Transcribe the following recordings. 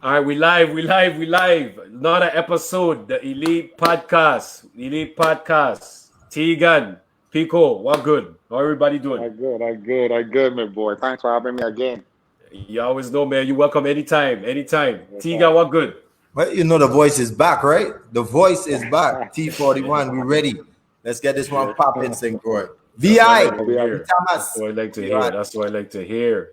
All right, we live. Another episode, the Elite Podcast. Elite Podcast. Tegan, Pico, what good? How everybody doing? I good, my boy. Thanks for having me again. You always know, man. You welcome anytime, anytime. Yes, sir. Tegan, what good? Well, you know the voice is back, right? The voice is back. T41, we ready. Let's get this one popping, St. Croix. That's what I VI, like to hear. That's Thomas. what I like to You hear. right. That's what I like to hear.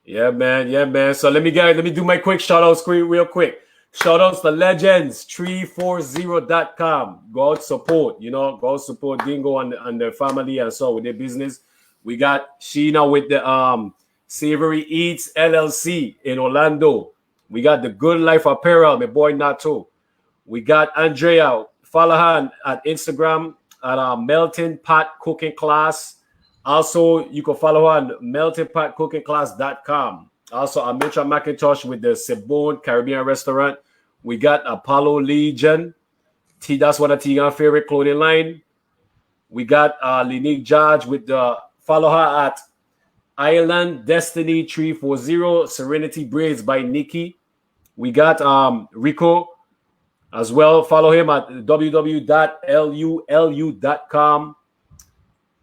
Yeah, man. Yeah, man. So let me do my quick shout out screen real quick. Shout outs to legends340.com. Go out support, go out support Dingo and their family and so with their business. We got Sheena with the Savory Eats LLC in Orlando. We got the Good Life Apparel, my boy Nato. We got Andrea. Follow her at Instagram at Melting Pot Cooking Class. Also, you can follow her on meltingpotcookingclass.com. Also, Amitra McIntosh with the Sebone Caribbean Restaurant. We got Apollo Legion. That's one of Tigan's favorite clothing line. We got Linique Judge with the follow her at Island Destiny 340 Serenity Braids by Nikki. We got Rico as well. Follow him at www.lulu.com.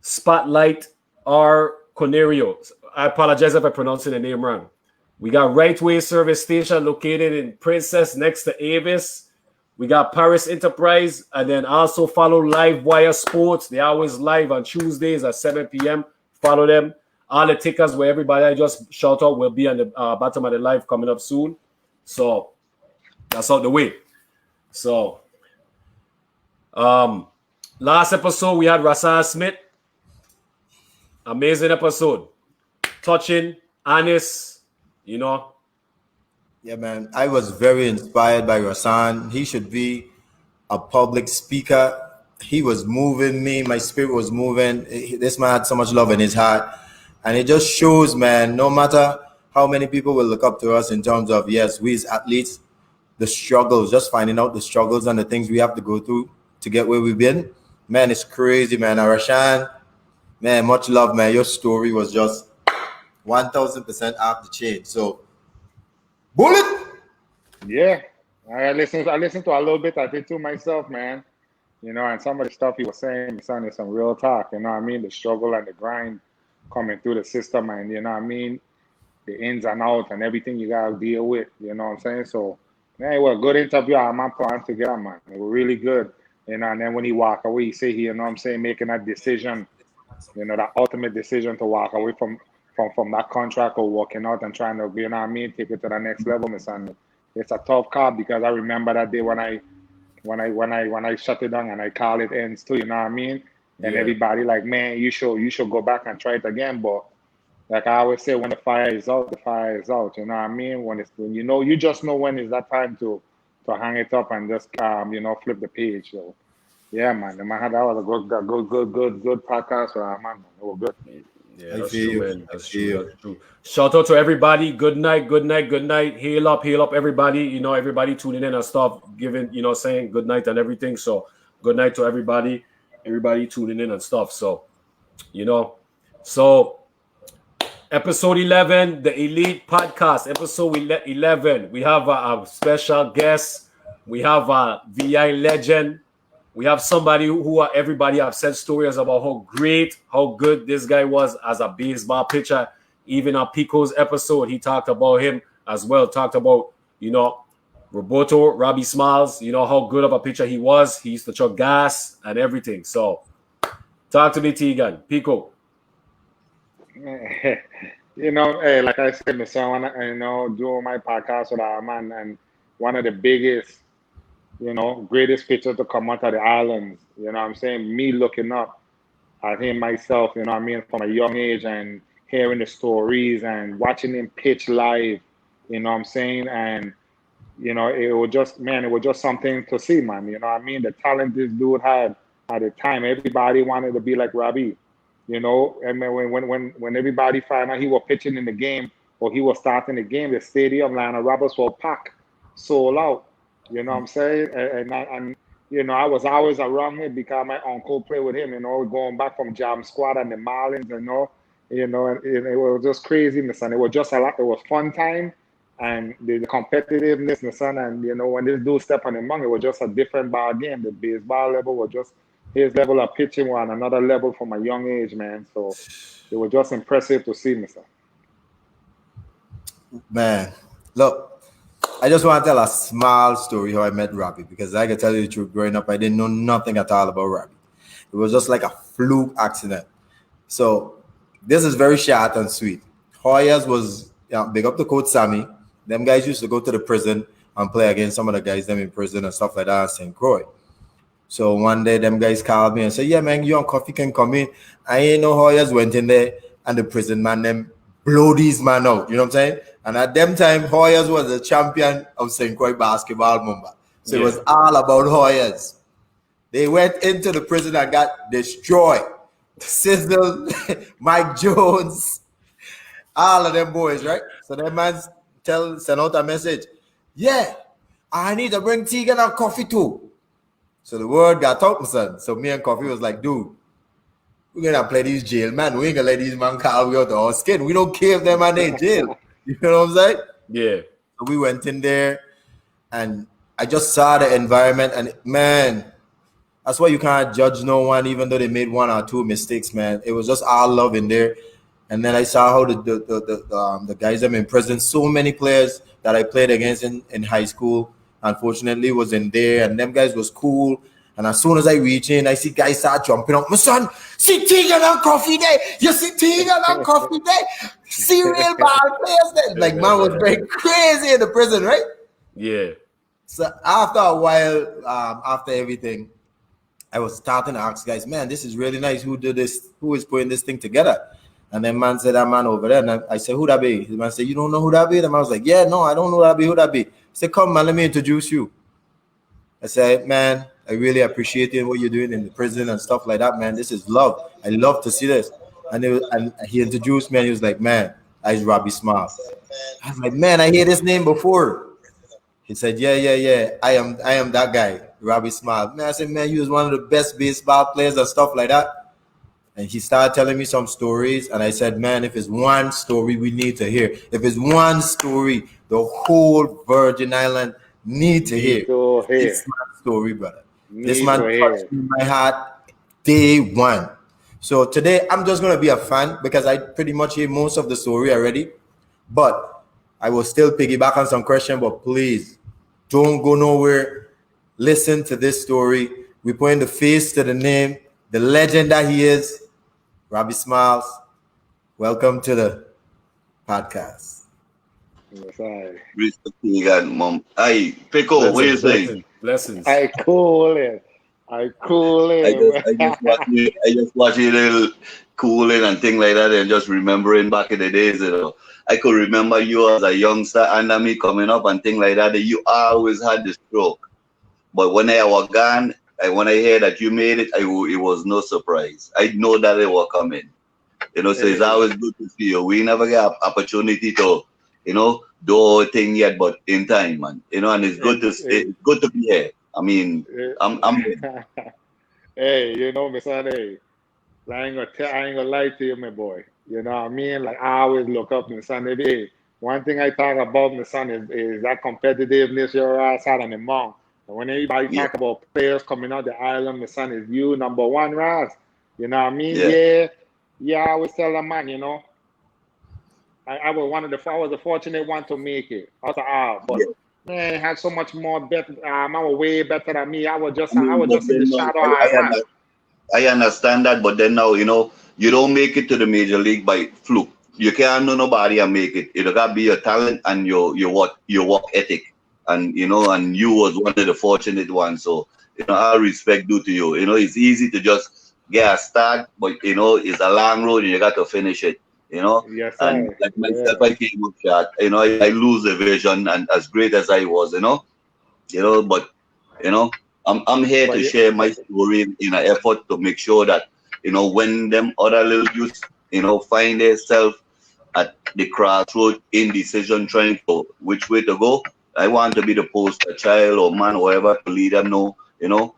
Spotlight R. Conerio. I apologize if I pronounced the name wrong. We got Right Way Service Station located in Princess next to Avis. We got Paris Enterprise, and then also follow Live Wire Sports. They always live on Tuesdays at 7 p.m. Follow them. All the tickers where everybody I just shout out will be on the bottom of the live coming up soon. So that's out the way. So last episode we had Rasan Smith. Amazing episode. Touching, honest, Yeah, man. I was very inspired by Rasan. He should be a public speaker. He was moving me. My spirit was moving. This man had so much love in his heart. And it just shows, man, no matter how many people will look up to us in terms of, yes, we as athletes, the struggles, just finding out the struggles and the things we have to go through to get where we've been. Man, it's crazy, man. And Rashan, man, much love, man. Your story was just 1,000% off the chain. So, bullet. Yeah, I listened to a little bit. I did too myself, man. And some of the stuff he was saying, he sounded some real talk. You know what I mean? The struggle and the grind coming through the system, and you know what I mean? The ins and outs and everything you gotta deal with. You know what I'm saying? So, man, it was a good interview. I'm put on together, man. It was really good. And then when he walked away, he say, you know what I'm saying, making that decision. That ultimate decision to walk away from that contract or walking out and trying to, you know what I mean, take it to the next level, Miss Andy. It's a tough call because I remember that day when I shut it down and I call it ends too, you know what I mean? And everybody like, man, you should go back and try it again. But like I always say, when the fire is out, the fire is out. You know what I mean? When you just know when is that time to hang it up and just flip the page. So yeah, man, that was a good podcast, man. It was good. Yeah, that's true, man. That's true. Shout out to everybody. Good night. Hail up, everybody. Everybody tuning in and stuff, giving, saying good night and everything. So good night to everybody tuning in and stuff. So, episode 11, the Elite Podcast, episode 11. We have a special guest. We have a VI legend. We have somebody who everybody have said stories about how good this guy was as a baseball pitcher. Even on Pico's episode, he talked about him as well. Talked about, Roberto, Robbie Smiles, how good of a pitcher he was. He used to chuck gas and everything. So, talk to me, Tegan. Pico. Hey, like I said, Mr. doing my podcast with our man, and one of the biggest, greatest pitcher to come out of the islands. You know what I'm saying? Me looking up at him myself, you know what I mean, from a young age and hearing the stories and watching him pitch live, you know what I'm saying? And, it was just something to see, man. You know what I mean? The talent this dude had at the time, everybody wanted to be like Robbie, and when everybody found out he was pitching in the game or he was starting the game, the stadium, Lionel Roberts was packed, sold out. You know what I'm saying? I was always around him because my uncle played with him, going back from Jam Squad and the Marlins, and it was just craziness, and it was just a lot. It was fun time, And the competitiveness, my son, and you know, when this dude step on the mound, it was just a different ball game. The baseball level was just his level of pitching was on another level from a young age, man. So it was just impressive to see, Mister. Man, look, I just want to tell a small story how I met Robbie, because I can tell you the truth, growing up, I didn't know nothing at all about Robbie. It was just like a fluke accident. So this is very short and sweet. Hoyas was, big up to Coach Sammy. Them guys used to go to the prison and play against some of the guys them in prison and stuff like that at St. Croix. So one day them guys called me and said, yeah, man, you and Coffee can come in. I ain't know Hoyas went in there and the prison man them blow these man out. You know what I'm saying? And at them time, Hoyas was the champion of St. Croix basketball, remember. So it was all about Hoyas. They went into the prison and got destroyed. Sizzle, Mike Jones, all of them boys, right? So that man sent out a message. Yeah, I need to bring Tegan and Coffee too. So the word got out, son. So me and Coffee was like, dude, we're gonna play these jail, man. We ain't gonna let these man call we out our skin. We don't care if them man in jail. You know what I'm saying? Yeah. So we went in there and I just saw the environment, and man, that's why you can't judge no one, even though they made one or two mistakes, man. It was just all love in there. And then I saw how the guys I'm in prison, so many players that I played against in high school, unfortunately, was in there, and them guys was cool. And as soon as I reach in, I see guys start jumping up. My son, see Tegan and Coffee there. You see Tegan and Coffee there. See real ball players there. Like, man was very crazy in the prison, right? Yeah. So after a while, after everything, I was starting to ask guys, man, this is really nice. Who did this? Who is putting this thing together? And then man said, that man over there. And I said, who that be? The man said, you don't know who that be? And I was like, yeah, no, I don't know who that be. He said, come, man, let me introduce you. I said, man, I really appreciate what you're doing in the prison and stuff like that, man. This is love. I love to see this. And he introduced me, and he was like, man, that's Robbie Smart. I was like, man, I hear this name before. He said, yeah. I am that guy, Robbie Smart. Man, I said, man, you was one of the best baseball players and stuff like that. And he started telling me some stories, and I said, man, if it's one story we need to hear, if it's one story the whole Virgin Island need to hear, it's my story, brother. This man touched my heart day one. So today I'm just going to be a fan, because I pretty much hear most of the story already, but I will still piggyback on some questions. But please don't go nowhere. Listen to this story. We put in the face to the name, the legend that he is, Robbie Smiles. Welcome to the podcast. Yes, I. Mr. Tegan, mom. Hey, Pico, what you saying? Blessings. I cool it. I just watch it a little cooling and thing like that, and just remembering back in the days, you know. I could remember you as a youngster under me coming up and thing like that. You always had the stroke. But when I was gone, when I heard that you made it, it was no surprise. I know that they were coming. You know, so it's always good to see you. We never get an opportunity to, you know, do our thing yet, but in time, man. You know, and it's good to be here. I mean, I'm Hey, you know, Miss Hey, I ain't gonna lie to you, my boy. You know what I mean? Like, I always look up, my son. Hey, one thing I talk about, my son, is that competitiveness your ass had on the mount. And when anybody talk about players coming out the island, my son, is you number one, Raz. You know what I mean? Yeah. I always tell a man, you know, I was the fortunate one to make it. I was but man, had so much more better. Man was way better than me. I was just in the shadow. I understand that, but then now, you know, you don't make it to the major league by fluke. You can't know nobody and make it. It gotta be your talent and your work ethic. And you know, and you was one of the fortunate ones. So, you know, all respect due to you. You know, it's easy to just get a start, but you know, it's a long road and you got to finish it. You know, yes, and like myself, I came up short. You know, I lose the vision, and as great as I was, you know, but you know, I'm here to share my story in an effort to make sure that, you know, when them other little youths, you know, find themselves at the crossroad, indecision, trying to which way to go, I want to be the poster child or man, or whatever, to lead them know, you know,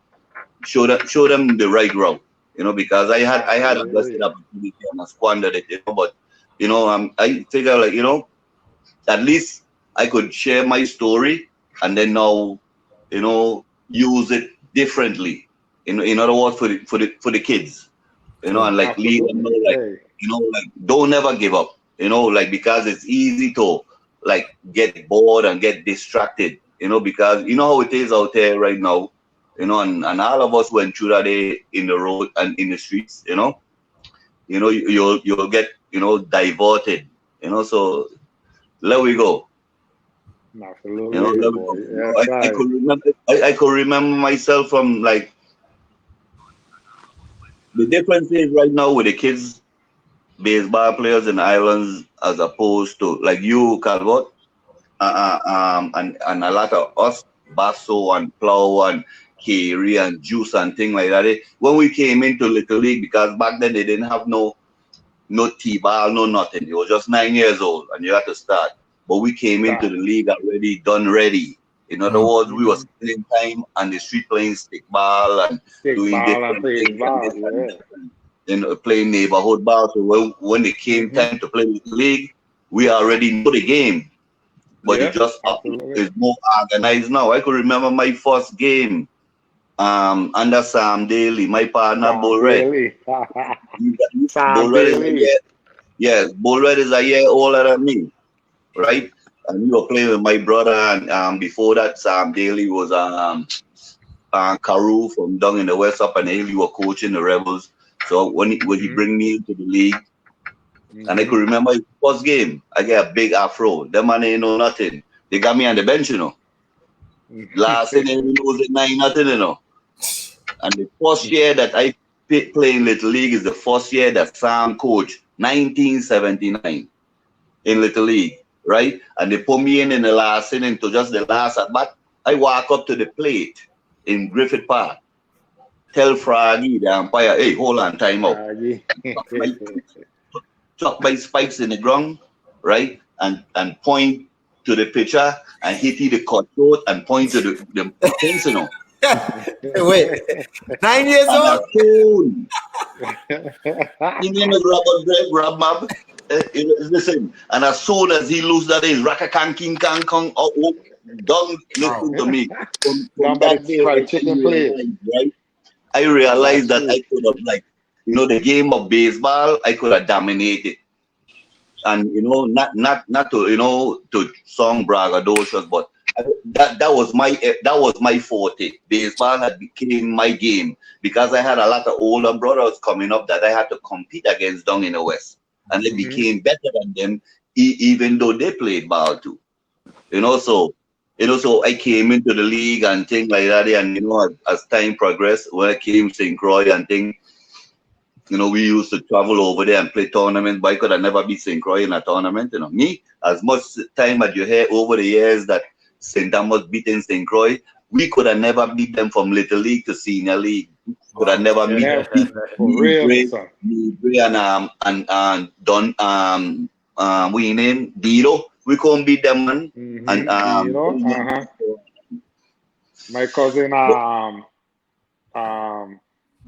show them the right route, you know, because I had a blessed opportunity and I squandered it, you know, but you know, I figure, like, you know, at least I could share my story and then now, use it differently. In other words, for the kids, and like lead them know, Absolutely. like, Hey. like don't never give up, like because it's easy to like get bored and get distracted, because you know how it is out there right now, and all of us went through that day in the road and in the streets, you'll get, diverted, so let we go. Absolutely, Let me go. boy. That's I right. could remember. I could remember myself from like the difference is right now with the kids, baseball players in the islands, as opposed to like you, Calvert, and a lot of us, Basso and Plow and Kerry and Juice and thing like that. When we came into Little League, because back then they didn't have no T-ball, no nothing. You were just 9 years old and you had to start. But we came into the league already done ready. In other words, we were spending time on the street playing stick ball and Stick doing ball and different playing things and ball, this and yeah. that. And then playing neighborhood ball. So when it came time to play with the league, we already know the game. But it Yeah, just absolutely. is more organized now. I could remember my first game under Sam Daly, my partner Sam Bull Red. Bailey. Bull Sam Red is a Bailey. year, yeah, Bull Red is a year older than me, right? And we were playing with my brother, and before that, Sam Daly was Carew from down in the West up and hill. We were coaching the Rebels. So when he bring me into the league, and I could remember his first game, I get a big afro. Them man ain't know nothing. They got me on the bench, Last inning we lose it 9-0, And the first year that I playing Little League is the first year that Sam coached, 1979 in Little League, right? And they put me in the last inning to just the last at bat. I walk up to the plate in Griffith Park, tell Froggy, the umpire, hey, hold on, time out. Chuck my spikes in the ground, right? And point to the pitcher and hit the cut short and point to the fence, Wait, 9 years And a old? tune. His name is Rob Mab. Listen, and as soon as he lose that is Raka Kan King Kang Kong, don't listen to me. From Somebody that day, fried right, chicken plate. right, I realized That's that true. I could have, like, the game of baseball, I could have dominated. And not to to song braggadocious, but that was my forte. Baseball had became my game because I had a lot of older brothers coming up that I had to compete against down in the West, and they became better than them, even though they played ball too. So I came into the league and things like that, and as time progressed, when I came to St. Croix and things. We used to travel over there and play tournaments, but I could have never beat St. Croix in a tournament. Me, as much time as you hear over the years that St. Thomas beating St. Croix, we could have never beat them from Little League to Senior League. Could have never Yeah, beat for real, my Gray, son. Gray and Don we name Dilo. We couldn't beat them, man. And My cousin um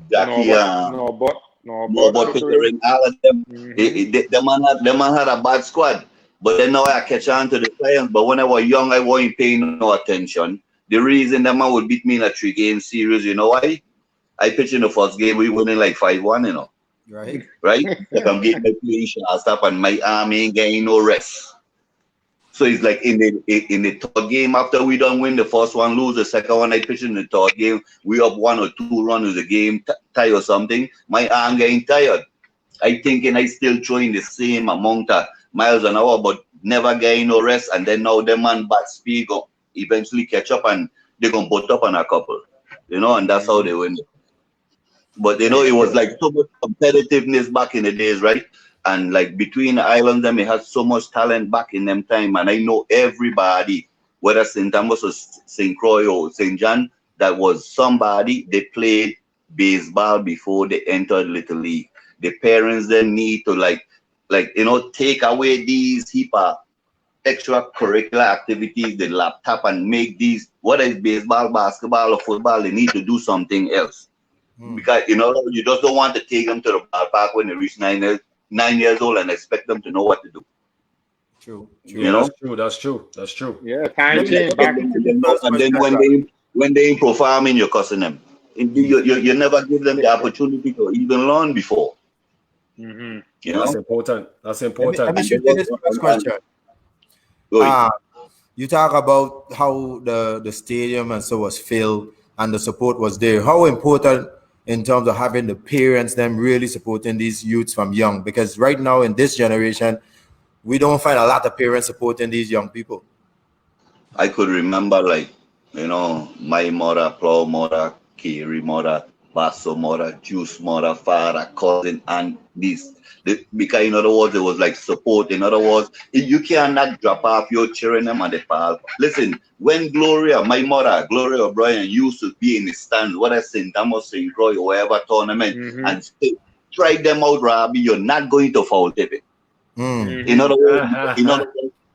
Jackie, no, But Pickering. Pickering, all of them, the man had a bad squad. But then now I catch on to the Lions. But when I was young, I wasn't paying no attention. The reason the man would beat me in a 3-game series, you know why? I pitched in the first game, we winning like 5-1, Right. right? Like I'm getting my playing shot stuff and my arm ain't getting no rest. So it's like in the third game after we don't win the first one, lose the second one. I pitch in the third game. We up 1 or 2 runs with the game tie or something. My arm getting tired. I thinking I still throwing the same amount of miles an hour, but never getting no rest. And then now the man bat speed go eventually catch up and they gonna put up on a couple, and that's how they win. But it was like so much competitiveness back in the days, right? And like between the islands, them, it had so much talent back in them time. And I know everybody, whether St. Thomas or St. Croix or St. John, that was somebody, they played baseball before they entered Little League. The parents then need to take away these heap of extracurricular activities, the laptop, and make these, whether it's baseball, basketball, or football, they need to do something else. Because you just don't want to take them to the ballpark when they reach 9 years old and expect them to know what to do. True. Yeah, know? that's true. Yeah, time Let me change. Back get to the first And then question. when they performing, you're cussing them. You never give them the opportunity to even learn before. mm-hmm. You That's know? important. That's Let me important. And shoot you this first question. Going. You talk about how the stadium and so was filled and the support was there. How important in terms of having the parents them really supporting these youths from young? Because right now in this generation, we don't find a lot of parents supporting these young people. I could remember, like, my mother, Plow mother, Kiri mother, Basso mother, Juice mother, father, cousin, and this. Because in other words, it was like support. In other words, you cannot drop off your children them at the park. Listen, when my mother, Gloria O'Brien, used to be in the stands, whether St. Thomas, St. Croix, or whatever tournament, Mm-hmm. and try them out, Robbie, you're not going to foul tip it. In other words,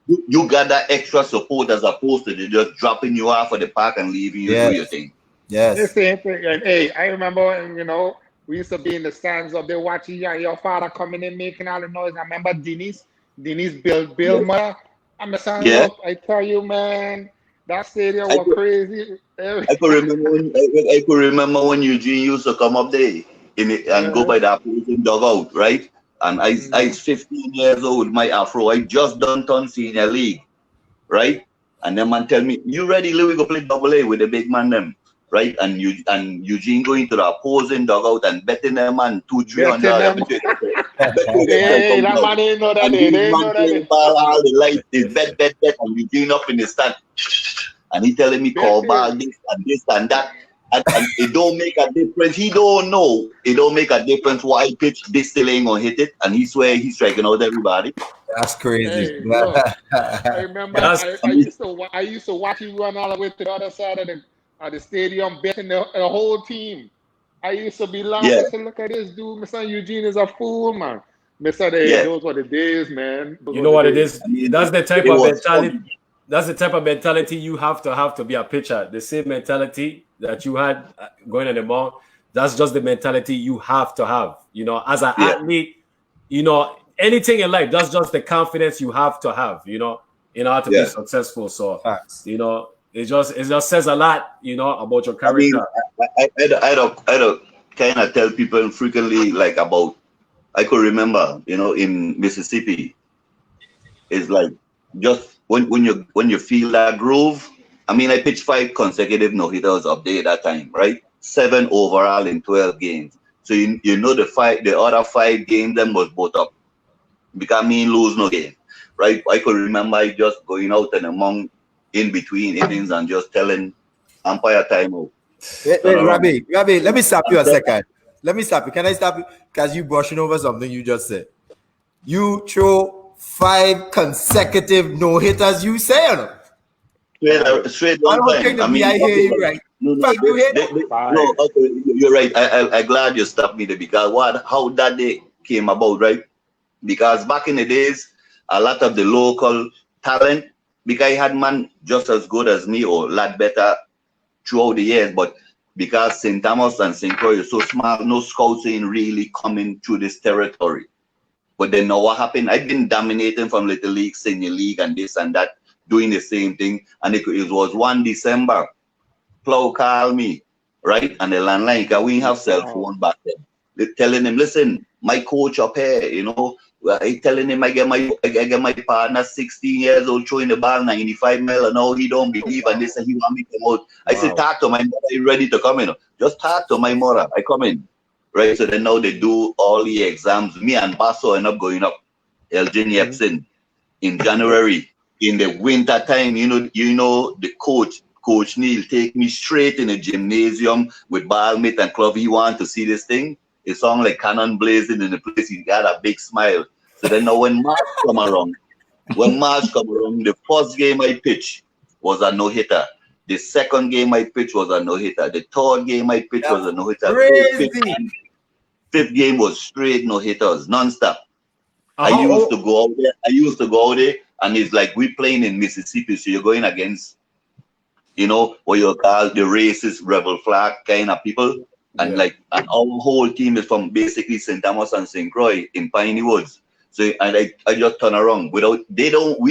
you got that extra support as opposed to just dropping you off at the park and leaving you do your thing. The Yes. same thing. And hey, I remember when, we used to be in the stands up there watching your father coming in making all the noise. I remember Denise Bill Yeah. mother. I'm saying, Yeah. look, I tell you, man, that stadium I was could, crazy. I could remember when I could remember when Eugene used to come up there and go by the opposing dugout, right? And I Mhm. 15 years old, my afro. I just done turn senior league, right? And then man tell me, you ready, Louis, go play double A with the big man them, right? And Eugene going to the opposing dugout and betting them man $200-300 Betting them. bet you get Hey, that $10,000. man didn't know that And day. these They didn't man know that playing day. ball all the life is bet, and Eugene up in the stand. And he telling me call ball Betting. this and that. And it don't make a difference. He don't know. It don't make a difference why I pitch this still ain't gonna hit it. And he swear he's striking out everybody. That's crazy. Hey, look. I remember That's I used to watch you run all the way to the other side of the stadium betting the whole team. I used to be Yeah, laughing. I said, look at this dude. Mr. Eugene is a fool, man. Mr. Hey, yeah. those were the days, man. Those you were know the what it days. is. I mean, That's the type it of was mentality. fun. That's the type of mentality you have to be a pitcher. The same mentality that you had going on the mound. That's just the mentality you have to have. As an Yeah, athlete, anything in life. That's just the confidence you have to have. In order to be yeah. successful. So, Facts. it just says a lot. About your I mean, character. I kind of tell people frequently like about. I could remember, in Mississippi, it's like just when you feel that groove. I mean, I pitched 5 consecutive no hitters up there that time, right? 7 overall in 12 games. So the other 5 games them was both up because me lose no game, right? I could remember I just going out and among in between innings and just telling umpire timeout, turn Wait, around. Robbie, let me stop you And a second. Let me stop you. Can I stop you? Because you brushing over something you just said. You throw 5 consecutive no hitters. You say no. Five. Straight I one don't think time. the I mean, VI hear okay, you like, right. no, 5 you hit. no, Five. okay, you're right. I glad you stopped me there because how that day came about, right? Because back in the days, a lot of the local talent, because I had man just as good as me or a lot better throughout the years, but because St. Thomas and St. Croix is so small, no scouts ain't really coming through this territory. But then now what happened? I've been dominating from Little League, Senior League, and this and that, doing the same thing. And it was 1 December. Plow called me, right? And the landline, because we didn't have cell Wow. phone back then. They're telling him, listen, my coach up here, I telling him I get my partner 16 years old throwing the ball 95 mile and now he don't believe and this and he want me to come out. I said, Wow. talk to my mother, you ready to come in? Just talk to my mother. I come in. Right. So then now they do all the exams. Me and Basso end up going up Elgin Mm-hmm. Epson in January. In the winter time, the Coach Neil take me straight in the gymnasium with ball mitt and club. He want to see this thing. It sound like cannon blazing in the place. He got a big smile. So then now when March come around, the first game I pitched was a no-hitter. The second game I pitched was a no-hitter. The third game I pitched was That's a no-hitter. crazy. Fifth game was straight no-hitters, non-stop. I How used old? to go out there and it's like we playing in Mississippi, so you're going against, what you call the racist rebel flag kind of people. And Yeah. and our whole team is from basically St. Thomas and St. Croix in Piney Woods. So and I just turn around we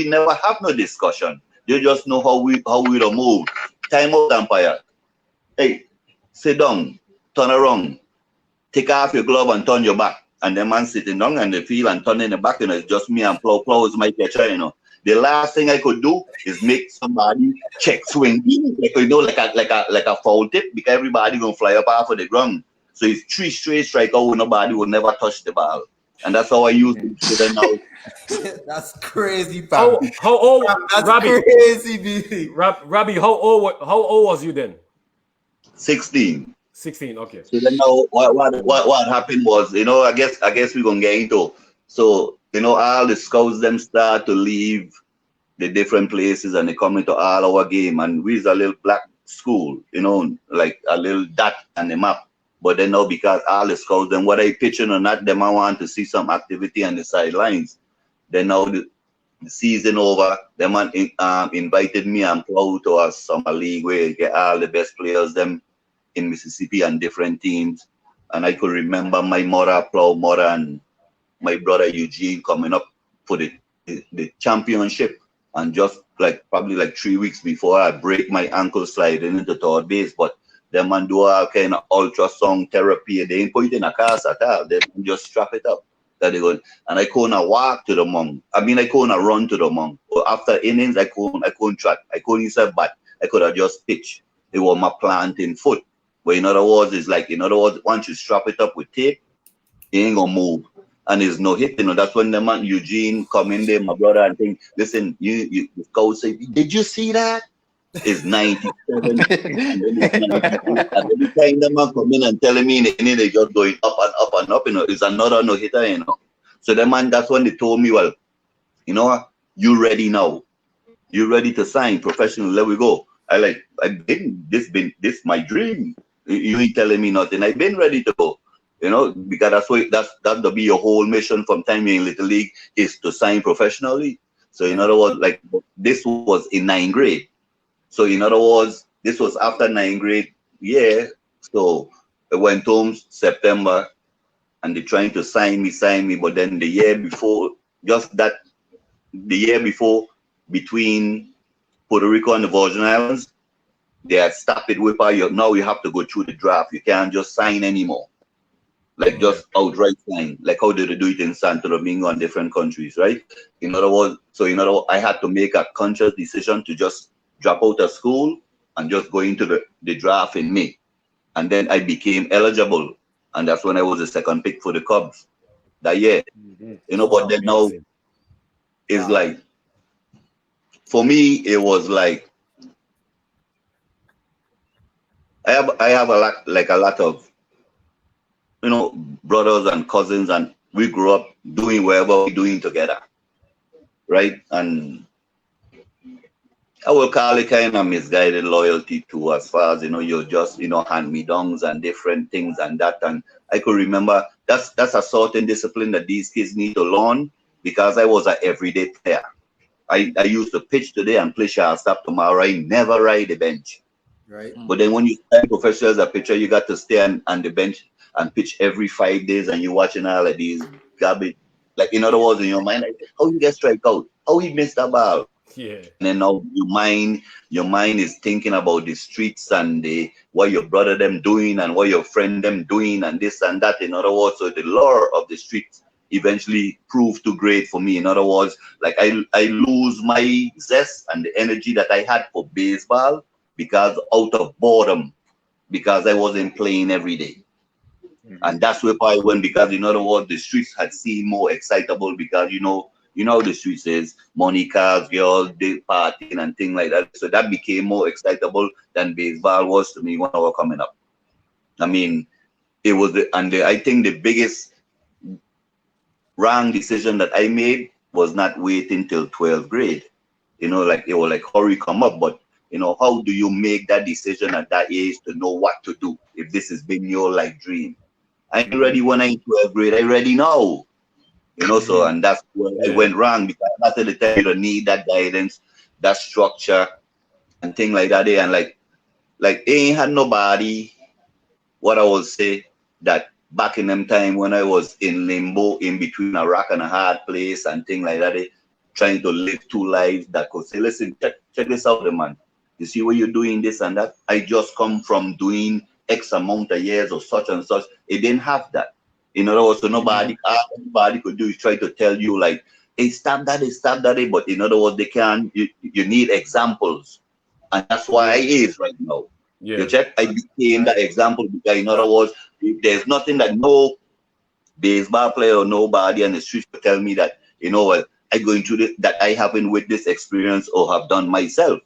never have no discussion. They just know how we don't move. Time out, umpire. Hey, sit down, turn around, take off your glove and turn your back. And the man sitting down and the field and turning the back, it's just me and Plow is my catcher, The last thing I could do is make somebody check swing, like a foul tip, because everybody gonna fly up off of the ground. So it's 3 straight strikeout where nobody will never touch the ball. And that's how I use it now. That's crazy, pal. How old? That's Robbie, crazy, BC. Robbie, how old was you then? 16. 16. Okay. So then now what happened was, I guess we're gonna get into. So, all the scouts them start to leave the different places and they come into all our game, and we's a little black school, like a little dot on the map. But then now, because all the scouts, then what I pitching or not, them I want to see some activity on the sidelines. Then now the season over, them invited me and Plow to a summer league where you get all the best players them in Mississippi and different teams. And I could remember my mother, Plow mother, and my brother Eugene coming up for the championship. And just probably 3 weeks before, I break my ankle sliding into third base. But them man do all kind of ultrasound therapy. They ain't put it in a cast at all. They just strap it up. That they go. And I couldn't walk to the mound. I couldn't run to the mound. But after innings, I couldn't track. I couldn't even bat. I could have just pitched. It was my planting foot. But in other words, once you strap it up with tape, it ain't gonna move. And there's no hit, That's when the man Eugene come in there, my brother, and think, listen, the scout say, did you see that? It's 97. And every time the man come in and telling me, they just going up and up and up, it's another no hitter, So the man, that's when they told me, well, you ready now? You ready to sign professional? Let we go. This my dream. You ain't telling me nothing. I've been ready to go. Because that'll be your whole mission from time you're in Little League is to sign professionally. So in other words, this was in 9th grade. So in other words, this was after 9th grade. Yeah. So I went home September and they're trying to sign me. But then the year before, between Puerto Rico and the Virgin Islands, they had stopped it with now you have to go through the draft. You can't just sign anymore. Just outright sign, like how did they do it in Santo Domingo and different countries, right? In other words, I had to make a conscious decision to just drop out of school and just go into the draft in May. And then I became eligible. And that's when I was the second pick for the Cubs that year. Mm-hmm. But then now it's for me, it was I have a lot of brothers and cousins, and we grew up doing whatever we're doing together, right? And I will call it kind of misguided loyalty too, as far as you're just hand-me-downs and different things and that. And I could remember that's a certain discipline that these kids need to learn, because I was an everyday player. I used to pitch today and play shortstop tomorrow. I never ride the bench. Right. But then when you start professional as a pitcher, you got to stay on the bench and pitch every 5 days, and you're watching all of these garbage. In other words, in your mind, how you get strike out? How he missed that ball? Yeah. And then now your mind is thinking about the streets and what your brother them doing and what your friend them doing and this and that. In other words, so the lure of the streets eventually proved too great for me. In other words, I lose my zest and the energy that I had for baseball because out of boredom, because I wasn't playing every day. Mm-hmm. And that's where I went, because in other words, the streets had seemed more excitable, because you know the streets is money, cars, girls, big partying and things like that. So that became more excitable than baseball was to me when I was coming up. It was I think the biggest wrong decision that I made was not waiting till 12th grade. It was hurry come up, but how do you make that decision at that age to know what to do if this has been your dream? I ain't ready when I'm in 12th grade. I'm ready now. So, and that's where I went wrong, because after the time you don't need that guidance, that structure and things like that. And ain't had nobody, what I will say, that back in them time when I was in limbo, in between a rock and a hard place and things like that, trying to live two lives that could say, listen, check this out, man. You see what you're doing, this and that. I just come from doing X amount of years or such and such. It didn't have that. In other words, so nobody could do is try to tell you like, hey, stop that, but in other words, they can't. You need examples, and that's why it is right now. Yeah. You check. I became that example because in other words, there's nothing that no baseball player or nobody on the street could tell me that, you know what, I going through this, that I haven't with this experience or have done myself.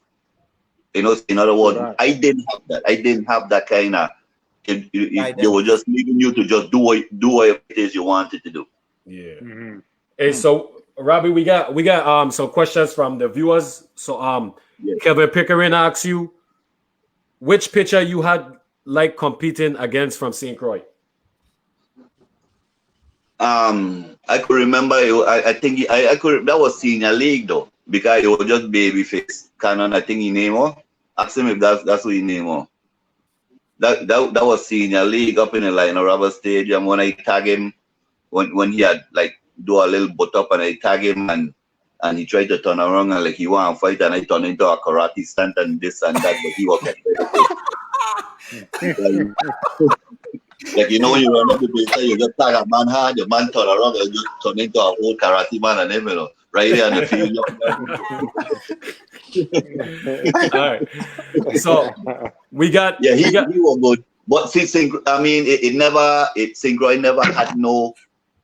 You know, in other words, I didn't have that. I didn't have that kind of. They were just leaving you to just do whatever it is you wanted to do. Yeah. Hey, so Robbie, we got some questions from the viewers. So Kevin Pickering asks you, which pitcher you had like competing against from St. Croix? I could remember. I think I could. That was senior league though, because it was just babyface. Cannon, I think he named. Ask him if that's what he named. That was senior league up in the Lionel Robert Stadium when I tag him when he had like do a little butt up and I tag him and he tried to turn around and like he want to fight and I turned into a karate stunt and this and that, but he was like, you know, when you run up the place, you just tag a man hard, your man turn around and just turn into a whole karate man and everything, you know, right there on the field. All right. So we got he was good. But see, St. Croix never had no,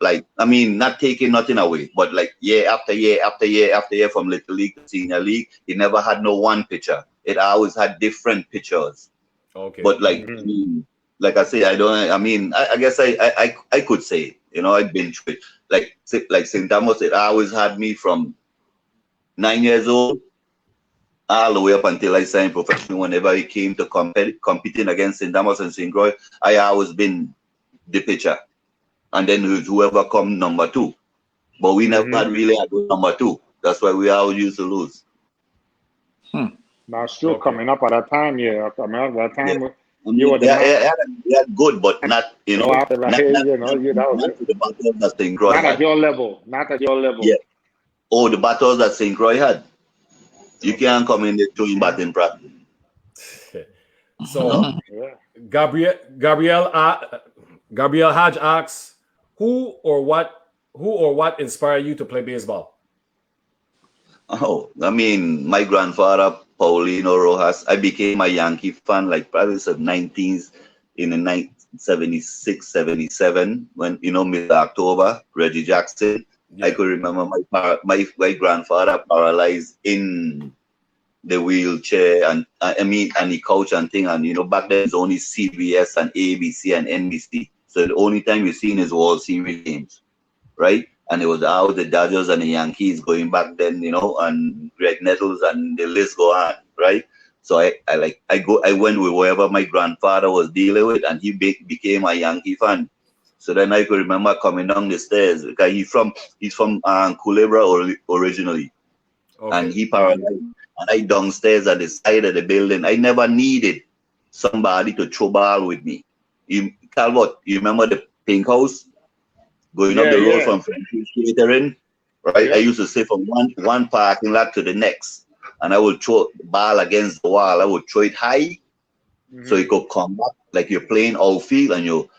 like, I mean, not taking nothing away, but like year after year after year after year from little league to senior league, it never had no one pitcher. It always had different pitchers. Okay. But like, I mean, like I say, I guess I could say, you know, I've been through it. Like St. Thomas, it always had me from 9 years old all the way up until I signed professional. Whenever it came to competing against St. Thomas and St. Croix, I always been the pitcher. And then whoever come number two. But we never had really had number two. That's why we always used to lose. Now, still coming up at that time, coming up at that time. You were good, but not, you know, after that, not the battles that St. Croix had. Not at your level. Yeah. Oh, the battles that St. Croix had. You can't come in there doing batting practice. So, Gabriel Hodge asks, who or what inspired you to play baseball? Oh, I mean, my grandfather, Paulino Rojas. I became a Yankee fan like probably in the 1976, 77, when, you know, Mr. October, Reggie Jackson. Yeah. I could remember my grandfather paralyzed in the wheelchair and the couch and thing. And, you know, back then it's only CBS and ABC and NBC. So the only time you've seen is World Series games, right? And it was out the Dodgers and the Yankees going back then, you know, and Greg Nettles and the list go on, right? So I went with wherever my grandfather was dealing with, and he became a Yankee fan. So then I could remember coming down the stairs because he's from Culebra originally, and he paralyzed. And I downstairs at the side of the building. I never needed somebody to throw ball with me. Calvert, you remember the Pink House? Going up the road from French Catering, right? Yeah. I used to sit from one parking lot to the next, and I would throw the ball against the wall. I would throw it high, so it could come back like you're playing outfield and you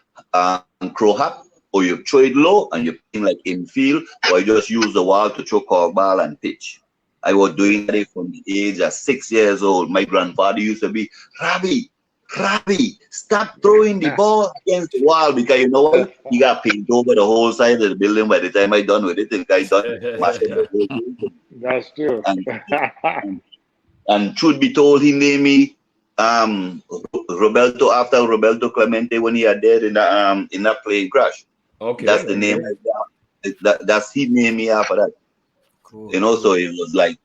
crow up, or you throw it low and you're playing like infield, or you just use the wall to throw curveball and pitch. I was doing that from the age of 6 years old. My grandfather used to be, Robbie, stop throwing the ball against the wall, because you know what? He got paint over the whole side of the building by the time I done with it. The guy done. That's true. And truth be told, he named me Roberto after Roberto Clemente when he had died in that plane crash. Okay, that's the name. That's he named me after that. Cool. You know, so it was like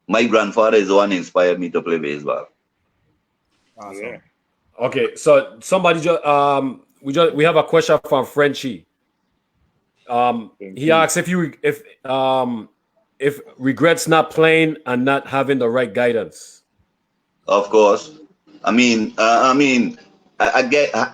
my grandfather is the one who inspired me to play baseball. Awesome. Yeah. Okay, so somebody we have a question from Frenchie. He asks if regrets not playing and not having the right guidance. Of course. I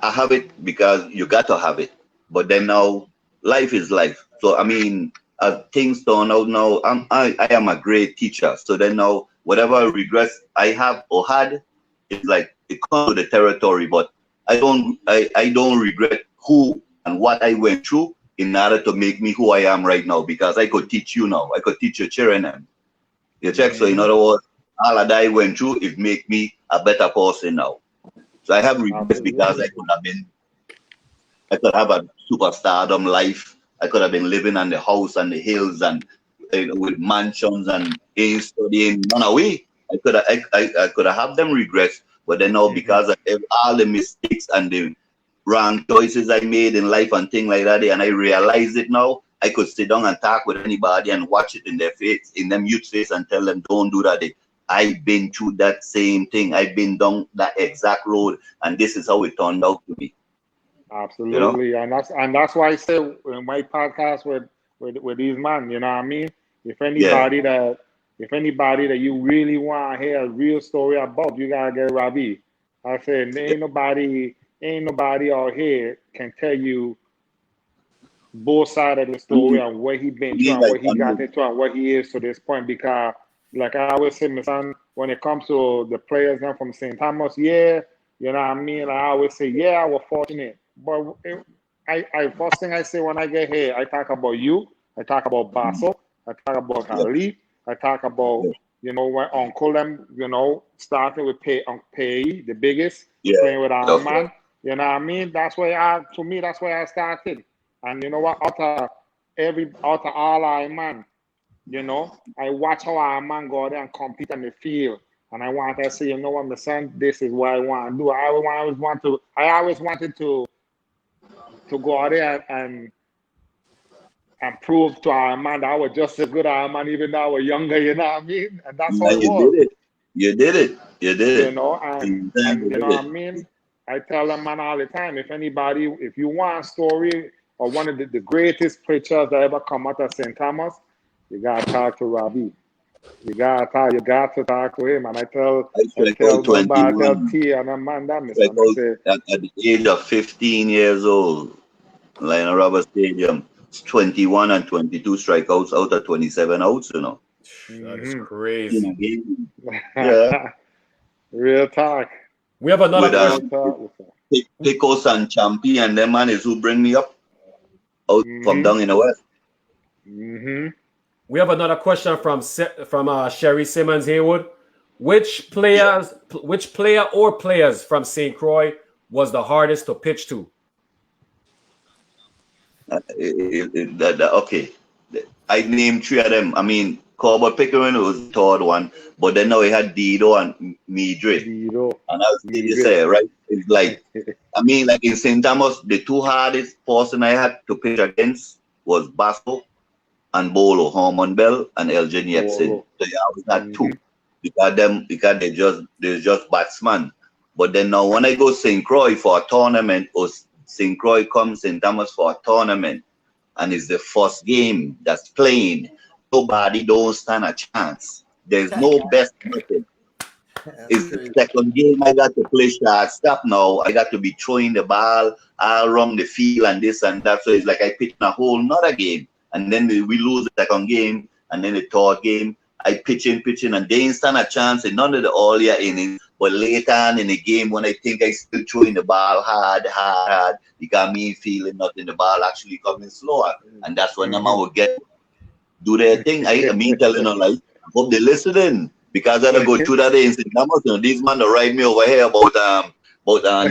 have it because you got to have it. But then now, life is life. So I mean, as things turn out now, I am a great teacher. So then now, whatever regrets I have or had, it's like it comes to the territory. But I don't regret who and what I went through in order to make me who I am right now. Because I could teach you now. I could teach your children. And you check. So in other words, all that I went through, it make me a better person now. So I have regrets because I could have a superstardom life. I could have been living on the house and the hills and with mansions and studying none away. I could have them regrets, but then now because of all the mistakes and the wrong choices I made in life and things like that, and I realize it now, I could sit down and talk with anybody and watch it in their face, in them youth face, and tell them, don't do that. I've been through that same thing. I've been down that exact road, and this is how it turned out to be. Absolutely, you know? and that's why I say in my podcast with these men, you know what I mean? If anybody that you really want to hear a real story about, you gotta get Robbie. I said ain't nobody out here can tell you both sides of the story and what he been through and what he got into and what he is to this point. Because like I always say, my son, when it comes to the players now from St. Thomas, you know what I mean? I always say, I was fortunate. But I first thing I say when I get here, I talk about you, I talk about Basso, I talk about Ali, I talk about, you know, when Uncle them, you know, starting with Pay, the biggest, playing with our man. You know what I mean? That's where that's where I started. And you know what? Out of all our man, you know, I watch how our man go there and compete on the field. And I want to say, you know what, my son, this is what I want to do. I always wanted to go out there and prove to our man that I was just as good as our man, even though I was younger, you know what I mean? And that's how it was. You did it. You know, and you know what I mean? I tell them, man, all the time, if you want a story or one of the greatest preachers that ever come out of St. Thomas, you got to talk to Robbie. You got to talk to him. And I tell T and a man that at the age of 15 years old, Lionel Robert Stadium, 21 and 22 strikeouts out of 27 outs, you know. That is crazy. Real talk. We have another question. Picos and Champy and them man is who bring me up out from down in the West. We have another question from Sherry Simmons Haywood. Which player or players from St. Croix was the hardest to pitch to? Okay, I named three of them. I mean, Cowboy Pickering was the third one, but then now we had Dido and Midre. And I was you say, right? It's like, I mean, like in St. Thomas, the two hardest person I had to pitch against was Basso and Bolo, Harmon Bell and Elgin Yetsin. So you always had two. Because they're just batsmen. But then now when I go St. Croix for a tournament, or St. Croix comes St. Thomas for a tournament, and it's the first game that's playing, nobody don't stand a chance. There's no best method. It's the second game I got to play shortstop now. I got to be throwing the ball all around the field and this and that. So it's like I pitch a whole nother game. And then we lose the second game, and then the third game, I pitching, and they ain't stand a chance in none of the earlier innings. But later on in the game, when I think I still throwing the ball hard, it got me feeling nothing. The ball actually coming slower, and that's when the man will do their thing. I mean, telling them like, I hope they listening because I don't go through that day and say, these man to write me over here about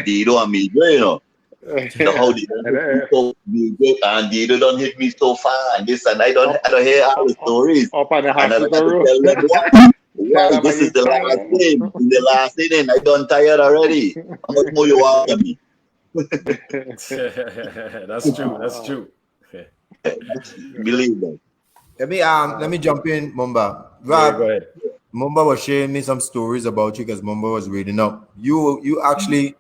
Dido and me, you know. So how did and Dido don't hit me so far and this and I don't hear all the stories. Up on the this is the last game. In the last inning, I done tired already. How much more you want of me? That's true. Believe that. Let me jump in, Mumba. Rob, go ahead. Mumba was sharing me some stories about you because Mumba was reading up. You actually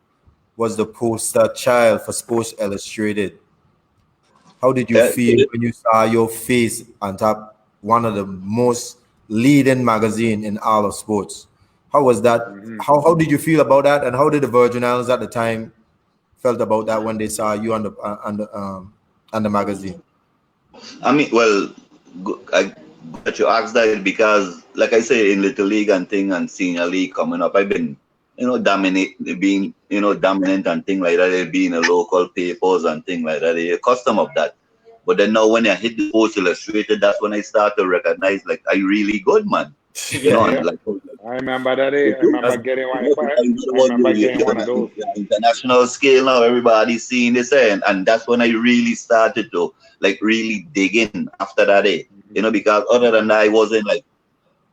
was the poster child for Sports Illustrated. How did you feel when you saw your face on top one of the most leading magazine in all of sports? How was that? How did you feel about that? And how did the Virgin Islands at the time felt about that when they saw you on the magazine? I mean, well, I but you asked that because, like I say, in Little League and thing and Senior League coming up, I've been, dominant and thing like that. They've been in local papers and thing like that. They're accustomed of that. But then now when I hit the Sports Illustrated, that's when I start to recognize, like, I really good, man. And like, I remember that day. I remember getting one. I remember getting one of those. International scale now, everybody's seeing this, and that's when I really started to like really dig in after that day. Because other than that, I wasn't like,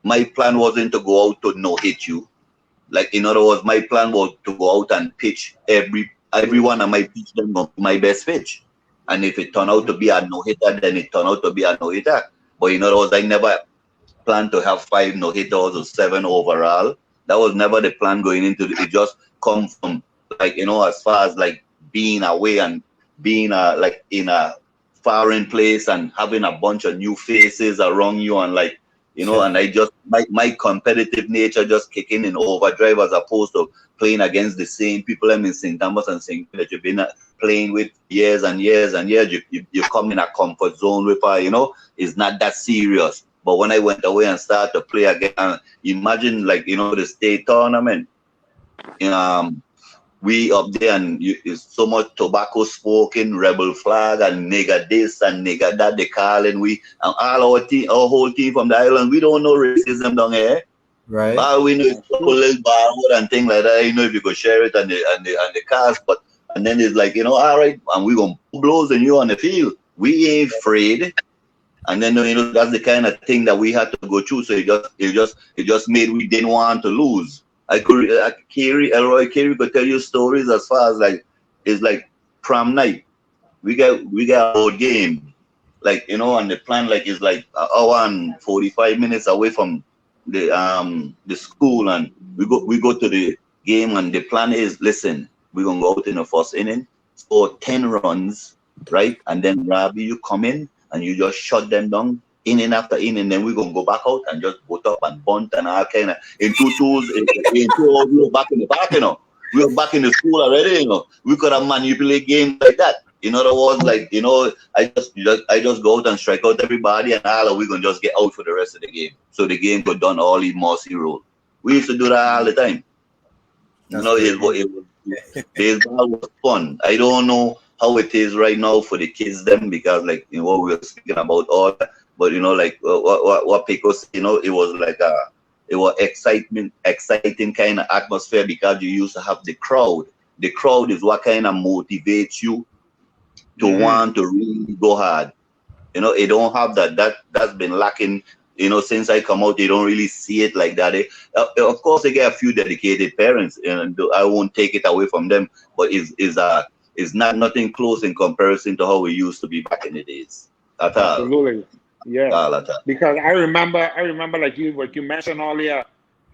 my plan wasn't to go out to no hit you. Like, in other words, my plan was to go out and pitch every one of my pitch them my best pitch. And if it turned out to be a no hitter, then it turned out to be a no hitter. But in other words, I never planned to have 5 no hitters or 7 overall. That was never the plan going into it. It just come from, like, as far as like being away and being like in a foreign place and having a bunch of new faces around you, and like, and I just, my competitive nature just kicking in overdrive, as opposed to playing against the same people in St. Thomas and St. that you've been playing with years and years and years. You come in a comfort zone with her, it's not that serious. But when I went away and started to play again, imagine, like, the state tournament, we up there, and it's so much tobacco smoking, rebel flag, and nigga this and nigga that, they calling we, and all our whole team from the island, we don't know racism down here. Right. All we know is little barwood and things like that. If you could share it and the cast, and then it's like, all right, and we gonna blows in you on the field. We ain't afraid. And then that's the kind of thing that we had to go through. So it just made we didn't want to lose. Elroy Carey could tell you stories as far as like, it's like prom night. We got a board game, like, and the plan like is like an hour and 45 minutes away from the school, and we go to the game, and the plan is, listen, we're gonna go out in the first inning, score 10 runs, right? And then Robbie, you come in and you just shut them down inning after inning, then we're gonna go back out and just put up and bunt and all kind of in 2 hours we were back in the park, we were back in the school already, we could have manipulate games like that. In other words, like, I just go out and strike out everybody, and all, we're gonna just get out for the rest of the game, so the game could done all the mossy role. We used to do that all the time. Baseball was fun. I don't know how it is right now for the kids them, because like, what we were speaking about all that, but like what Pico said, it was like it was exciting kind of atmosphere, because you used to have the crowd. The crowd is what kind of motivates you to want to really go hard. It don't have that. That's been lacking. Since I come out, they don't really see it like that. Of course, they get a few dedicated parents, and I won't take it away from them. But it's not nothing close in comparison to how we used to be back in the days. At all. Absolutely, yeah. Because I remember like what you mentioned earlier.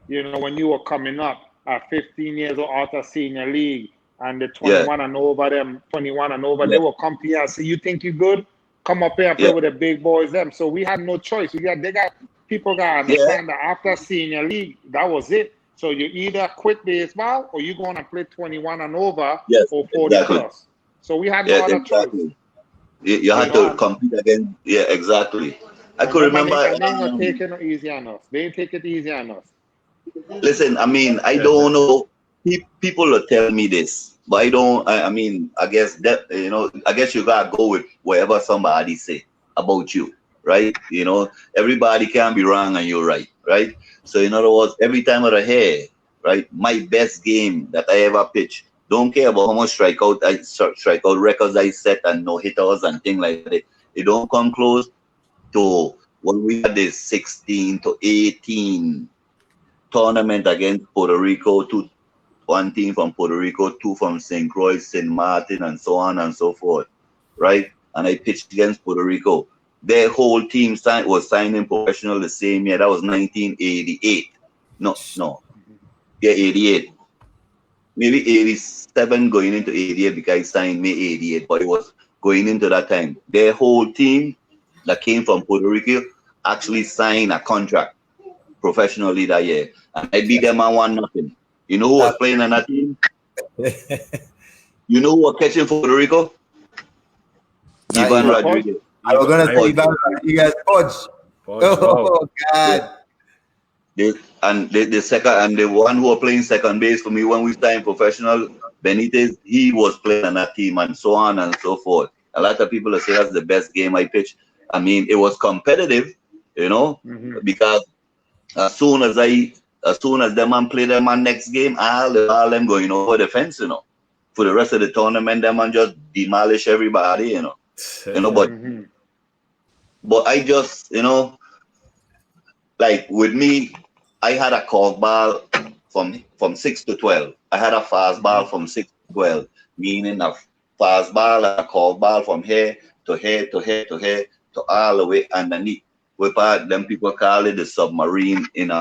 When you were coming up at 15 years old out of Senior League, and the 21 and over, they will come to you and say, "You think you good? Come up here and play with the big boys." Them. So we had no choice. People got to understand that after Senior League, that was it. So you either quit baseball or you going to play 21 and over or 40 plus. So we had no other choice. You had to compete again. Yeah, exactly. I could remember. They ain't take it easy on us. They ain't take it easy on us. Listen, I mean, I don't know. People will tell me this, but I don't. I mean, I guess that I guess you gotta go with whatever somebody say about you, right? Everybody can be wrong and you're right, right? So in other words, every time I hear, right, my best game that I ever pitch, don't care about how much strikeout records I set and no hitters and things like that. It don't come close to when we had the 16 to 18 tournament against Puerto Rico, one team from Puerto Rico, 2 from St. Croix, St. Martin, and so on and so forth, right? And I pitched against Puerto Rico. Their whole team was signing professional the same year. That was 1988. No. Yeah, 88. Maybe 87 going into 88 because I signed May 88, but it was going into that time. Their whole team that came from Puerto Rico actually signed a contract professionally that year. And I beat them and 1-0. You know who was playing on that team? You know what catching for Puerto Rico? Not Ivan even. Rodriguez. I was gonna say Ivan. Ivan Rodriguez Pudge. Oh God. The second and the one who were playing second base for me when we signed professional, Benitez, he was playing on that team and so on and so forth. A lot of people say that's the best game I pitched. I mean, it was competitive, because as soon as them man play them man next game, all them going over the fence, For the rest of the tournament, them man just demolish everybody, but I just, like with me, I had a curveball from 6 to 12. I had a fastball from 6 to 12, meaning a fastball and a curveball from here to here to here to here to all the way underneath. Them people call it the submarine in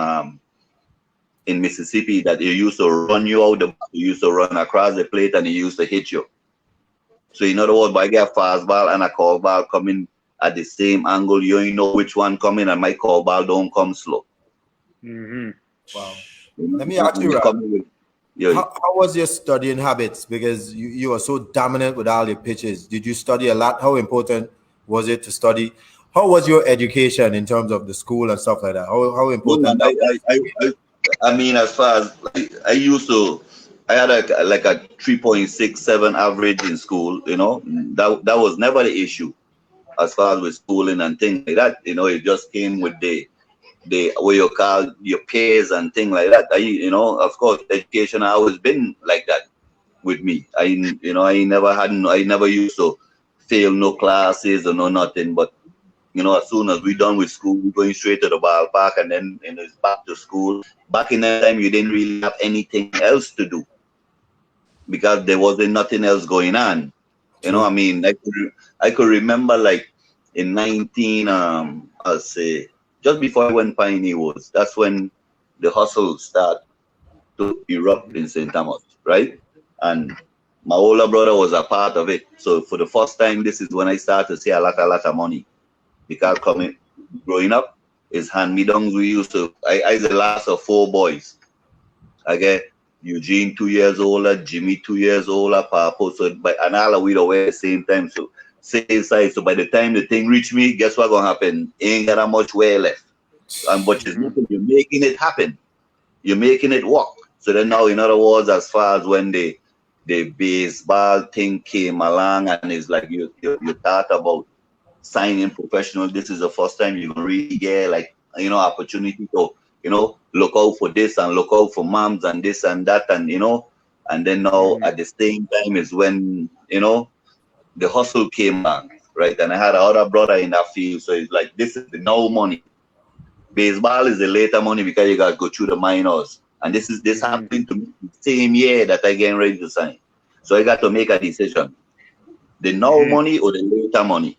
Mississippi, that you used to run you out, you used to run across the plate and it used to hit you. So in other words, I get a fastball and a curveball coming at the same angle, you ain't know which one coming, and my curveball don't come slow. Wow. Let me ask you, Rob, how was your studying habits? Because you are so dominant with all your pitches. Did you study a lot? How important was it to study? How was your education in terms of the school and stuff like that? How important? I mean, as far as I had a 3.67 average in school. That was never the issue as far as with schooling and things like that. It just came with the what you call your peers and things like that. Of course, education has always been like that with me. I never used to fail no classes or no nothing. But as soon as we done with school, we're going straight to the ballpark, and then it's back to school. Back in that time, you didn't really have anything else to do because there wasn't nothing else going on. I mean, I could remember like in 19, I'll say, just before I went Pioneer Woods, that's when the hustle started to erupt in St. Thomas, right? And my older brother was a part of it. So for the first time, this is when I started to see a lot of money. Because growing up, is hand-me-downs. We used to, I the last of 4 boys. I get Eugene 2 years older, Jimmy 2 years older, Papa. So, and all of we away at the same time. So same size. So by the time the thing reach me, guess what gonna happen? Ain't got that much way left. But you're making it happen. You're making it work. So then now, in other words, as far as when the baseball thing came along, and it's like you thought about signing professional, this is the first time you really get opportunity to look out for this and look out for moms and this and that, and and then now at the same time is when the hustle came on, right? And I had another brother in that field, so it's like this is the now money. Baseball is the later money because you got to go through the minors, and this happened to me the same year that I getting ready to sign. So I got to make a decision: the now money or the later money.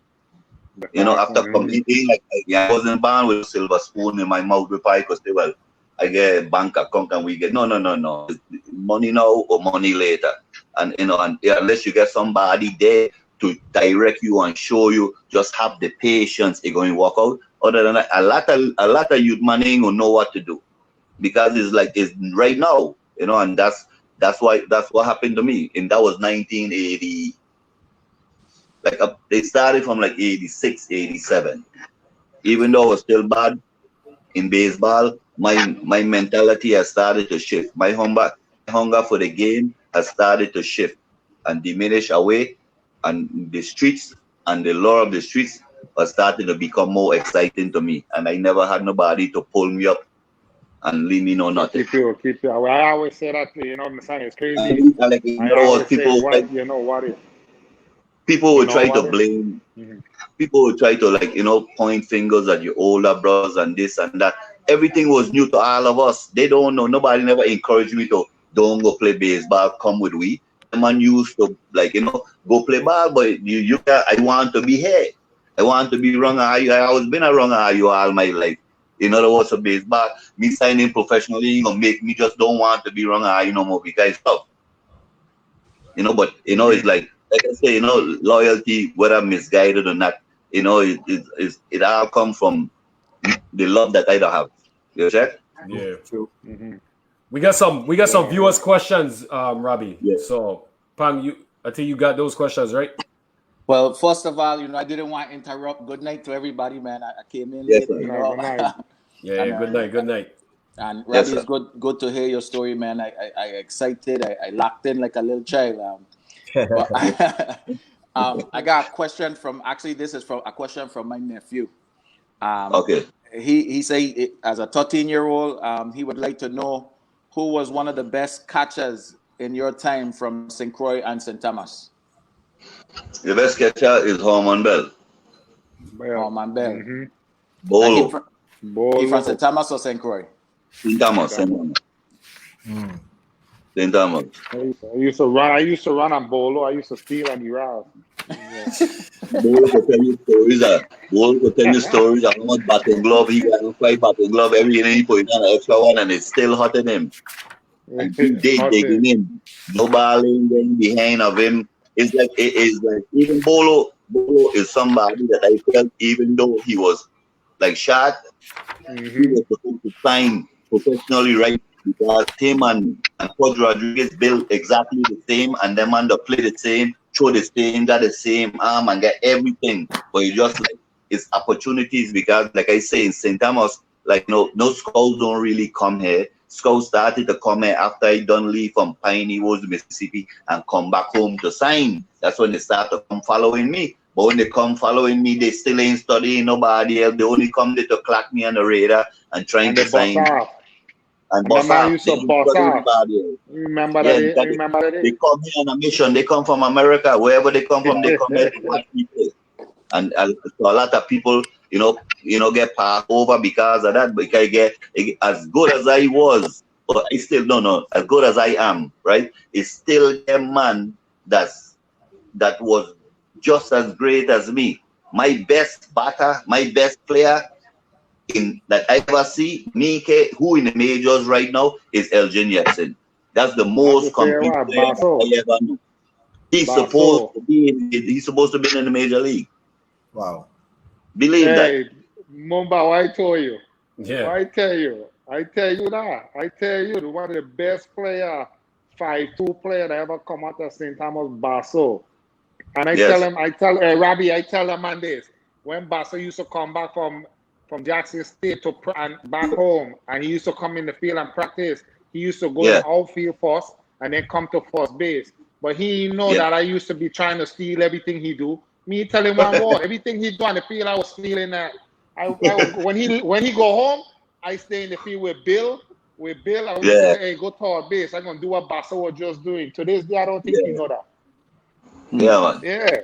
After competing, I wasn't born with a silver spoon in my mouth before I could say, well, I get a bank account and we get no. Money now or money later. And unless you get somebody there to direct you and show you, just have the patience, it's going to work out. Other than that, a lot of youth man ain't gonna know what to do. Because it's right now, and that's what happened to me. And that was 1980. They started from 86, 87. Even though I was still bad in baseball, my mentality has started to shift. My hunger for the game has started to shift and diminish away, and the streets and the lure of the streets was starting to become more exciting to me. And I never had nobody to pull me up and leave me know nothing. Keep you. I always say that, my son is crazy. I always say, what if? People will try to blame. People will try to point fingers at your older brothers and this and that. Everything was new to all of us. They don't know. Nobody never encouraged me to don't go play baseball. Come with we. The man used to go play ball, but I want to be here. I want to be wrong. I always been a wrong you all my life. In other words, of baseball, me signing professionally, make me just don't want to be wrong no more because it's tough. But it's like I say, loyalty, whether misguided or not, it all comes from the love that I don't have. You check? Yeah. True. We got some viewers questions, Robbie. Yeah. So Pang, I think you got those questions right. Well, first of all, I didn't want to interrupt. Good night to everybody, man. I came in Yes, late, sir. Good night. Yeah, And, good night. Good night. And Yes, Robbie, sir. it's good to hear your story, man. I excited. I locked in like a little child. But I got a question from. Actually, this is from a question from my nephew. Okay. He say as a 13-year-old, he would like to know who was one of the best catchers in your time from St. Croix and St. Thomas. The best catcher is Hormon Bell. Well, Man, Bell. mm-hmm. And he Bolo. from St. Thomas or St. Croix? St. Thomas. St. Thomas. I used to run on Bolo. I used to steal on the route. Bolo could tell you stories. Bolo could tell you stories of how much batting glove he got. 5 batting glove every inning he put on an extra one, and it's still hurting him. And he digging in. No balling getting behind of him. It's like even Bolo is somebody that I felt, even though he was like shot, he was supposed to sign professionally, right? Because him and Coach Rodriguez built exactly the same, and them man that play the same, throw the same, got the same arm and get everything. But you just like it's opportunities, because like I say in St. Thomas, like no scouts don't really come here. Scouts started to come here after he done leave from Piney Woods, Mississippi, and come back home to sign. That's when they start to come following me. But when they come following me, they still ain't studying nobody else. They only come there to clock me on the radar and trying to sign. And boss off. Used to boss off. Remember that? Yeah, they come here on a mission. They come from America. Wherever they come from, they come here to watch people. And so a lot of people, get passed over because of that. Because I get as good as I was, but I still don't know as good as I am. Right? It's still a man that was just as great as me. My best batter, my best player that I ever see, who in the majors right now is Elgin Jetson. That's the most complete player I ever knew. He's supposed to be in the major league. Wow. Believe that. Mumba, I told you. Yeah. I tell you that. I tell you, one of the best player, 5'2" player that ever come out of St. Thomas, Basso. And I tell Robbie, I tell him on this. When Basso used to come back from Jackson State and back home, and he used to come in the field and practice, he used to go in the outfield first and then come to first base. But he know that I used to be trying to steal everything he do. Me tell him one more. Everything he do on the field, I was stealing that. When he go home, I stay in the field with Bill. I would say, hey, go toward base. I'm gonna do what Basso was just doing. To this day, I don't think he know that. Yeah, man. Yeah.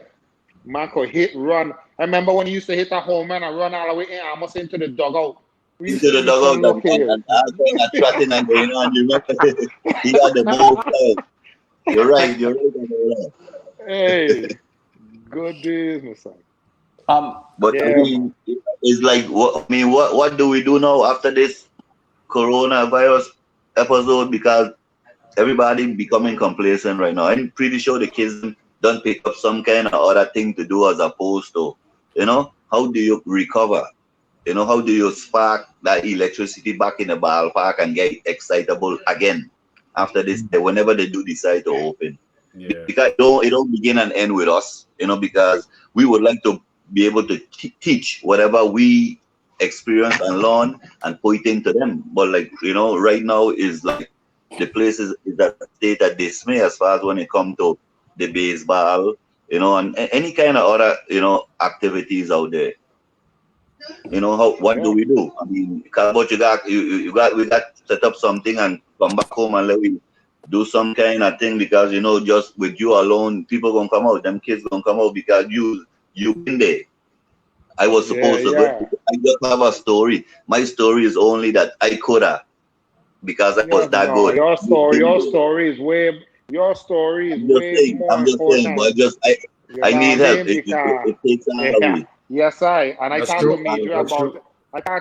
Marco hit, run. I remember when he used to hit a home run and run all the way in, almost into the dugout. Into the dugout and trotting and going on. You remember? He had the most time. You're right. Hey, good days, my son. But I mean, it's like, what do we do now after this coronavirus episode? Because everybody becoming complacent right now. I'm pretty sure the kids don't pick up some kind of other thing to do as opposed to, how do you recover? How do you spark that electricity back in the ballpark and get excitable again after this, whenever they do decide to open? Yeah. Because it don't begin and end with us, because we would like to be able to teach whatever we experience and learn and put it into them. But right now is like the place is at a state of dismay as far as when it comes to the baseball, and any kind of other, activities out there. What do we do? I mean, but we got to set up something and come back home and let we do some kind of thing, because just with you alone, people gonna come out. Them kids gonna come out because you been there. I was supposed to go. I just have a story. My story is only that I coulda, because I was that good. Your story is way more important. I'm just saying, but I need help. It takes time away. Yes, I talk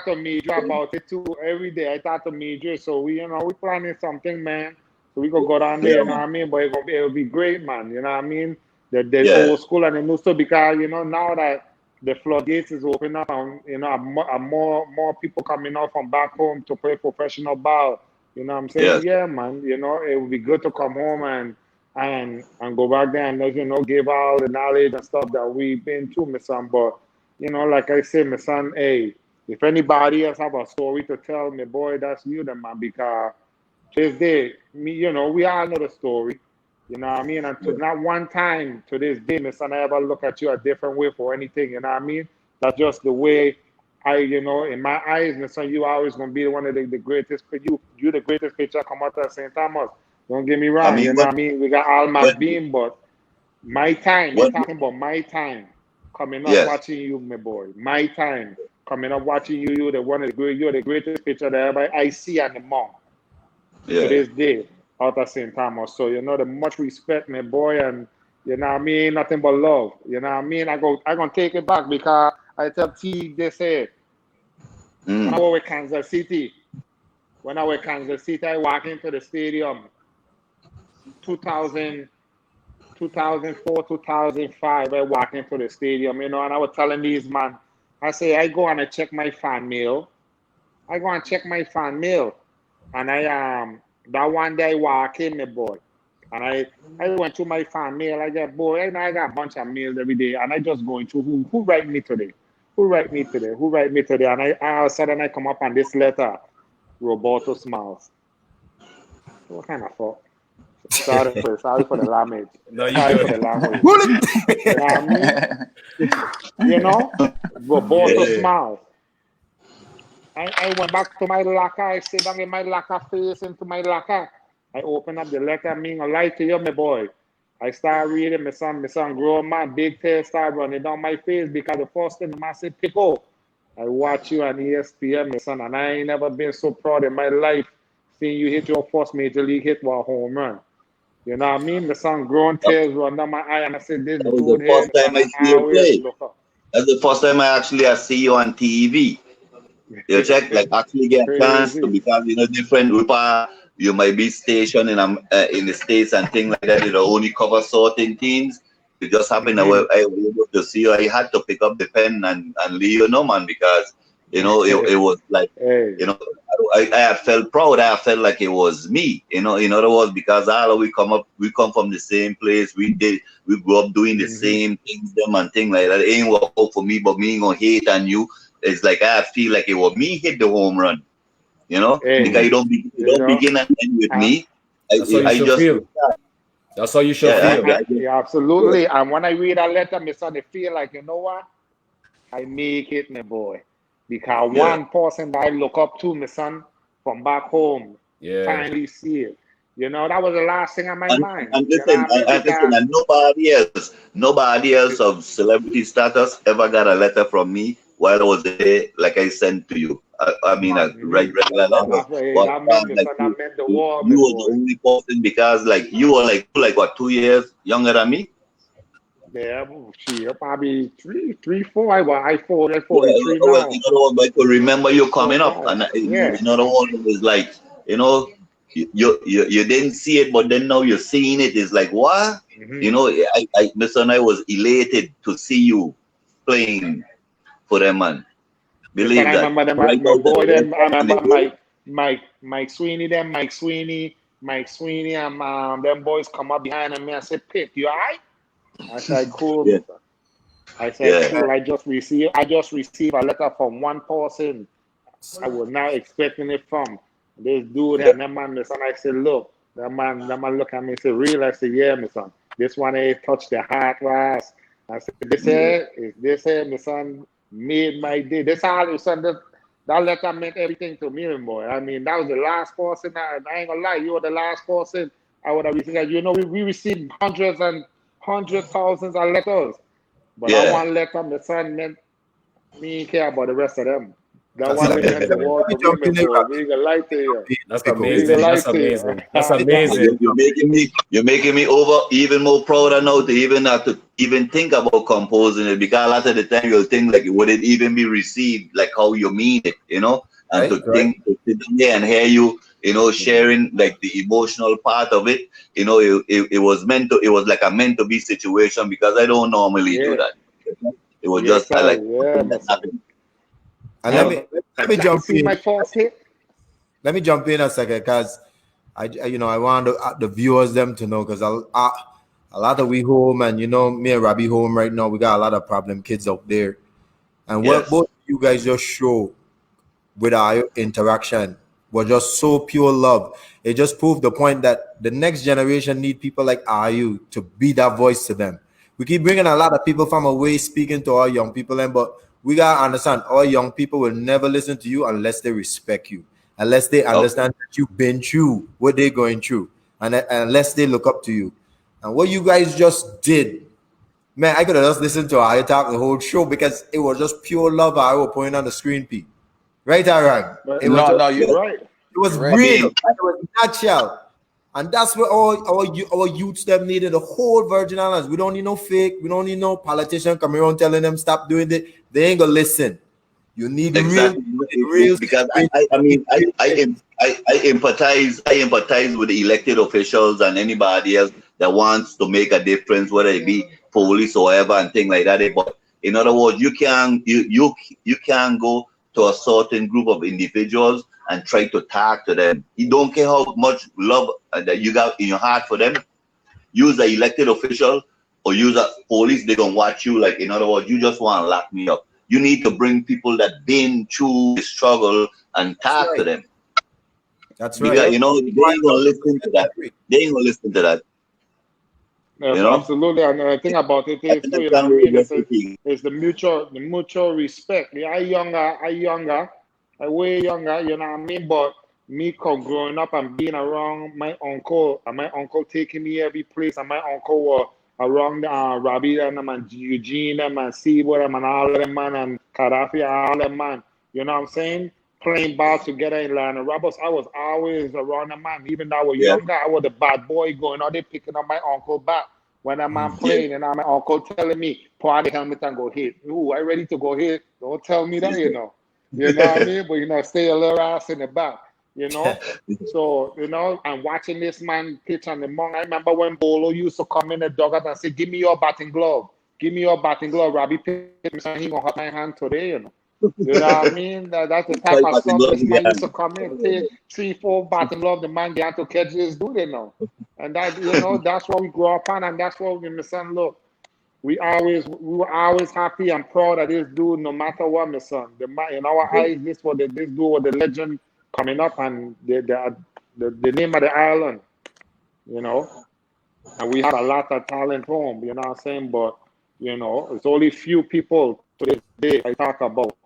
to Major about it too every day. I talk to Major, so we planning something, man. So we go down there, you know what I mean? But it'll be great, man. You know what I mean? The old school and the new stuff, because now that the floodgates is open up, and more people coming out from back home to play professional ball. You know what I'm saying? Yes. Yeah, man. It would be good to come home and and go back there and give all the knowledge and stuff that we've been through, my son. But like I say, my son, hey, if anybody else have a story to tell, my boy, that's you, then, man, because this day, we all know the story. You know what I mean? And to not one time to this day, my son, I ever look at you a different way for anything. You know what I mean? That's just the way in my eyes, my son, you always gonna be one of the greatest. You the greatest pitcher come out of St. Thomas. Don't get me wrong. You know what I mean? We got Almac Beam, but my time. You're talking about my time coming up watching you, my boy. My time coming up watching you. You're the greatest pitcher that I see on the mound to this day out of St. Thomas. So the much respect, my boy, and you know what I mean, nothing but love. You know what I mean? I gonna take it back because I tell T they say when I was with Kansas City, I walk into the stadium 2004, 2005, I walk into the stadium, and I was telling these man, I say I go and I check my fan mail. And I that one day I walk in, my boy, and I went through my fan mail. I got I got a bunch of mails every day, and I just going through who write me today, and I all of a sudden I come up on this letter, Roberto Smiles. What kind of fuck? Sorry for the language. No, you sorry good. for the language. You know what I mean? Roberto Smiles. I went back to my locker. I sit down in my locker, face into my locker. I open up the letter. I mean, I lie to you, my boy. I start reading. My son grown man, big tail start running down my face because the first thing the man said, Pico, I watch you on ESPN, my son, and I ain't never been so proud in my life seeing you hit your first major league hit with a home run. You know what I mean? The son grown tails run down my eye, and I said, this That was dude the first here, time I see you play. That's the first time I see you on TV. You check, like actually get a chance to, because different you might be stationed in the States and things like that, only cover certain teams. It just happened that I was able to see you. I had to pick up the pen and leave man, because it was like I felt proud. I felt like it was me, in other words, because all we come from the same place. We grew up doing the same things, them and things like that. It ain't work out for me, but me gonna hate on you. It's like I feel like it was me hit the home run, because you don't begin and end with me. That's how you should feel. That's how you should feel. Yeah, absolutely. And when I read that letter, my son, I feel like, you know what? I make it, my boy. Because one person that I look up to, my son, from back home, finally see it. That was the last thing on my mind. And listen, and nobody else of celebrity status ever got a letter from me while I was there, like I sent to you. I mean, a regular letter. That meant the war. You were the only person, because you were like what, 2 years younger than me? Yeah, probably 3, 4. I 43 now. I could remember you coming up, and another one was like, you didn't see it, but then now you're seeing it. It's like, what? My son, I was elated to see you playing for them, man. Believe that. I remember my boy, them. I remember Mike Sweeney, and them boys come up behind me and say, "Pick, you alright?" I said, "Cool." Yeah. I said, "Cool." I just received a letter from one person. I was not expecting it from this dude and that man. My son, I said, "Look." That man look at me and said, "Real?" I said, "Yeah, my son. This one touched the heart was." I said, "This here, my son, made my day." This all, son. That letter meant everything to me, boy. I mean, that was the last person. I ain't gonna lie, you were the last person I would have received. We received hundreds and thousands of letters, but that one letter, my son, meant me ain't care about the rest of them. That one meant the world to me, boy. We gonna lie to you. That's amazing. That's amazing. You're making me even more prouder now to even think about composing it, because a lot of the time you'll think like, would it even be received like how you mean it, and to sit there and hear you, sharing like the emotional part of it, it was like a meant to be situation, because I don't normally do that. It was just And let me jump in. Let me jump in a second, because I want the viewers them to know, because a lot of we home, and me and Robbie home right now. We got a lot of problem kids out there, and what Yes. both of you guys just show with our interaction was just so pure love. It just proved the point that the next generation need people like you to be that voice to them. We keep bringing a lot of people from away speaking to our young people, but we gotta understand our young people will never listen to you unless they respect you, unless they understand that you've been through what they're going through, and unless they look up to you. And what you guys just did, man, I could have just listened to our talk the whole show, because it was just pure love I was putting on the screen, Pete. Right or wrong? But It was you're right. it was Right. real. It was natural. And that's what our youths them need in the whole Virgin Islands. We don't need no fake. We don't need no politician coming around telling them stop doing it. They ain't gonna listen. You need Exactly. real Because I empathize with the elected officials and anybody else that wants to make a difference, whether it be police or whatever and things like that. But in other words, you can go to a certain group of individuals and try to talk to them. You don't care how much love that you got in your heart for them. Use an elected official or use a police, they gonna watch you. Like, in other words, you just want to lock me up. You need to bring people that been through the struggle and talk to them. That's right. Because, they ain't gonna listen to that. They ain't gonna listen to that. Yes, absolutely. And the thing about it is, too, it's the mutual respect. I way younger, you know what I mean? But me growing up and being around my uncle, and my uncle taking me every place, and my uncle was around Robbie and Eugene and Seaboard and all of them, man, and Gaddafi, all them, man. You know what I'm saying? Playing ball together in Lana Roberts. I was always around the man. Even though I was younger, I was the bad boy going out there picking up my uncle back when that man playing, and my uncle telling me, pull out the helmet and go hit. Ooh, I ready to go hit. Don't tell me that, You know what I mean? But, stay a little ass in the back, So, I'm watching this man pitch on the mound. I remember when Bolo used to come in the dugout and say, give me your batting glove. Give me your batting glove. Robbie pitch, and he going to hurt my hand today, You know what I mean? That's the type of stuff this man used to come in, take 3-4 batting glove, the man get to catch this dude, And that, that's what we grew up on, and that's what we son, look. We were always happy and proud of this dude, no matter what, my son. In our eyes, this dude was the legend coming up, and the name of the island, And we had a lot of talent home, you know what I'm saying? But, it's only few people to this day I talk about,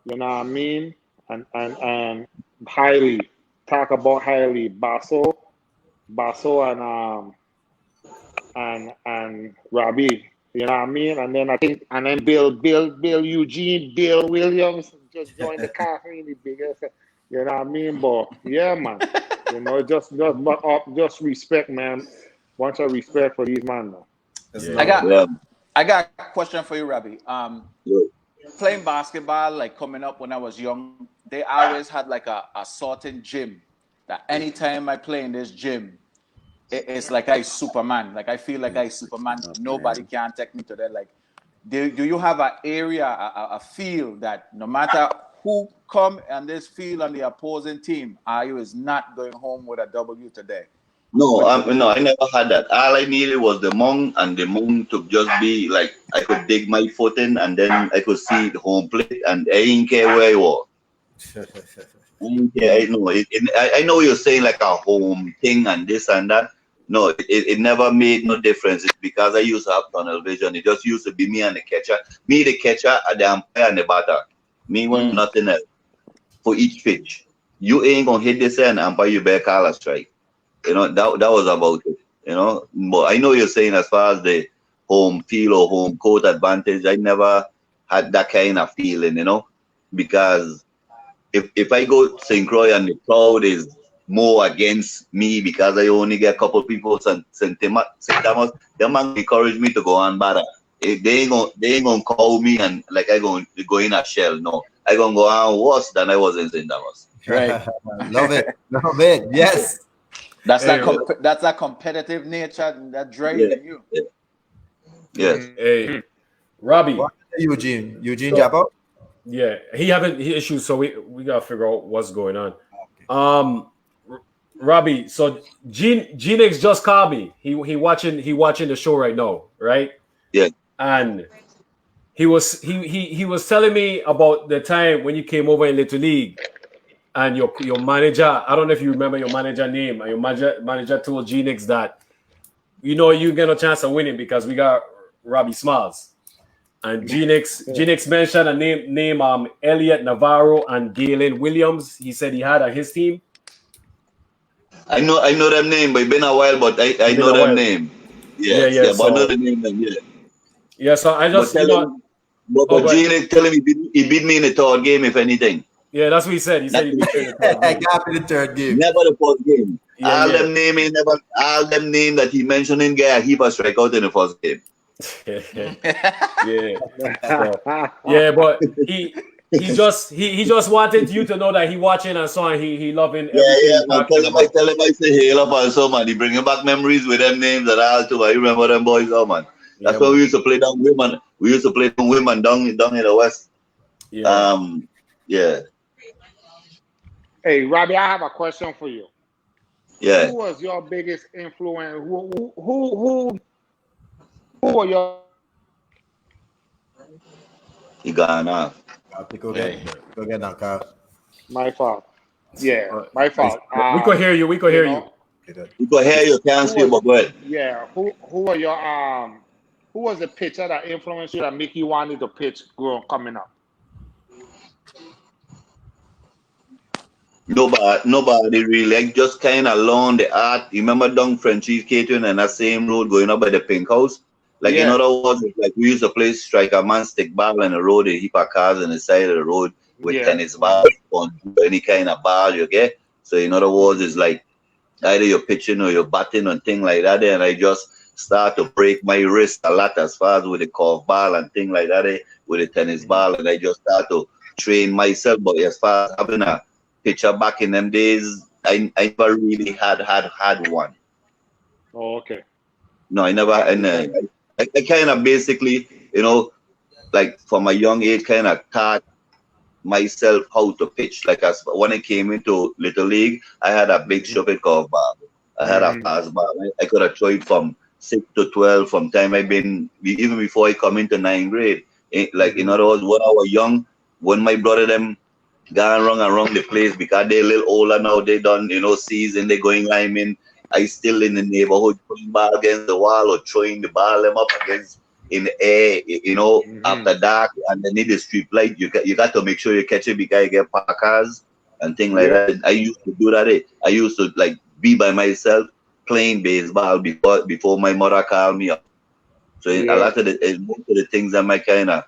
you know what I mean? And highly, talk about highly, Basso and Robbie. You know what I mean? And then Bill Eugene, Bill Williams just joined the car, really biggest. You know what I mean? But yeah, man. Just respect, man. Bunch of respect for these man, man. I got a question for you, Robbie. Playing basketball, like coming up when I was young, they always had like a certain gym that anytime I play in this gym, it's like I Superman. Like I feel like I Superman. Nobody can take me to that. Like, do you have an area, a field that no matter who come on this field on the opposing team, IU is not going home with a W today? No, I never had that. All I needed was the mung, and the mung to just be like I could dig my foot in, and then I could see the home plate, and I didn't care where I was. I know you're saying like a home thing and this and that. No, it never made no difference. It's because I used to have tunnel vision. It just used to be me and the catcher. Me, the catcher, and the umpire and the batter. Me was nothing else for each pitch. You ain't gonna hit this end, umpire, you better call a strike. That was about it. But I know you're saying as far as the home field or home court advantage, I never had that kind of feeling, because if I go to St. Croix and the crowd is more against me because I only get a couple people St. Thomas, them man encourage me to go on better. If they ain't gonna call me and like I go in a shell. No, I gonna go on worse than I was in St. Thomas. Right. Love it. Yes. That's that competitive nature that drives you. Yes. Hey, Robbie. Eugene Jabo? Yeah, he having issues, so we gotta figure out what's going on. Robbie, so Genix just called me. He watching the show right now, right? Yeah. And he was telling me about the time when you came over in Little League and your manager, I don't know if you remember your manager name, and your manager told Genix that you get a chance of winning because we got Robbie Smalls. And Genix mentioned a name Elliot Navarro and Galen Williams. He said he had on his team. I know them name, but it's been a while, but I know them name. Yeah, but I know the name then, yeah. Yeah, so I just but Gene telling me he beat me in the third game, if anything. Yeah, that's what he said. He said he beat me in the third game. I got me the third game. Never the first game. Yeah, them name all them name that he mentioned in guy he was strike out in the first game. Yeah, but he just wanted you to know that he watching and so on. He loving everything. Yeah. I tell him I say hail up and so man. He bringing back memories with them names and all too. I remember them boys, oh man. That's why we used to play down women. We used to play down women down in the west. Yeah. Yeah. Hey, Robbie, I have a question for you. Yeah. Who was your biggest influence? Who were your? He gone off. Go get that car. My fault. Yeah, my fault. We could hear you. We could hear you. We could hear you. Can't see, but go ahead. Yeah. Who are your Who was the pitcher that influenced you that make you wanted to pitch coming up? Nobody really. Like just kind of learn the art. You remember down Frenchie's Catering and that same road going up by the Pink House? Like in other words, like we used to play striker man stick ball on the road, a heap of cars on the side of the road with tennis ball on any kind of ball you get. So in other words, it's like either you're pitching or you're batting and thing like that. And I just start to break my wrist a lot as far as with the curve ball and thing like that with the tennis ball, and I just start to train myself. But as far as having a pitcher back in them days, I never really had one. Oh, okay. No, I never. And I kind of basically, like from a young age, kind of taught myself how to pitch. Like when I came into Little League, I had a big shuffle curve ball. I had a fast ball. I could have tried from 6 to 12 from time I've been, even before I come into 9th grade. Like, in other words, when I was young, when my brother them gone around the place because they're a little older now, they done, season, they going linemen. I still in the neighborhood putting ball against the wall or throwing the ball them up against in the air, after dark, and then in the street light, you got to make sure you catch it because you get parkers and things like that. I used to do that. I used to like be by myself playing baseball before my mother called me up. So a lot of most of the things I might kind of,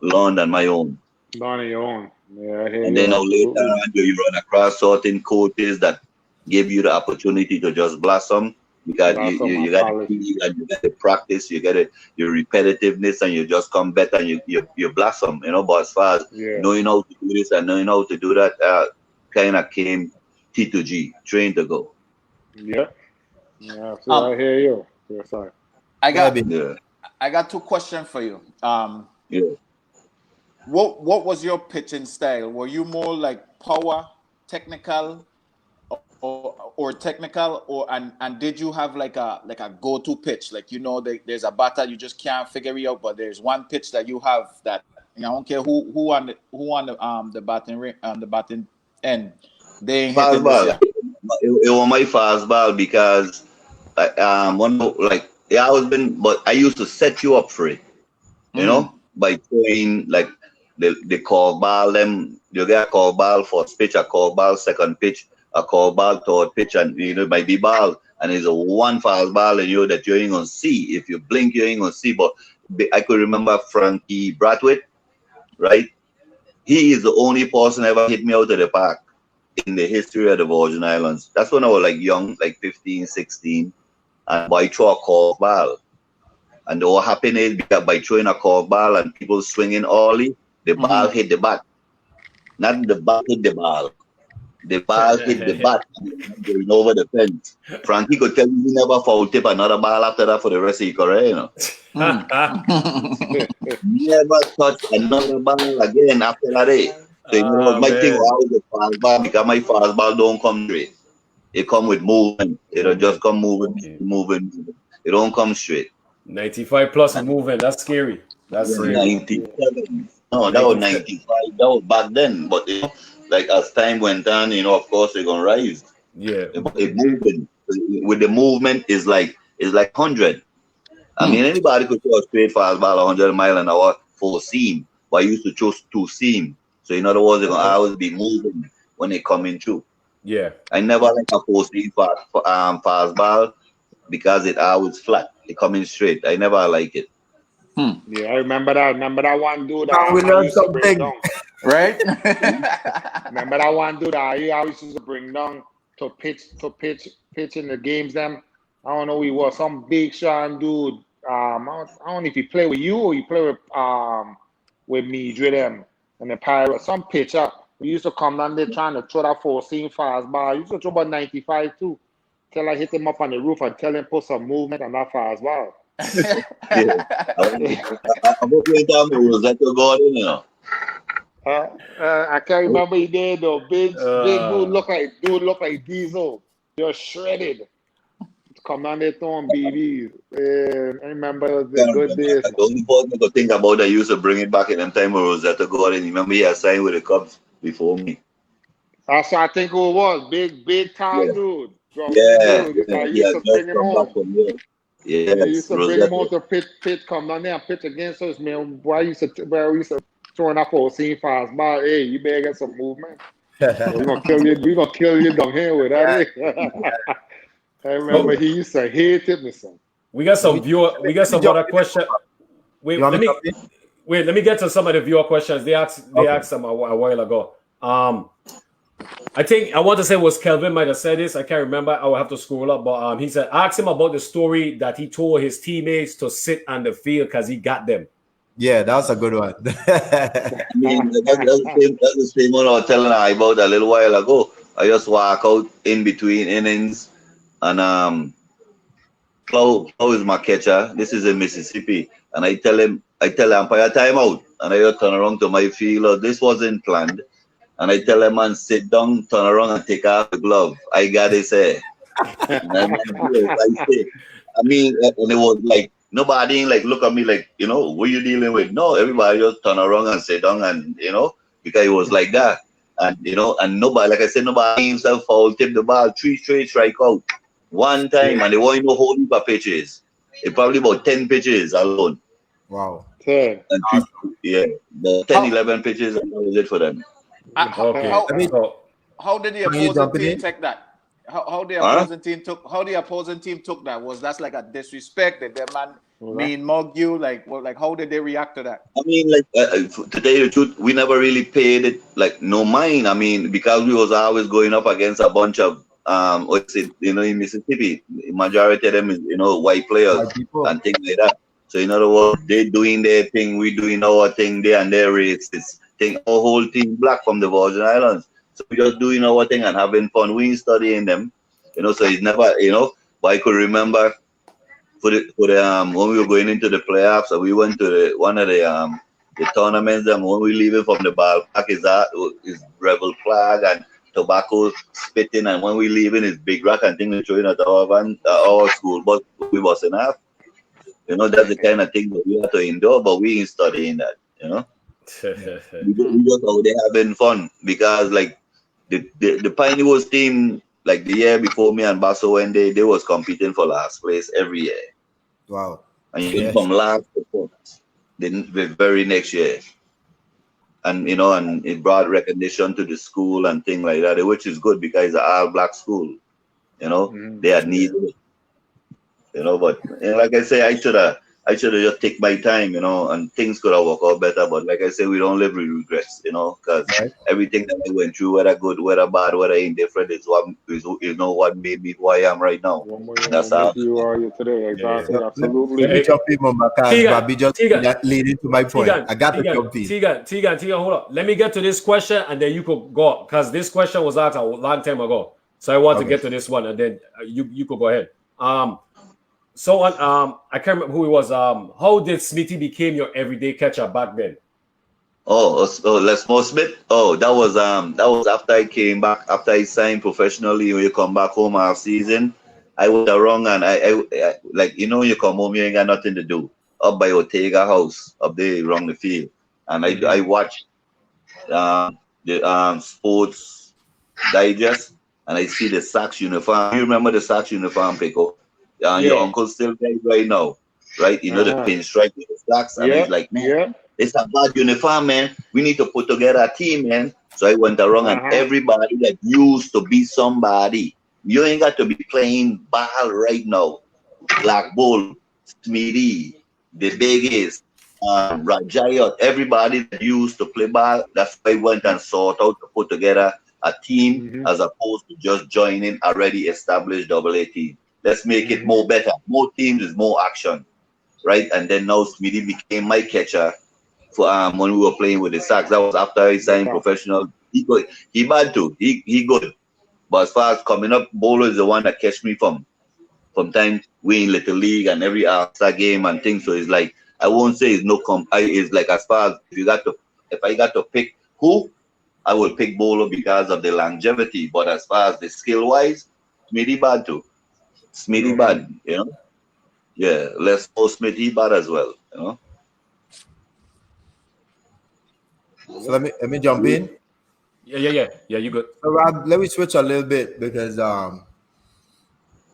learned on my own. Learn on your own. Yeah. And then later on, you run across certain coaches that give you the opportunity to just blossom because you got the practice, you get your repetitiveness, and you just come better and you blossom. But as far as knowing how to do this and knowing how to do that, kind of came T2G, train to go. Yeah. So I hear you. Yeah, sorry. I got two questions for you. What was your pitching style? Were you more like power, technical, or technical, and did you have like a go-to pitch? Like there's a batter you just can't figure it out, but there's one pitch that you have that I don't care who on the batting end. They ain't hitting this. It was my fastball because but I used to set you up for it, by throwing like the call ball. Them you get a call ball first pitch, a call ball second pitch, a call ball third pitch, and it might be ball, and it's a one fastball and that you ain't gonna see. If you blink, you ain't gonna see. But I could remember Frankie Bradwitt, right? He is the only person ever hit me out of the park in the history of the Virgin Islands. That's when I was like young, like 15, 16, and by throw a curve ball. And what happened is because by throwing a curve ball and people swinging early, the ball hit the bat. Not the bat hit the ball. The ball hit the bat going over the fence. Frankie could tell you he never foul tip another ball after that for the rest of his career, Never touch another ball again after that day. So my thing was always the fastball because my fastball don't come straight. It come with movement. It'll just come moving, Okay. moving. It don't come straight. 95 plus movement. That's scary. That's scary. 97. No, that was 95. That was back then. But like as time went on, of course they're gonna rise. Yeah. It moving with the movement is like 100. I mean, anybody could throw a straight fastball 100 mile an hour for a seam, but I used to choose two seam. So in other words, they're gonna always be moving when they come in through. Yeah. I never like a four seam fastball because it always flat. It coming straight. I never like it. Yeah, I remember that. Remember that one dude that Now we I learned used to bring something. down. Right? Remember that one dude that I always used to bring down to pitch in the games. Them, I don't know who he was, some big shot dude. I don't know if he play with you or he play with me, with them and the Pirates. Some pitcher. We used to come down there trying to throw that 4-seam fastball. I used to throw about 95 too. Till I hit him up on the roof and tell him put some movement on that fastball. Yeah. I'm going to Roberto Gordon, I can't remember he did though. Big dude look like Diesel. Just shredded. Come down there throwing BBs. I remember the good days. The only person I could think about I used to bring it back in them time was Roberto Gordon. Remember he had signed with the Cubs before me. That's what I think who it was. Big tall dude. Yeah. I used to bring him home. Yes, I used to bring him home to pitch, come down there and pitch against us, man. Boy, I used to throwing up 4-seam fastball. Hey, you better get some movement. We're gonna kill you down here with that. Eh? I remember he used to hate it, me son. We got some other question. Wait, let me get to some of the viewer questions. They asked them a while ago. I think I want to say was Kelvin might have said this. I can't remember. I will have to scroll up, but he said ask him about the story that he told his teammates to sit on the field because he got them. Yeah, that was a good one. I mean, that's the same one I was telling her about a little while ago. I just walk out in between innings, and Chloe is my catcher. This is in Mississippi, and I tell him umpire timeout, and I just turn around to my fielder. This wasn't planned, and I tell him man sit down, turn around, and take off the glove. I got his hair. I mean, and it was like. Nobody like look at me like, what you dealing with? No, everybody just turn around and sit down and, because it was like that. And, and nobody, like I said, nobody himself foul, tip the ball, 3 straight strikeout. One time, and they weren't no whole heap of pitches. It probably about 10 pitches alone. Wow. Okay. And the 10, 11 pitches, and that was it for them. How did the opposing team take that? How the opposing team took that? Was that like a disrespect? Did that man mean mug you? Like how did they react to that? I mean, like to tell you the truth, we never really paid it like no mind. I mean, because we was always going up against a bunch of in Mississippi, majority of them is white players and things like that. So in other words, they doing their thing, we doing our thing, they and their races thing. Our whole team black from the Virgin Islands. So we just doing our thing and having fun. We ain't studying them, so it's never, but I could remember for the when we were going into the playoffs, we went to one of the tournaments, and when we leaving from the ballpark is rebel flag and tobacco spitting, and when we leaving is big rock and things throwing at our school, but we wasn't half. That's the kind of thing that we have to endure, but we ain't studying that, we just out there having fun because like the Piney Woods team, like the year before me and Basso when they was competing for last place every year. Wow. And you went from last to fourth the very next year. And and it brought recognition to the school and things like that, which is good because it's an all-black school. They had needed it. But like I say, I should have just take my time, and things could have worked out better. But like I say, we don't live with regrets, because everything that I went through, whether good, whether bad, whether indifferent, is what made me who I am right now. That's how you are today. Exactly. Yeah. Absolutely. Let me jump in, because Robbie just leading to my point. I got to jump in. Tigan, hold on. Let me get to this question, and then you could go, because this question was asked a long time ago. So I want to get to this one, and then you could go ahead. So I can't remember who it was. How did Smithy became your everyday catcher back then? Les Smith. Oh, that was after I came back, after I signed professionally. When you come back home half season, I went around and I like you come home, you ain't got nothing to do. Up by Ortega house, up there around the field, and I watch the sports digest, and I see the Sox uniform. You remember the Sox uniform, Pico? Your Yeah. uncle still there right now, right? You know the Uh-huh. pinstripe with the Sox, and Yeah. it's like, man, Yeah. it's a bad uniform, man. We need to put together a team, man. So I went around, and Uh-huh. everybody that used to be somebody, you ain't got to be playing ball right now. Black Bull, Smitty, the biggest, Rajayot, everybody that used to play ball. That's why I went and sought out to put together a team Mm-hmm. as opposed to just joining already established double A team. Let's make it Mm-hmm. more better. More teams is more action, right? And then now Smitty became my catcher for when we were playing with the Sox. That was after I signed Okay. professional. He bad too. He good. But as far as coming up, Bolo is the one that catch me from time we in little league and every All-Star game and things. So it's like I won't say it's no it's like as far as if I got to pick who, I will pick Bolo because of the longevity. But as far as the skill wise, Smitty bad too. Smitty Mm-hmm. bad, you know. Yeah, let's go Smitty bad as well, you know. So let me jump in. Yeah. You good? So Rob, let me switch a little bit because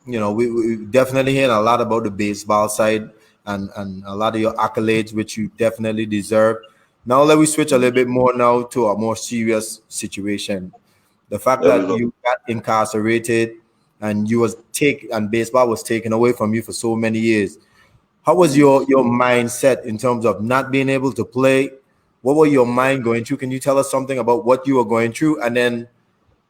we definitely hearing a lot about the baseball side and a lot of your accolades, which you definitely deserve. Now let me switch a little bit more now to a more serious situation. The fact There we that go. you got incarcerated and baseball was taken away from you for so many years. How was your mindset in terms of not being able to play? What were your mind going through? Can you tell us something about what you were going through? And then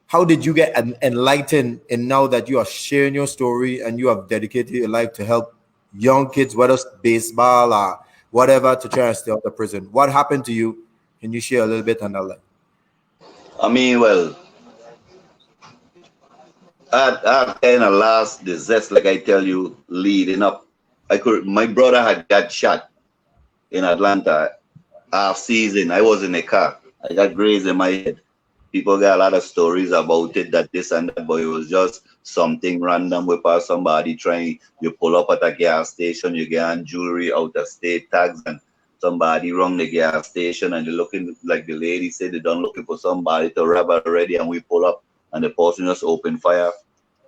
how did you get enlightened? And now that you are sharing your story and you have dedicated your life to help young kids, whether it's baseball or whatever, to try and stay out of prison, what happened to you? Can you share a little bit on that? I mean, well, I kind of lost the zest, like I tell you, leading up. My brother had got shot in Atlanta half season. I was in a car. I got grazed in my head. People got a lot of stories about it, that this and that, but it was just something random with somebody trying. You pull up at a gas station, you get on jewelry out of state tags, and somebody rung the gas station, and they're looking like the lady said they done looking for somebody to rob already, and we pull up, and the person just opened fire,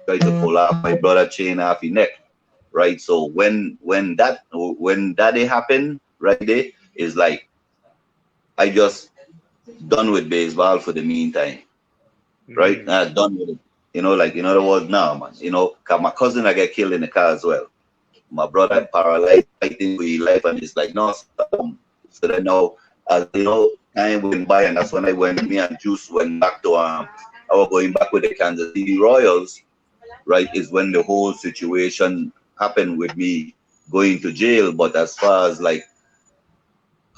tried to pull off my brother chain off his neck, right? So when that happened, right there, is like I just done with baseball for the meantime, right? Mm-hmm. Not done with it. Like in other words, now, man. 'Cause my cousin I get killed in the car as well. My brother paralyzed, fighting for his life, and it's like, no, stop. So then now, as time went by, and that's when me and Juice went back to I was going back with the Kansas City Royals, right? Is when the whole situation happened with me going to jail. But as far as like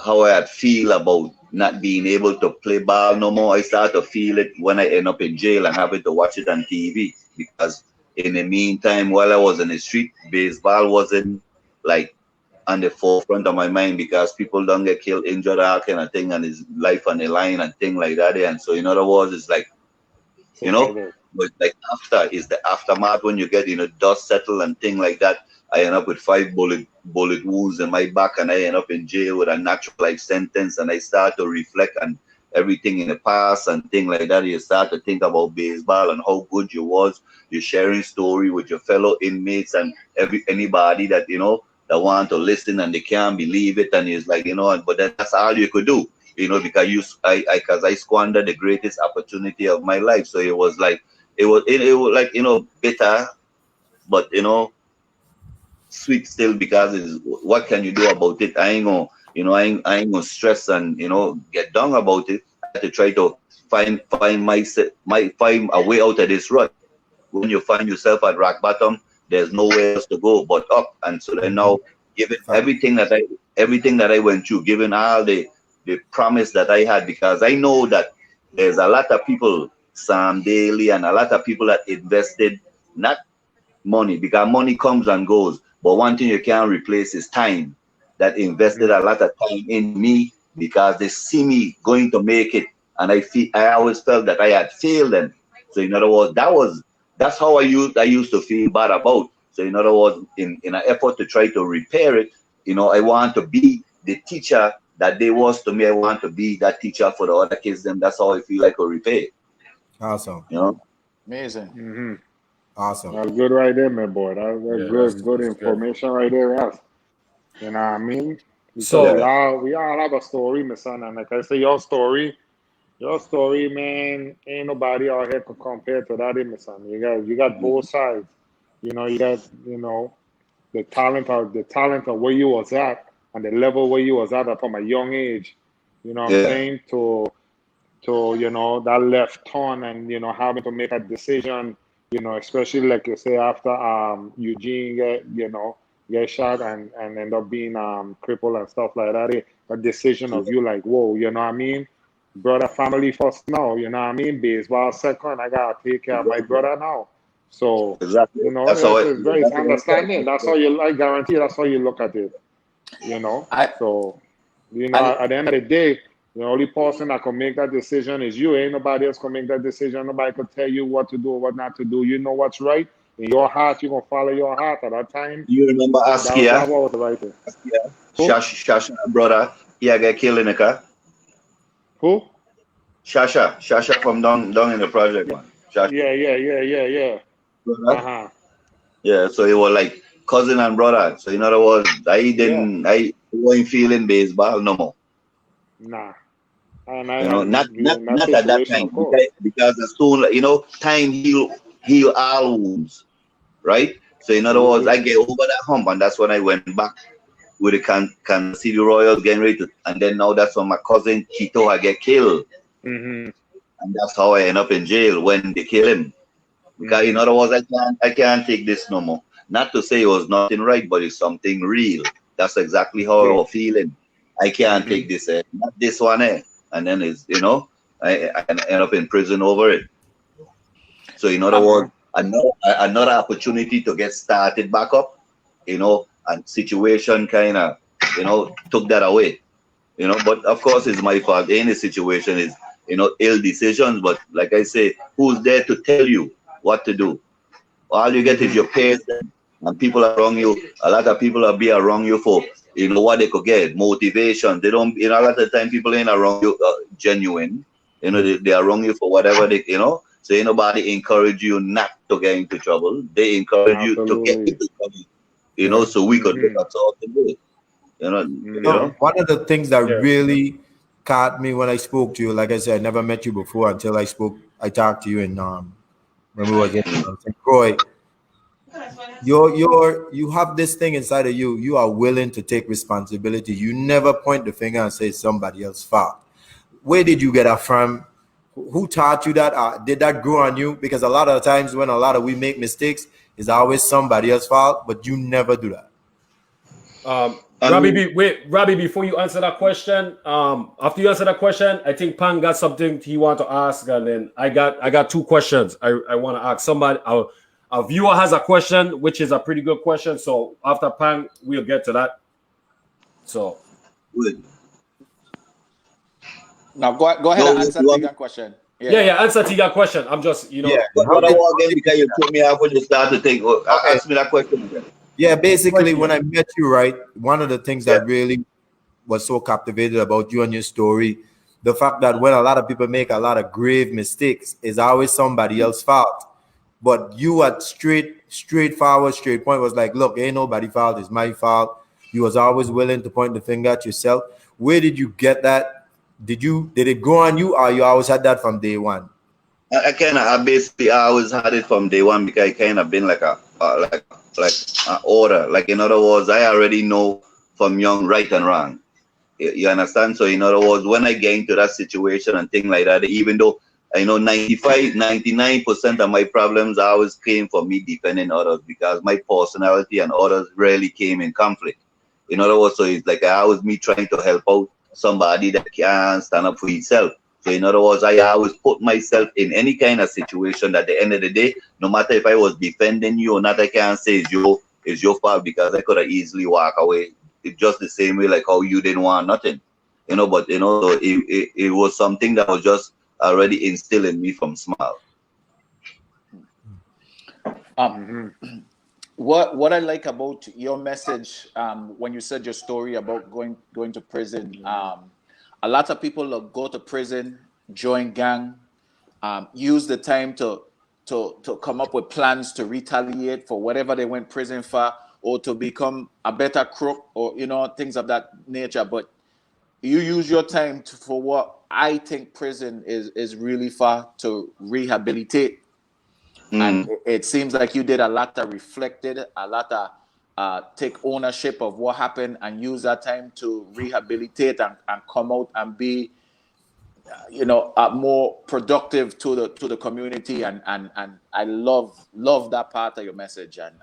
how I feel about not being able to play ball no more, I start to feel it when I end up in jail and having to watch it on TV. Because in the meantime, while I was in the street, baseball wasn't like on the forefront of my mind because people don't get killed, injured, all kind of thing, and his life on the line and thing like that. And so, in other words, it's like, you know, Forever. but like after is the aftermath when you get dust settle and thing like that. I end up with 5 bullet wounds in my back, and I end up in jail with a natural life sentence. And I start to reflect on everything in the past and thing like that. You start to think about baseball and how good you was. You're sharing story with your fellow inmates and anybody that that want to listen and they can't believe it. And it's like but then that's all you could do. Because I squandered the greatest opportunity of my life. So it was like it was like bitter, but sweet still because it's what can you do about it? I ain't gonna I ain't gonna stress and get down about it. I had to try to find find a way out of this rut. When you find yourself at rock bottom, there's nowhere else to go but up. And so then now, given everything that I went through, given all the promise that I had, because I know that there's a lot of people, Sam Daly, and a lot of people that invested not money, because money comes and goes, but one thing you can't replace is time. That invested Mm-hmm. a lot of time in me because they see me going to make it, and I always felt that I had failed them. So in other words, that's how I used to feel bad about. So in other words, in an effort to try to repair it, I want to be the teacher that they was to me. I want to be that teacher for the other kids. Then that's how I feel like a repair. Awesome. Amazing. Mm-hmm. Awesome. That's good right there, my boy. That's good that's information right there, Russ. You know what I mean? Because So we all have a story, my son, and like I say, your story, man, ain't nobody out here can compare to that, my son. You got both sides. You got the talent of where you was at and the level where you was at from a young age. You know what I'm saying? To that left turn and having to make a decision. Especially like you say after Eugene get shot and end up being crippled and stuff like that. A decision of you like, whoa, you know what I mean? Brother, family first now, you know what I mean? Baseball second, I gotta take care of my brother now. So Exactly. That's how it's very understanding. That's how I guarantee that's how you look at it. So at the end of the day, the only person that can make that decision is you. Ain't nobody else can make that decision. Nobody can tell you what to do or what not to do. You know what's right. In your heart, you're going to follow your heart at that time. You remember Askia? That was the right thing. Shasha, brother, he got killed in the car. Who? Shasha from down in the project, man. Shasha. Yeah. Uh-huh. Yeah, so it was like cousin and brother. So in other words, I wasn't feeling baseball no more. Nah. Not at that time because as soon time heal all wounds, right? So in other words, I get over that hump, and that's when I went back with the Kansas City Royals getting ready to, and then now that's when my cousin Tito I get killed, and that's how I end up in jail when they kill him. Because in other words, I can't take this no more. Not to say it was nothing right, but it's something real. That's exactly how I was feeling. I can't take this, not this one, and then it's I end up in prison over it. So in other words, another opportunity to get started back up, and situation kind of took that away, but of course it's my fault. Any situation is ill decisions, but like I say, who's there to tell you what to do? All you get is your peers and people around you. A lot of people are be around you for what they could get, motivation. They don't, a lot of the time people ain't around you genuine. They are around you for whatever they, so ain't nobody encourage you not to get into trouble. They encourage you to get into trouble, so we could look at all to do it. One of the things that really caught me when I spoke to you, like I said, I never met you before until I talked to you in when we was in St. Croix. You have this thing inside of you. You are willing to take responsibility. You never point the finger and say it's somebody else's fault. Where did you get that from? Who taught you that? Did that grow on you? Because a lot of times when we make mistakes, it's always somebody else's fault, but you never do that. Robbie, before you answer that question, after you answer that question, I think Pan got something he want to ask, and then I got two questions I want to ask somebody. Our viewer has a question, which is a pretty good question. So after Pan, we'll get to that. So good. Now go ahead and answer Tiga's question. Answer Tiga's question. I'm just What I want again because you put me out when you start to think. Ask me that question again. Yeah, basically, when I met you, right, one of the things that really was so captivated about you and your story, the fact that when a lot of people make a lot of grave mistakes, it's always somebody else's fault. But you at straight point was like, look, ain't nobody's fault, it's my fault. You was always willing to point the finger at yourself. Where did you get that? Did it grow on you, or you always had that from day one? I basically always had it from day one because I kind of been like an order. Like in other words, I already know from young right and wrong. You understand? So in other words, when I get into that situation and things like that, even though I know 99% of my problems always came from me defending others because my personality and others rarely came in conflict. In other words, so it's like I always me trying to help out somebody that can't stand up for himself. So in other words, I always put myself in any kind of situation that at the end of the day, no matter if I was defending you or not, I can't say it's your fault because I could have easily walked away. It's just the same way like how you didn't want nothing. But so it was something that was just already instilled in me from small. What I like about your message, when you said your story about going to prison, a lot of people that go to prison, join gang, use the time to come up with plans to retaliate for whatever they went prison for, or to become a better crook, or things of that nature. But you use your time for what I think prison is really for, to rehabilitate. And it seems like you did a lot of reflected, a lot of take ownership of what happened, and use that time to rehabilitate and come out and be more productive to the community. And I love that part of your message, and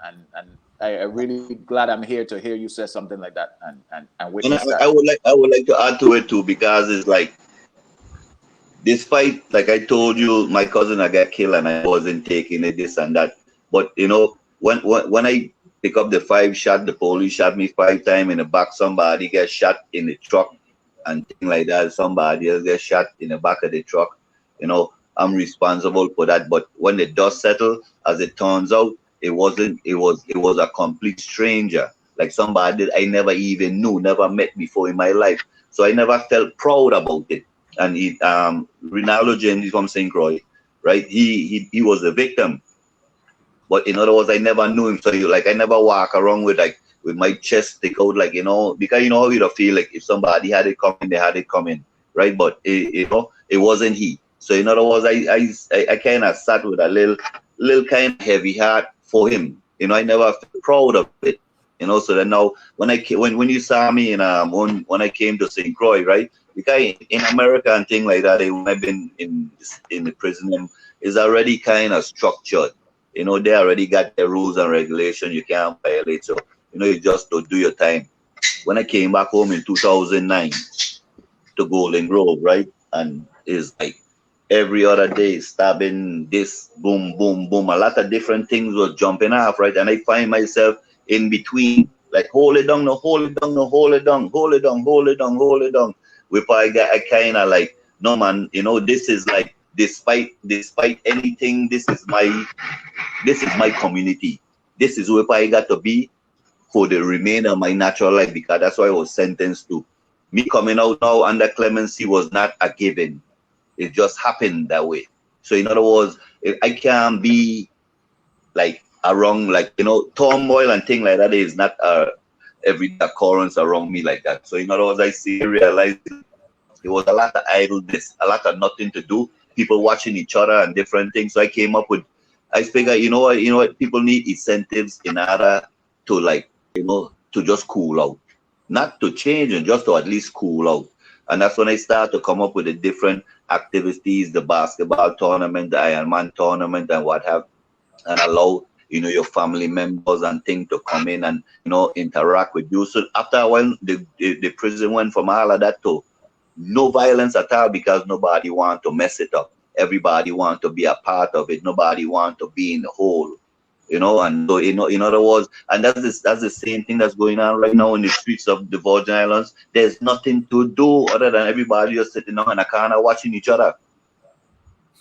I really glad I'm here to hear you say something like that and And witness that. I would like to add to it too, because it's like, despite, like I told you, my cousin I got killed and I wasn't taking it, this and that. But when I pick up the 5 shot, the police shot me 5 times in the back. Somebody gets shot in the truck and thing like that. Somebody else gets shot in the back of the truck. I'm responsible for that. But when the dust settled, as it turns out, it wasn't. It was a complete stranger, like somebody that I never even knew, never met before in my life. So I never felt proud about it. And Ronaldo James from St. Croix, right? He was a victim, but in other words, I never knew him. So I never walk around with my chest stick out, because how you feel like if somebody had it coming, they had it coming, right? But it wasn't he. So in other words, I kind of sat with a little kind of heavy heart for him. I never felt proud of it. So then now when when you saw me when I came to St. Croix, right? Because in America and things like that, when I've been in the prison, is already kind of structured. They already got their rules and regulations. You can't violate. So you just do your time. When I came back home in 2009 to Golden Grove, right, and it's like every other day stabbing, this boom, boom, boom. A lot of different things were jumping off, right, and I find myself in between, like, hold it down, no, hold it down, no, hold it down, hold it down, hold it down, hold it down. With I kind of like, no man, this is like, despite anything, this is my community. This is where I got to be for the remainder of my natural life, because that's what I was sentenced to. Me coming out now under clemency was not a given. It just happened that way. So in other words, I can't be like around, like, turmoil and things like that is not every occurrence around me like that. So in other words, I realized there was a lot of idleness, a lot of nothing to do, people watching each other and different things. So I came up with, I figured, you know what, people need incentives in order to, like, to just cool out, not to change, and just to at least cool out. And that's when I started to come up with the different activities, the basketball tournament, the Ironman tournament, and what have, and allow your family members and things to come in and interact with you. So after a while, the prison went from all of that to no violence at all, because nobody want to mess it up. Everybody want to be a part of it. Nobody want to be in the hole, And so in other words, and that's the same thing that's going on right now in the streets of the Virgin Islands. There's nothing to do other than everybody just sitting down in a corner watching each other.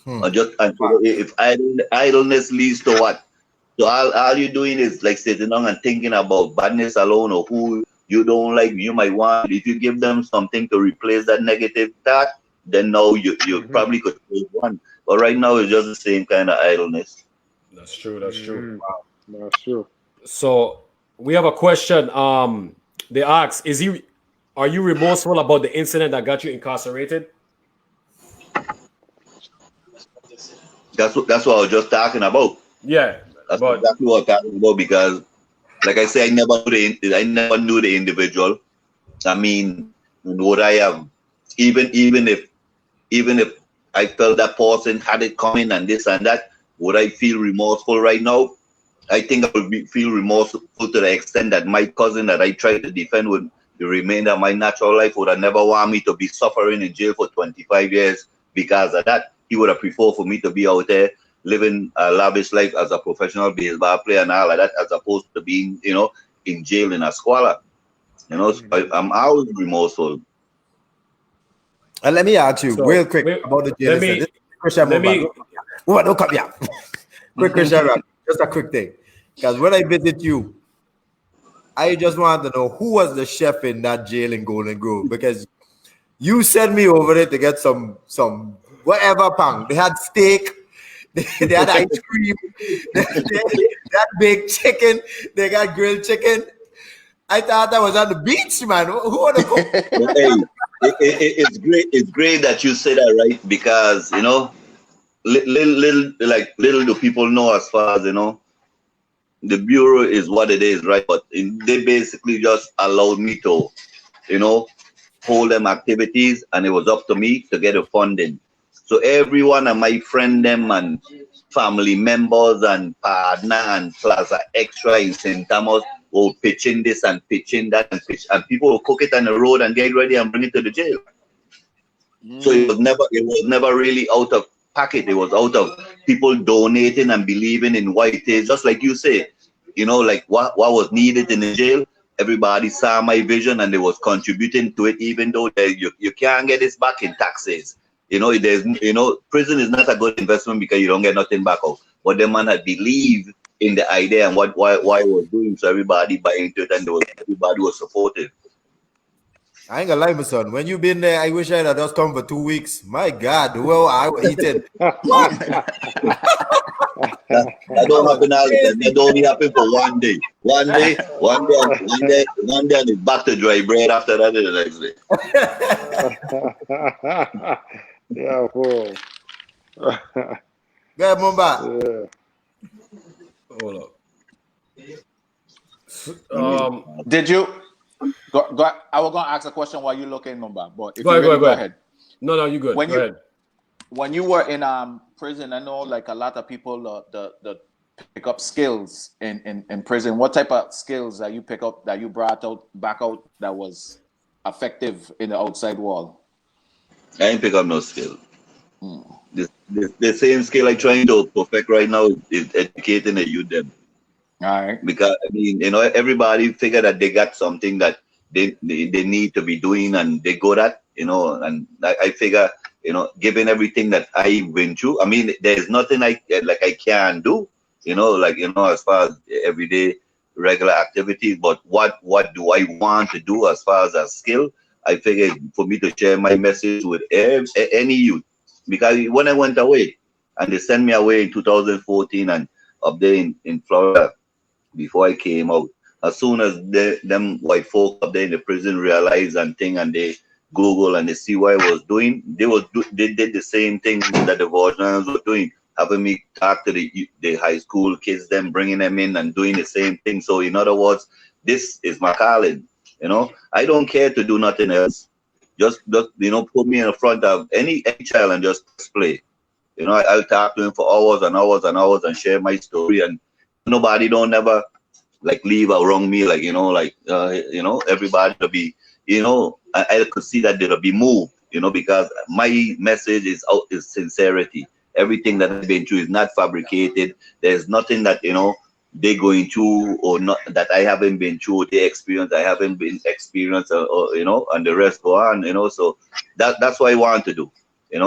And so if idleness leads to what? So all you're doing is like sitting down and thinking about badness alone, or who you don't like. You might want, if you give them something to replace that negative thought, then now you probably could take one. But right now it's just the same kind of idleness. That's true. That's true. Wow. That's true. So we have a question. They ask, are you remorseful about the incident that got you incarcerated? That's what I was just talking about. Yeah. That's exactly what I'm talking about, because, like I say, I never knew the individual. I mean, would I have, even if I felt that person had it coming and this and that, would I feel remorseful right now? I think I would feel remorseful to the extent that my cousin that I tried to defend with the remainder of my natural life would have never want me to be suffering in jail for 25 years because of that. He would have preferred for me to be out there living a lavish life as a professional baseball player and all of that, as opposed to being, in jail in a squalor. So I'm always remorseful. And let me ask you So real quick about the jail. let me This is Christian let Mumba. me Don't cut me out. Quick Christian Robbie. Just a quick thing. Because when I visit you, I just wanted to know who was the chef in that jail in Golden Grove, because you sent me over there to get some whatever pang. They had steak, they had ice cream, they had baked chicken, they got grilled chicken. I thought that was on the beach, man. Who would have cooked? But hey, it's great. It's great that you say that, right? Because little do people know, as far as the bureau is what it is, right? But they basically just allowed me to, you know, hold them activities, and it was up to me to get the funding. So every one of my friend them and family members and partner and Plaza Extra in St. Thomas will pitch in this and pitch in that and people will cook it on the road and get ready and bring it to the jail. So it was never really out of pocket. It was out of people donating and believing in what it is. Just like you say, like what was needed in the jail. Everybody saw my vision and they was contributing to it, even though you can't get this back in taxes. Prison is not a good investment because you don't get nothing back out. But the man had believed in the idea and why it was doing, so everybody buying into it, and everybody was supportive. I ain't gonna lie, my son. When you been there, I wish I had just come for 2 weeks. My God, well, I was eating. That don't happen all the time. That only happen for one day. One day, and it's back to dry bread after that the next day. Yeah, cool. Go ahead, Mumba. hold up. Did you? Go, I was gonna ask a question while you looking, number, but if Go you ahead, go ahead. No, you good. Go ahead. When you were in prison, I know like a lot of people the pick up skills in prison. What type of skills that you pick up that you brought back out that was effective in the outside world? I ain't pick up no skill. The same skill I'm trying to perfect right now is educating the youth them. All right. Because everybody figure that they got something that they need to be doing and they good at, and I figure, given everything that I've been through, I mean, there's nothing I can do, as far as everyday regular activities, but what do I want to do as far as a skill? I figured for me to share my message with any youth, because when I went away and they sent me away in 2014 and up there in Florida, before I came out, as soon as them white folk up there in the prison realized and they Google and they see what I was doing, they did the same thing that the Virginians were doing, having me talk to the high school kids, them bringing them in and doing the same thing. So in other words, this is my calling. I don't care to do nothing else. Just put me in the front of any child and just play. I'll talk to him for hours and hours and hours and share my story, and nobody don't ever leave around me, everybody to be, I could see that they'll be moved, because my message is sincerity. Everything that I've been through is not fabricated. There's nothing that they going through or not that I haven't been through. They experience I haven't been experienced, or and the rest go on. So that's what I want to do. I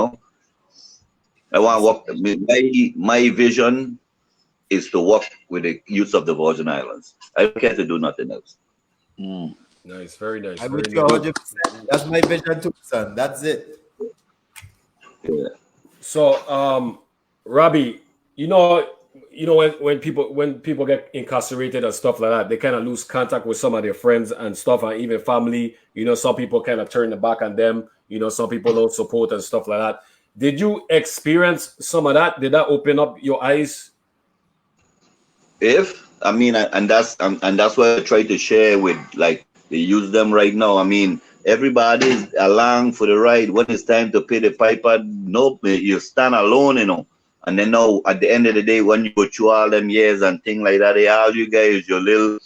want to work. My vision is to work with the youth of the Virgin Islands. I don't care to do nothing else. Nice, very nice. I'm Very with you nice. 100%. That's my vision too, son. That's it. Yeah. So, Robbie, when people get incarcerated and stuff like that, they kind of lose contact with some of their friends and stuff, and even family. Some people kind of turn the back on them. Some people don't support and stuff like that. Did you experience some of that? Did that open up your eyes? And that's what I try to share with they use them right now. I mean, everybody's along for the ride. When it's time to pay the piper, nope, you stand alone, And then now at the end of the day, when you go through all them years and things like that, all you guys, your little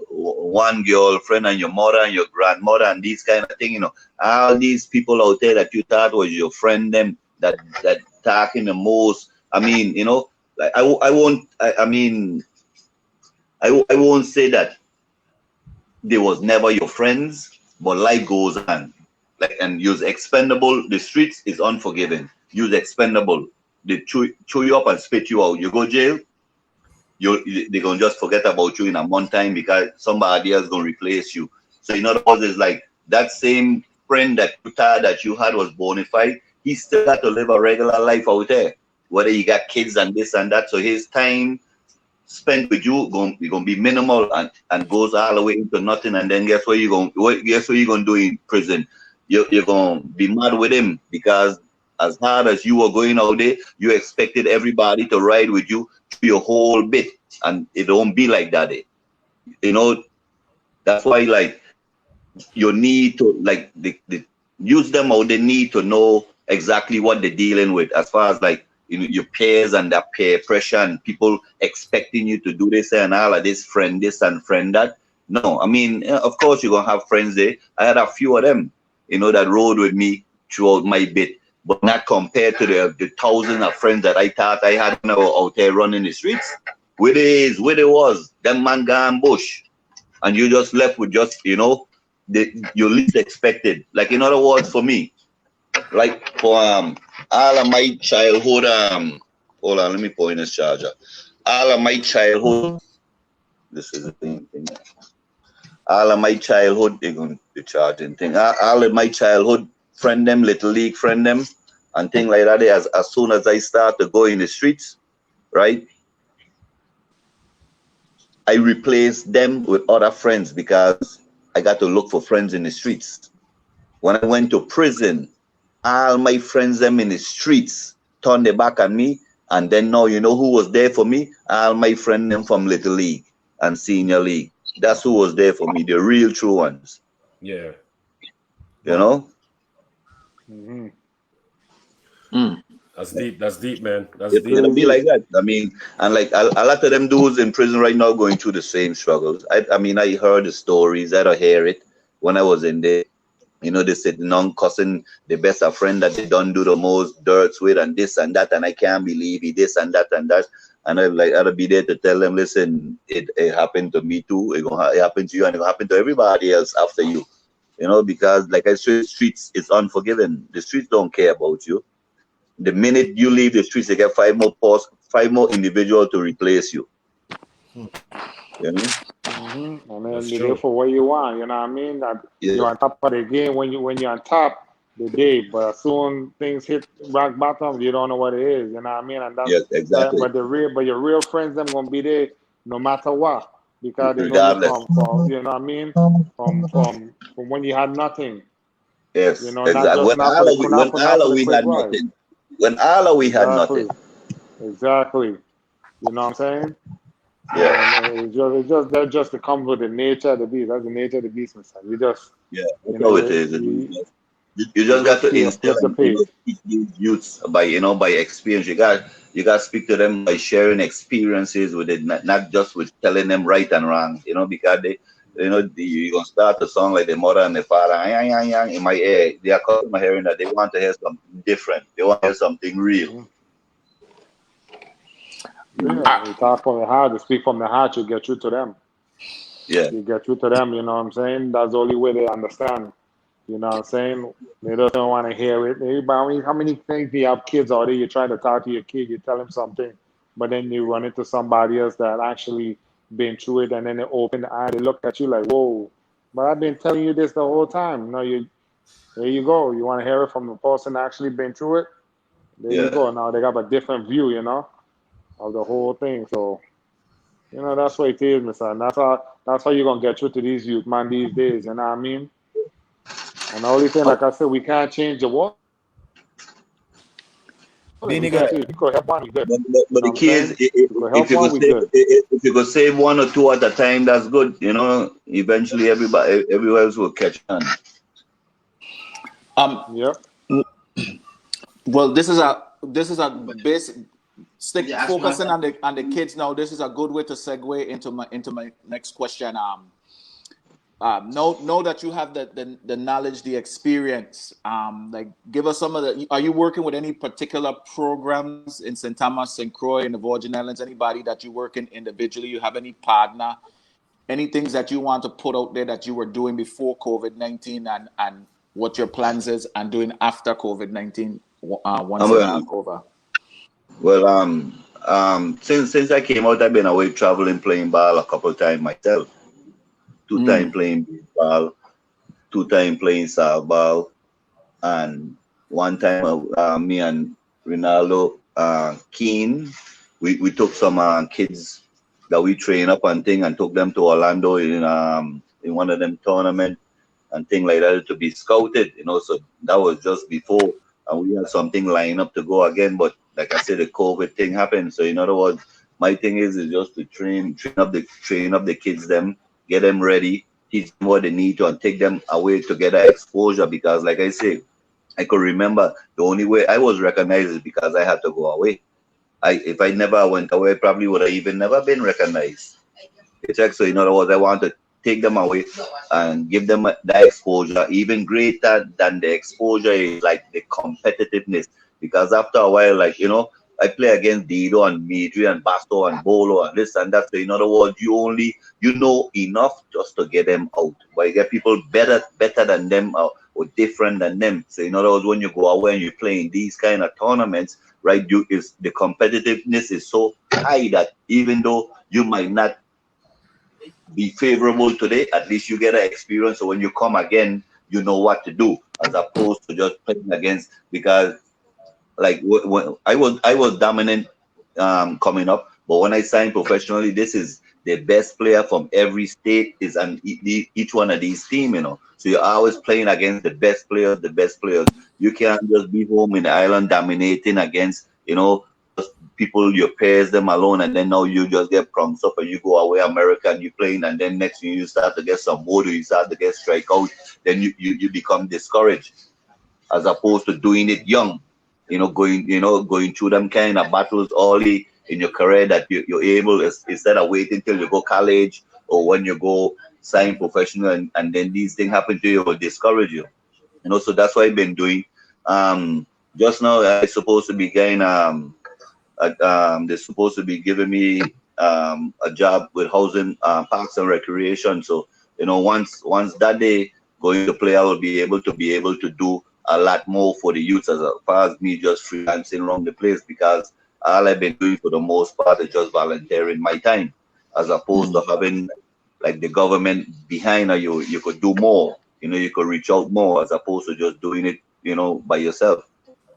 one girlfriend and your mother and your grandmother and these kind of thing, all these people out there that you thought was your friend, them that talking the most. I mean, I won't say that they was never your friends, but life goes on. like, and use expendable. The streets is unforgiving. Use expendable. They chew you up and spit you out. You go jail, they're gonna just forget about you in a month time because somebody else gonna replace you. So in other words, it's like that same friend that you had was bona fide. He still got to live a regular life out there, whether he got kids and this and that. So his time spent with you gonna be minimal and goes all the way into nothing. And then guess what you're gonna do in prison? You're gonna be mad with him because as hard as you were going out there, you expected everybody to ride with you through your whole bit, and it don't be like that. You know, that's why like you need to like the use them out. They need to know exactly what they're dealing with as far as like your peers and that peer pressure and people expecting you to do this and all of this, friend this and friend that. No, I mean, of course you're gonna have friends there. I had a few of them, that rode with me throughout my bit, but not compared to the thousands of friends that I thought I had out there running the streets. Where it was, them man gone bush, and you just left with just your least expected. Like in other words, for me, like for all of my childhood, hold on, let me point this charger. All of my childhood, this is the thing. All of my childhood, they're going to charging thing. All of my childhood friend them, little league friend them, and thing like that. As soon as I start to go in the streets, right, I replace them with other friends because I got to look for friends in the streets. When I went to prison, all my friends them in the streets turned their back on me, and then now you know who was there for me? All my friends them from Little League and Senior League. That's who was there for me, the real true ones. Yeah. You know? Mm-hmm. That's deep, man. That's deep. It'll be like that. I mean, and like a lot of them dudes in prison right now going through the same struggles. I mean, I heard the stories. I don't hear it when I was in there. They said non-cussing the best of friend that they don't do the most dirts with and this and that, and I can't believe it, this and that and that. And I'll be there to tell them, listen, it happened to me too. It happen to you, and it happen to everybody else after you. Because like I said, streets is unforgiving. The streets don't care about you. The minute you leave the streets, they get five more individuals to replace you. You know? Mm-hmm. And then That's be true. there for what you want. You know what I mean? That Yeah. you're on top of the game when you're on top the day, but as soon things hit rock bottom, you don't know what it is. You know what I mean? And that's Yes, exactly. but your real friends them gonna be there no matter what because they know you Regardless. from you know what I mean from when you had nothing. Yes, Not exactly. just When not for the we quick had ride. nothing. When all we had Exactly. nothing. Exactly. You know what I'm saying? Yeah. And that's just to come with the nature of the beast. That's the nature of the beast, my son. You just Yeah, that's how it is. You you just got just to instill flip the and page. teach these youths by experience. You got to speak to them by sharing experiences with it, not just with telling them right and wrong. Because you're gonna start a song like the mother and the father. In my ear, they are customer hearing that they want to hear something different. They want to hear something real. Yeah, you talk from the heart, you speak from the heart, you get through to them. Yeah. You get through to them, you know what I'm saying? That's the only way they understand. You know what I'm saying? They just don't want to hear it. How many things you have kids out there, you try to talk to your kid, you tell him something, but then you run into somebody else that actually been through it, and then they open the eye, they look at you like, whoa, but I've been telling you this the whole time. No, there you go. You want to hear it from the person that actually been through it? There you go. Now they got a different view, of the whole thing. So, that's what it is, my son. That's how you're gonna get through to these youth, man, these days, you know what I mean? And the only thing, like I said, we can't change the world. We could help one, we good. But the key is, if you could save one or two at a time, that's good. Eventually everybody else will catch on. Yep. Well, this is a basic focusing on the kids now. This is a good way to segue into my next question. Know that you have the knowledge, the experience. Give us some of the. Are you working with any particular programs in St. Thomas, St. Croix, in the Virgin Islands? Anybody that you work in individually? You have any partner? Any things that you want to put out there that you were doing before COVID-19 and what your plans is and doing after COVID-19 once I'm, it's back over. Well, since I came out, I've been away traveling, playing ball a couple of times myself. 2 times playing baseball, 2 times playing softball, and 1 time me and Ronaldo Keane, we took some kids that we train up and thing and took them to Orlando in one of them tournaments and thing like that to be scouted, so that was just before, and we had something lined up to go again, but like I said, the COVID thing happened. So in other words, my thing is just to train up the kids, them, get them ready, teach them what they need to, and take them away to get that exposure, because like I say, I could remember the only way I was recognized is because I had to go away. If I never went away, I probably would have even never been recognized. So in other words, I want to take them away and give them that exposure. Even greater than the exposure is like the competitiveness, because after a while, like I play against Dido and Midri and Basto and Bolo and this and that. So in other words, you know enough just to get them out, but you get people better than them or different than them. So in other words, when you go away and you play in these kind of tournaments, right, the competitiveness is so high that even though you might not be favorable today, at least you get an experience. So when you come again, you know what to do, as opposed to just playing against, because like when I was dominant coming up, but when I signed professionally, this is the best player from every state is on each one of these teams, So you're always playing against the best players. You can't just be home in the island dominating against, just people, your peers, them alone, and then now you just get prompts up and you go away America and you playing, and then next thing you start to get some motor, you start to get strike out, then you become discouraged, as opposed to doing it young, going through them kind of battles early in your career, that you're able, instead of waiting till you go college or when you go sign professional and then these things happen to you, it will discourage you. So that's what I've been doing. Just now I supposed to be getting they're supposed to be giving me a job with housing, parks and recreation. So once that day going to play, I will be able to do a lot more for the youth, as far as me just freelancing around the place, because all I've been doing for the most part is just volunteering my time, as opposed to having like the government behind you. You could do more, you could reach out more, as opposed to just doing it, by yourself.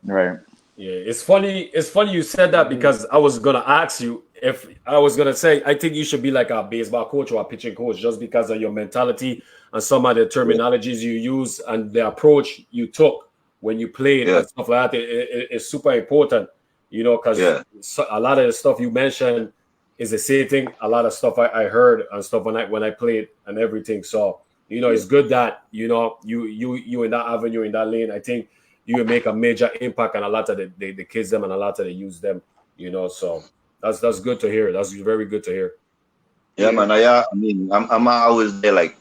Right. Yeah, it's funny you said that, because I was gonna ask you, if I was gonna say I think you should be like a baseball coach or a pitching coach, just because of your mentality and some of the terminologies you use and the approach you took when you played and stuff like that. It's super important, because a lot of the stuff you mentioned is the same thing. A lot of stuff I heard and stuff when I played and everything. So it's good that you in that avenue, in that lane. I think you will make a major impact on a lot of the kids them and a lot of the youth them, so that's good to hear. That's very good to hear. Yeah, man. I'm always there, like,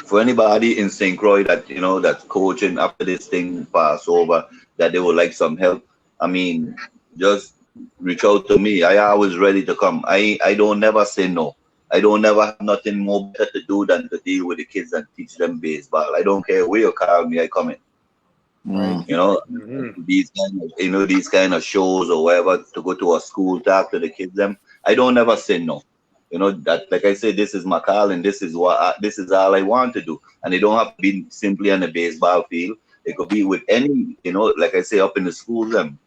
for anybody in St. Croix that that's coaching after this thing pass over, that they would like some help. Just reach out to me. I always ready to come. I don't never say no. I don't never have nothing more better to do than to deal with the kids and teach them baseball. I don't care where you call me, I come in. These kind of shows or whatever, to go to a school, talk to the kids them. I don't ever say no. That, like I said, this is my call, and this is all I want to do. And it don't have to be simply on the baseball field. It could be with any, like I say, up in the schools, them,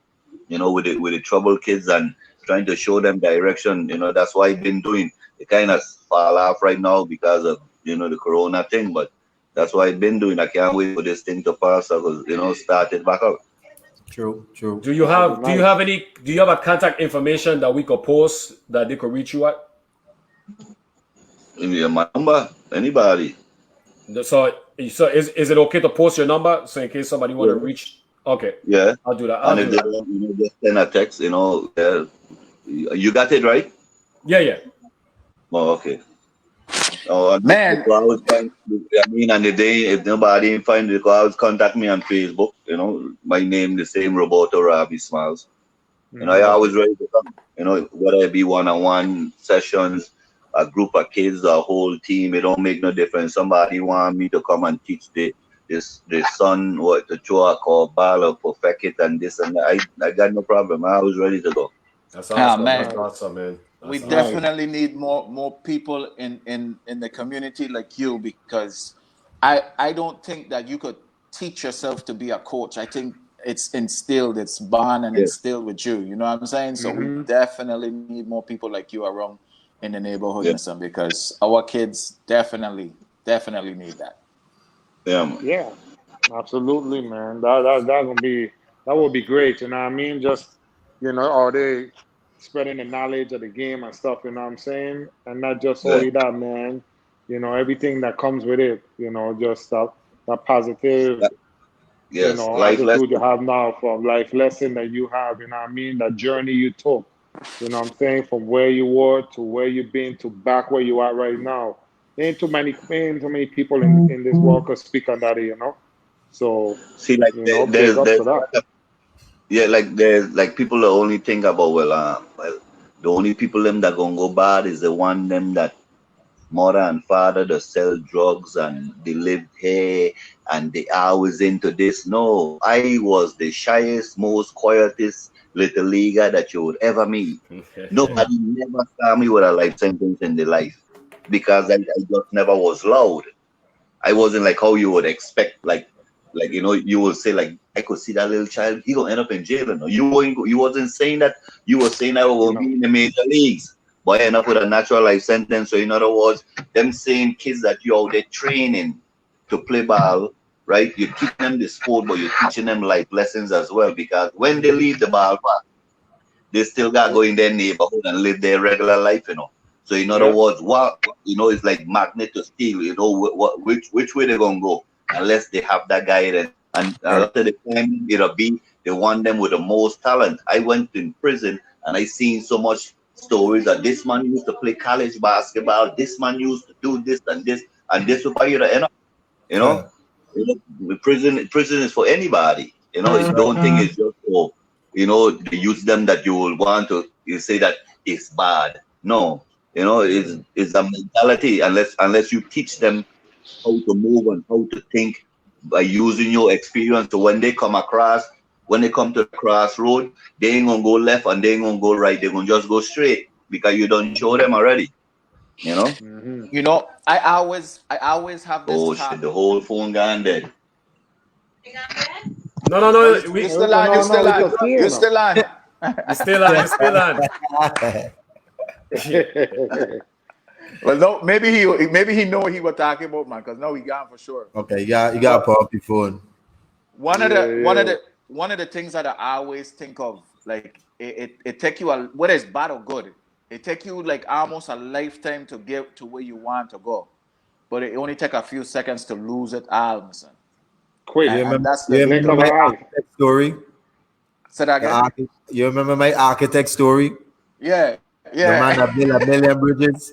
with the troubled kids, and trying to show them direction. That's what I've been doing. It kind of fall off right now because of the corona thing, but that's what I've been doing. I can't wait for this thing to pass, because start it back up. True. Do you have a contact information that we could post that they could reach you at? My number, anybody. So is it okay to post your number, so in case somebody want to reach? Okay. Yeah. I'll do that. And if they want, just send a text. You got it right? Yeah. Oh, okay. Oh, Man. And if nobody find it, always contact me on Facebook. My name the same, Roberto Robbie Smiles. I always ready to come. Whether it be one-on-one sessions, a group of kids, a whole team, it don't make no difference. Somebody want me to come and teach the this son what to throw a call ball or perfect it and this and that. I got no problem. I was ready to go. That's Ah, awesome. That's man. awesome, man. We That's awesome. definitely need more people in the community like you, because I don't think that you could teach yourself to be a coach. I think it's born and Yes. instilled with you. You know what I'm saying? So we Mm-hmm. definitely need more people like you around in the neighborhood, Yeah. Mr. Because our kids definitely need that. Yeah, man. Yeah, absolutely, man. That would be great. You know what I mean? Just are they spreading the knowledge of the game and stuff? You know what I'm saying? And not just Yeah. only that, man. Everything that comes with it. Just that positive, Yes. Life attitude you lesson. have now from life lesson that you have. You know what I mean? That journey you took. You know what I'm saying? From where you were to where you've been to back where you are right now. Ain't too many people in this world could speak on that. So, See, like big ups to that. yeah, like there's like people that only think about well, the only people them that gonna go bad is the one them that mother and father that sell drugs and they live here and they always into this. No, I was the shyest, most quietest little leaguer that you would ever meet. Nobody never saw me with a life sentence in their life because I just never was loud. I wasn't like how you would expect, like you will say like I could see that little child, he gonna end up in jail. No, you wasn't saying that. You were saying I was gonna No. be in the major leagues, but I end up with a natural life sentence. So in other words, them same kids that you out there training to play ball, right? You're teaching them the sport, but you're teaching them life lessons as well. Because when they leave the ball park, they still got to go in their neighborhood and live their regular life. So in other Yep. words, it's like magnet to steel. Which way they gonna go unless they have that guidance. And a Right. lot of the time, it'll be the one them with the most talent. I went in prison and I seen so much stories that this man used to play college basketball. This man used to do this and this will you to end up. You know, Huh. prison is for anybody. Don't think it's just for they use them that you will want to you say that it's bad. No, it's a mentality unless you teach them how to move and how to think by using your experience. So when they come to the crossroad, they ain't gonna go left and they ain't gonna go right. They're gonna just go straight because you don't show them already. You know? Mm-hmm. I always have this Oh shit, thought. the whole phone gone dead. Oh, No. you still on? You No, still we on? can see You you now. still on? You're still on. You're still on. Well, no, maybe he know what he was talking about, man. Because now he gone for sure. Okay, you got to But pull up your phone. one of Yeah, the one of yeah. the one of the things that I always think of, like it take you whether it's bad or good, it take you like almost a lifetime to get to where you want to go, but it only take a few seconds to lose it all, son. Quick. You And remember? that's You the Blink remember of an my eye. architect story? say that again. You remember my architect story? Yeah, The man yeah. that built a million bridges.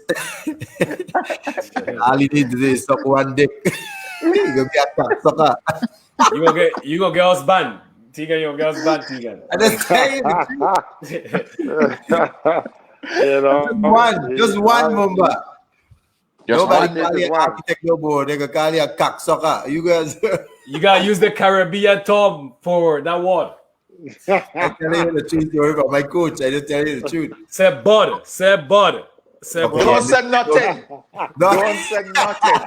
All he needs to do is suck one dick. He gonna be a cocksucker. You gonna get us banned. Tegan, you gonna get us banned, Tegan. I just tell you the truth. Just one, Mumba. Just Nobody one architect call day. is you one. architect no more. They gonna call you a cocksucker. You guys, You gotta use the Caribbean term for that word. I tell you the truth story from my coach. I just tell you the truth. Say bud. Say bud. Say Okay, bud. Don't yeah. say nothing. No, Don't say nothing.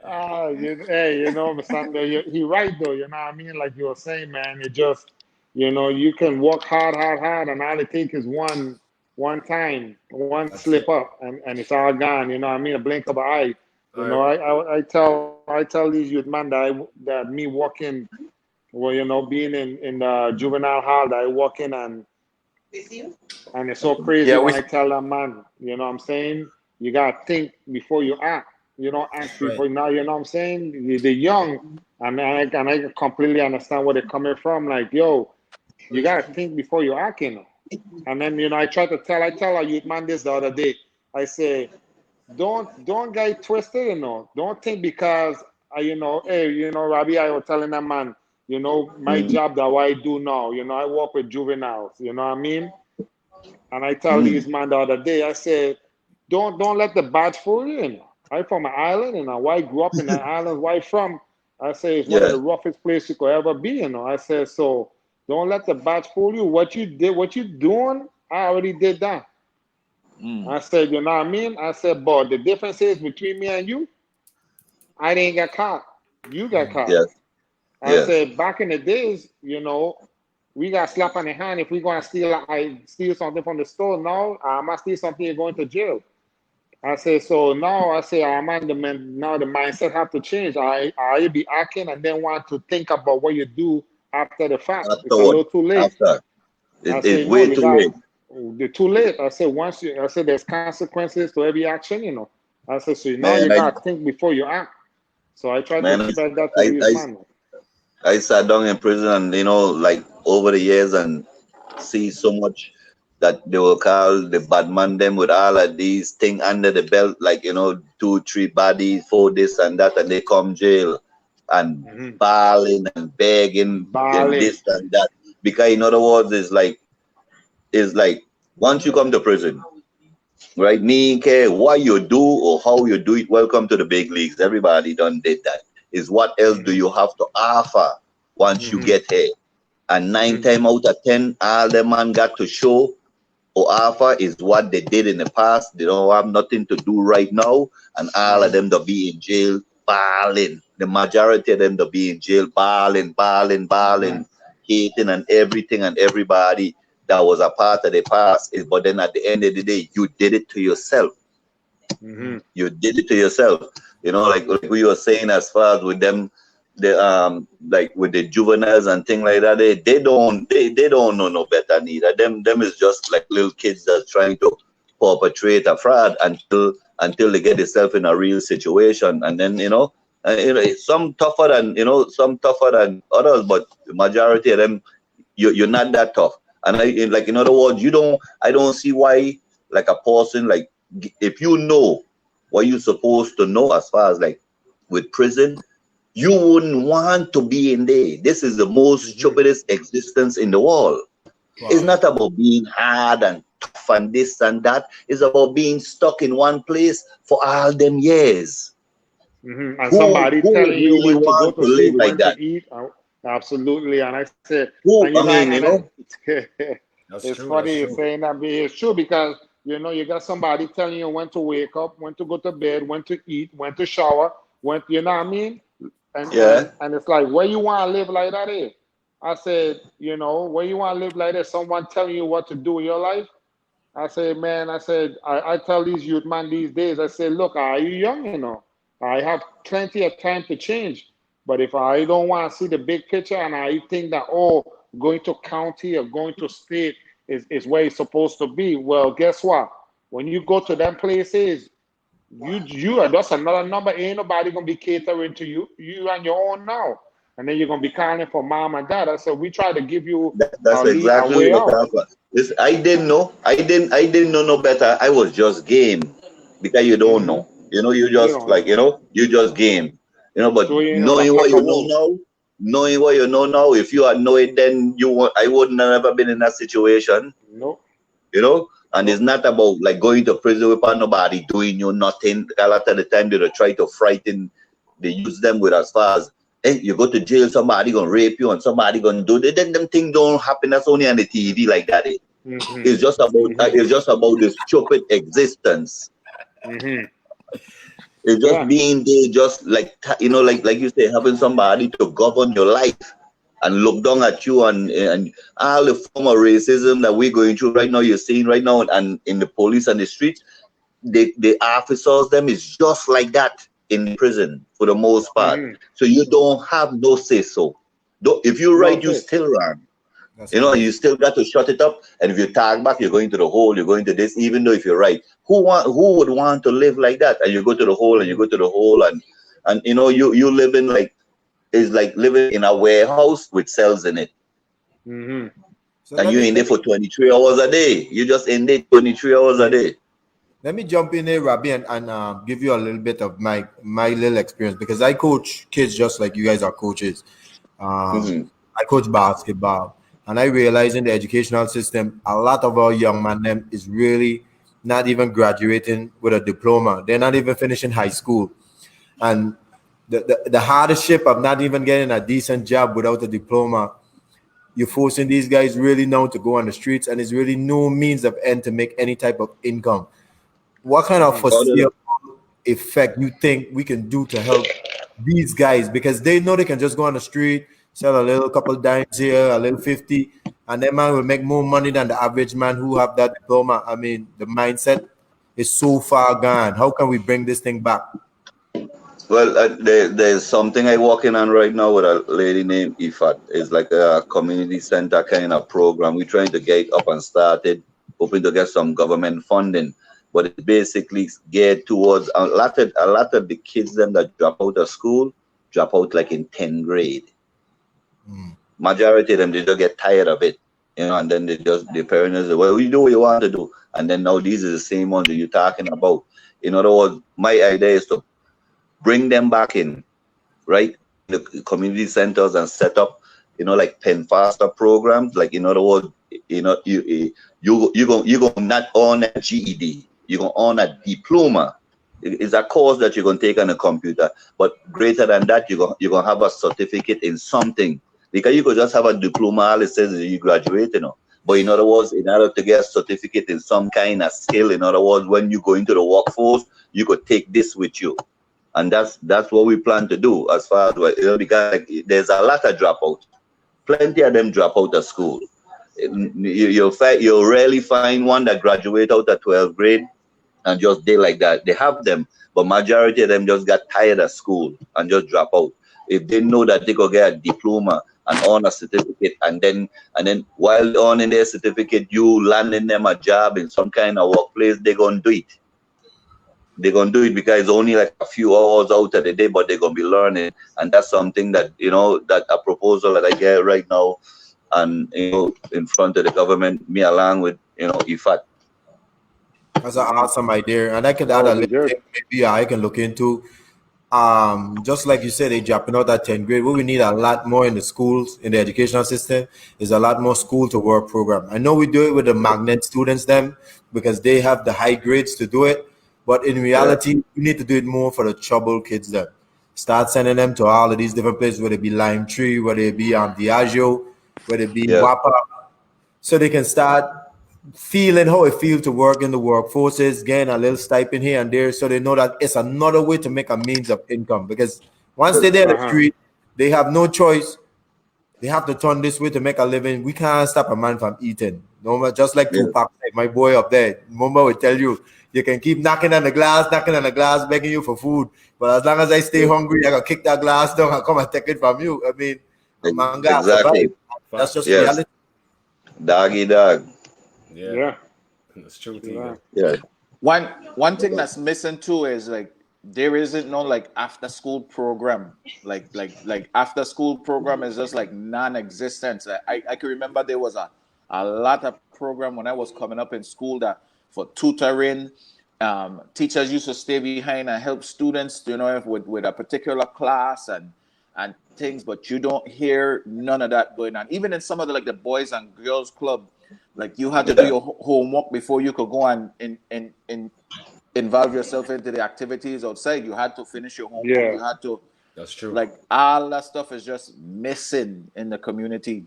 Hey, Mr. Sander, he right though, you know what I mean? Like you were saying, man, it just, you can work hard, and all it takes is one time, one That's slip it. up, and it's all gone. You know what I mean? A blink of an eye. All right. I tell these youth man that me walking, well, being in the juvenile hall that I walk in and it's so crazy Yeah, when I tell them, man, you know what I'm saying? You gotta think before you act. You don't act right. before now, you know what I'm saying? They're young, and I completely understand where they're coming from. Like, yo, you gotta think before you act. And then, I tell a youth man this the other day. I say, don't get twisted. Don't think because hey, Robbie, I was telling that man, my Mm, job that what I do now, I work with juveniles, you know what I mean? And I tell mm, these man the other day, I said, don't let the badge fool you. I from an island, and why I grew up in that island. Where I from? I say it's one of Yeah. the roughest places you could ever be. I said so. Don't let the bats fool you. What you did, what you doing, I already did that. I said, you know what I mean? I said, but the difference is between me and you, I didn't get caught. You got caught. Yes. I Yes. said back in the days, we got slapped on the hand if we go and steal something from the store. Now I must steal something, you're going to jail. I say so now. I say I'm on the man now. The mindset have to change. I be acting and then want to think about what you do after the fact. It's a Afterward. little too late. After. I It's say no. way You too got late. the too late. I said I said there's consequences to every action. I said so now you Man, gotta think before you act. So I try to man, spread that to the I, youth I, man. I sat down in prison and like over the years and see so much that they will call the bad man them with all of these thing under the belt, like 2, 3 bodies, 4 this and that, and they come jail and Mm-hmm. bawling and begging and Balling. this and that. Because in other words, it's like once you come to prison, right? Me care what you do or how you do it. Welcome to the big leagues. Everybody done did that. Is what else do Mm-hmm. you have to offer once you Mm-hmm. get here? And 9 Mm-hmm. times out of 10, all the man got to show or offer is what they did in the past. They don't have nothing to do right now, and all of them to be in jail balling. The majority of them to be in jail balling, balling, Mm-hmm. balling, hating and everything and everybody that was a part of the past. But then at the end of the day, you did it to yourself. Mm-hmm. You did it to yourself. Like we were saying as far as with them, like with the juveniles and things like that, they don't know no better neither. Them is just like little kids that's trying to perpetrate a fraud until they get themselves in a real situation, and then some tougher than some tougher than others, but the majority of them you're not that tough. And like in other words, I don't see why like a person like if you know what you're supposed to know as far as like with prison, you wouldn't want to be in there. This is the most Mm-hmm. stupidest existence in the world. It's Wow. not about being hard and tough and this and that. It's about being stuck in one place for all them years. Mm-hmm. And Who somebody would telling you really when to go want to to live sleep, like when to that? eat. Absolutely. And I said, Who? and I mean, That's it's true. That's funny you're true. saying that, but it's true because you got somebody telling you when to wake up, when to go to bed, when to eat, when to shower, when you know what I mean? And yeah. and and it's like where you want to live like that is. I said, where you want to live like that, someone telling you what to do in your life. I said, man, I tell these youth man these days, I say, look, are you young? I have plenty of time to change. But if I don't want to see the big picture and I think that, going to county or going to state is where it's supposed to be, well, guess what? When you go to them places, you are just another number. Ain't nobody gonna be catering to you. You on your own now. And then you're gonna be calling for mom and dad. I said, we try to give you That's a exactly way what out. happened. This I didn't know. I didn't know no better. I was just game because you don't Mm-hmm. know. You You just don't know. like you just game. But So you know the knowing what pack you of know wolves. now, if you had know it then I wouldn't have ever been in that situation. Nope. And it's Nope. not about like going to prison without nobody doing you nothing. A lot of the time they try to frighten, they use them with as far as, hey, you go to jail, somebody gonna rape you and somebody gonna do that. Then them things don't happen. That's only on the TV like that. Mm-hmm. It's just about this stupid existence. Mm-hmm. It's just Yeah. being there, just like like you say, having somebody to govern your life and look down at you and all the form of racism that we're going through right now. You're seeing right now, and in the police and the streets, the officers them is just like that in the prison for the most part. Mm-hmm. So you don't have no say so. If you're No right, you say. still wrong. That's And correct. you still got to shut it up. And if you tag back, you're going to the hole, you're going to this, even though if you're right. Who would want to live like that? And you go to the hole and you Mm-hmm. go to the hole and you living like it's like living in a warehouse with cells in it. Mm-hmm. So And let you're me in there let for me 23 hours a day. You just in there 23 hours a day. let me jump in there, Robbie, and give you a little bit of my little experience because I coach kids just like you guys are coaches. Um, Hmm. I coach basketball, and I realize in the educational system, a lot of our young man them is really not even graduating with a diploma. They're not even finishing high school. And the hardship of not even getting a decent job without a diploma, you're forcing these guys really now to go on the streets, and there's really no means of end to make any type of income. What kind of foreseeable effect you think we can do to help these guys? Because they know they can just go on the street, sell a little couple dimes here, a little 50, and that man will make more money than the average man who have that diploma. I mean, the mindset is so far gone. How can we bring this thing back? Well, there's something I working on right now with a lady named Ifat. It's like a community center kind of program. We're trying to get up and started, hoping to get some government funding. But it's basically geared towards a lot of the kids them that drop out of school, drop out like in 10th grade. Majority of them, they just get tired of it, and then the parents say, well, you do what you want to do. And then now these are the same ones that you're talking about. In other words, my idea is to bring them back in, right? The community centers and set up, like pen faster programs. Like, in other words, you're gonna not own a GED, you're gonna own a diploma. It's a course that you're gonna take on a computer, but greater than that, you're gonna have a certificate in something. Because you could just have a diploma, all it says is you graduate, But in other words, in order to get a certificate in some kind of skill, in other words, when you go into the workforce, you could take this with you. And that's what we plan to do as far as, because there's a lot of dropouts. Plenty of them drop out of school. You'll rarely find one that graduate out of 12th grade and just did like that. They have them, but majority of them just got tired of school and just drop out. If they know that they could get a diploma and earn a certificate, and then while earning their certificate, you landing them a job in some kind of workplace, they're gonna do it. They're gonna do it because it's only like a few hours out of the day, but they're gonna be learning, and that's something that that a proposal that I get right now, and in front of the government, me along with IFAT. That's an awesome idea, and I can add a little thing maybe I can look into. Just like you said, they dropping out at 10th grade. What we need a lot more in the schools, in the educational system, is a lot more school to work program. I know we do it with the magnet students, them, because they have the high grades to do it. But in reality, we need to do it more for the troubled kids then. Start sending them to all of these different places, whether it be Lime Tree, whether it be Diageo, whether it be Wapa, so they can start feeling how it feels to work in the workforces, getting a little stipend here and there, so they know that it's another way to make a means of income. Because once they're there in the street, they have no choice. They have to turn this way to make a living. We can't stop a man from eating. No, just like Tupac, my boy up there. Mumba will tell you, you can keep knocking on the glass, begging you for food. But as long as I stay hungry, I can kick that glass down and come and take it from you. I mean, manga survive. That's just reality. Doggy dog. Yeah. That's true. Yeah. One thing that's missing too is like there isn't no like after school program. Like after school program is just like non-existent. I can remember there was a lot of program when I was coming up in school that for tutoring. Teachers used to stay behind and help students, with a particular class and things, but you don't hear none of that going on. Even in some of the boys and girls club, like you had to do your homework before you could go and involve yourself into the activities outside. You had to finish your homework. You had to. That's true. Like all that stuff is just missing in the community.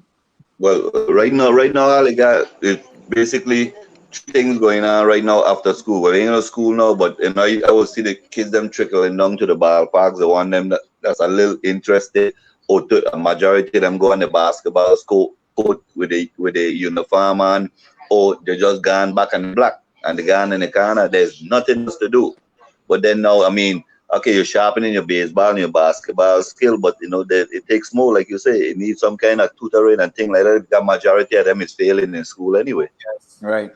Well, right now, all I got is basically things going on right now after school. Well, ain't no school now, but I will see the kids them trickling down to the ballparks. The one them that's a little interested, or a majority of them go on the basketball court with a uniform on, or they just gone back and black and they gone in the corner. There's nothing else to do. But then now, I mean, okay, you're sharpening your baseball and your basketball skill, but it takes more, like you say, it needs some kind of tutoring and thing like that. The majority of them is failing in school anyway. Yes. Right.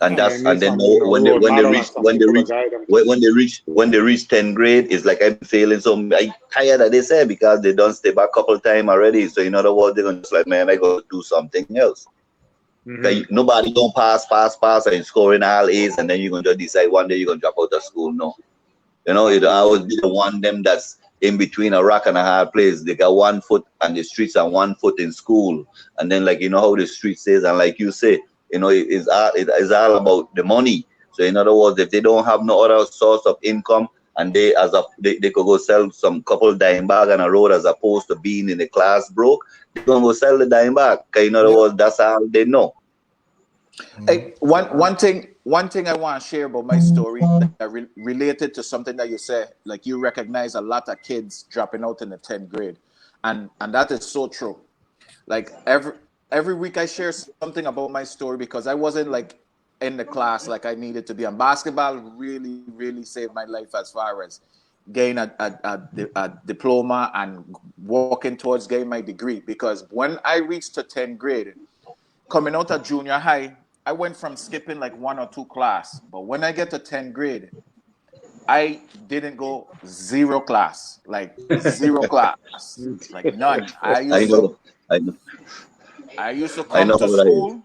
And then when they reach 10th grade, it's like I'm failing. So I tired of this because they don't stay back a couple times already. So in other words, they're gonna just like, man, I gotta do something else. Nobody gonna pass and scoring all A's, and then you're gonna just decide one day you're gonna drop out of school. No. It always be the one them that's in between a rock and a hard place. They got 1 foot on the streets and 1 foot in school. And then how the street says, and like you say, it's all about the money. So in other words, if they don't have no other source of income, and they could go sell some couple dime bag on a road as opposed to being in the class broke, they're gonna go sell the dime bag. In other words, that's all they know. Hey, one thing I want to share about my story that related to something that you said, like you recognize a lot of kids dropping out in the 10th grade, and that is so true. Like every week I share something about my story because I wasn't like in the class like I needed to be. And basketball really saved my life as far as getting a diploma and walking towards getting my degree. Because when I reached to 10th grade, coming out of junior high, I went from skipping like 1 or 2 class. But when I get to 10th grade, I didn't go 0 class, like 0 class, like none. I know. used to I come know to how that is. school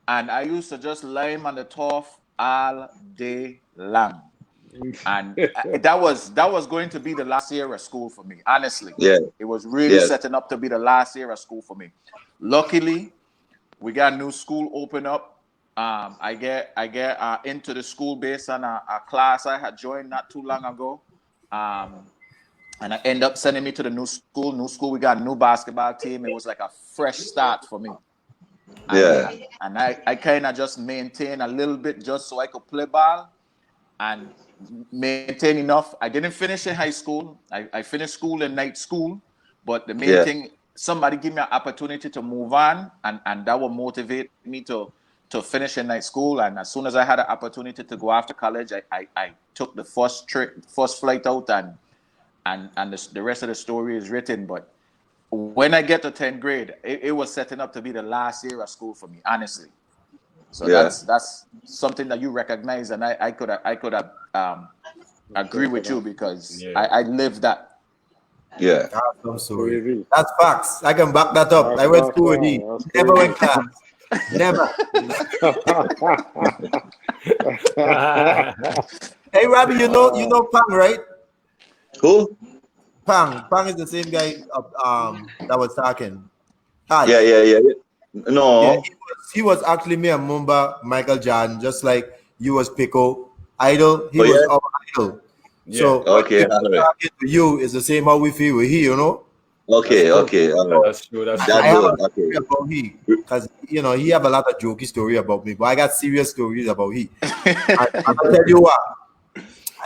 and I used to just lime on the turf all day long. And that was going to be the last year of school for me. Honestly, Yeah. it was really setting up to be the last year of school for me. Luckily, we got a new school open up. I get into the school based on a class I had joined not too long ago. And I end up sending me to the new school. We got a new basketball team. It was like a fresh start for me. And I kind of just maintain a little bit just so I could play ball and maintain enough. I didn't finish in high school. I finished school in night school. But the main thing, somebody give me an opportunity to move on, and that will motivate me to finish in night school. And as soon as I had an opportunity to go after college, I took the first flight out, and the rest of the story is written. But when I get to 10th grade, it was setting up to be the last year of school for me, honestly. So that's something that you recognize, and I could agree with you because I lived that. Yeah. Awesome story. That's facts. I can back that up. I went to school with him. Never went class. Never. Hey, Robbie, you know Pang, right? Who? Pang is the same guy that was talking. Hi. Yeah. No. Yeah, he was actually me and Mumba, Michael Jordan, just like you was Pico. Idol. He was our idol. Yeah. So Okay. talking to you is the same how we feel with he, you know. Okay. All right. That's true. I have a story about he because he have a lot of jokey story about me, but I got serious stories about he. I'll tell you what.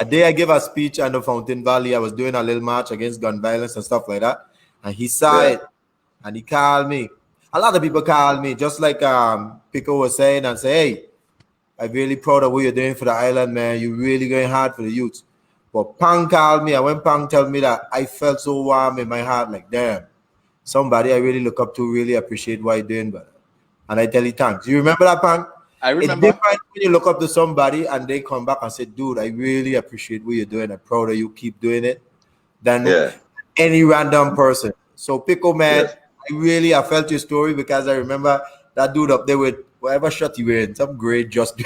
A day I gave a speech on the Fountain Valley. I was doing a little march against gun violence and stuff like that, and he saw it, and he called me. A lot of people called me, just like Pico was saying, and say, "Hey, I'm really proud of what you're doing for the island, man. You're really going hard for the youth." But Pang called me, and when Pang told me that, I felt so warm in my heart, like, damn, somebody I really look up to, really appreciate what you're doing, but and I tell you thanks. You remember that, Pang? I remember. It's different when you look up to somebody and they come back and say, dude, I really appreciate what you're doing. I'm proud of you. Keep doing it. Than any random person. So, Pico, man, I felt your story because I remember that dude up there with whatever shirt you wearing, some great just tell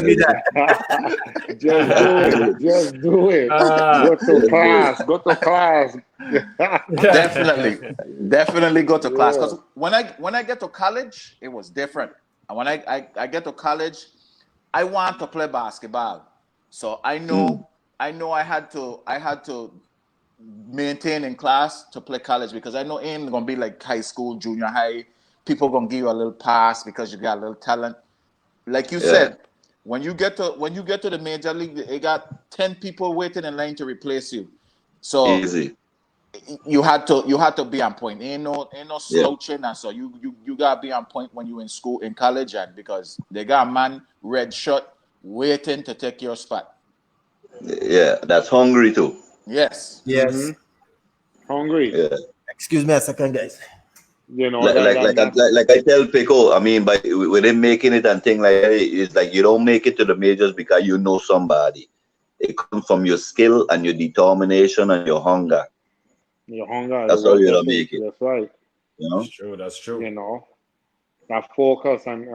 me that. Just do it. Go to class. Definitely go to class. Because when I get to college, it was different. And when I get to college, I want to play basketball. So I know I had to maintain in class to play college because I know it ain't gonna be like high school, junior high. People gonna give you a little pass because you got a little talent. Like you said, when you get to the major league, they got 10 people waiting in line to replace you. So easy. You had to be on point. Ain't no slouching, and so you gotta be on point when you in school, in college, and because they got a man red shirt waiting to take your spot. Yeah, that's hungry too. Yes. Yes. Hungry. Yeah. Excuse me a second, guys. Like I tell Pico, I mean, by with him making it and thing like that, it's like you don't make it to the majors because you know somebody. It comes from your skill and your determination and your hunger. That's how you don't make it. That's right. You know? That's true. You know, that focus and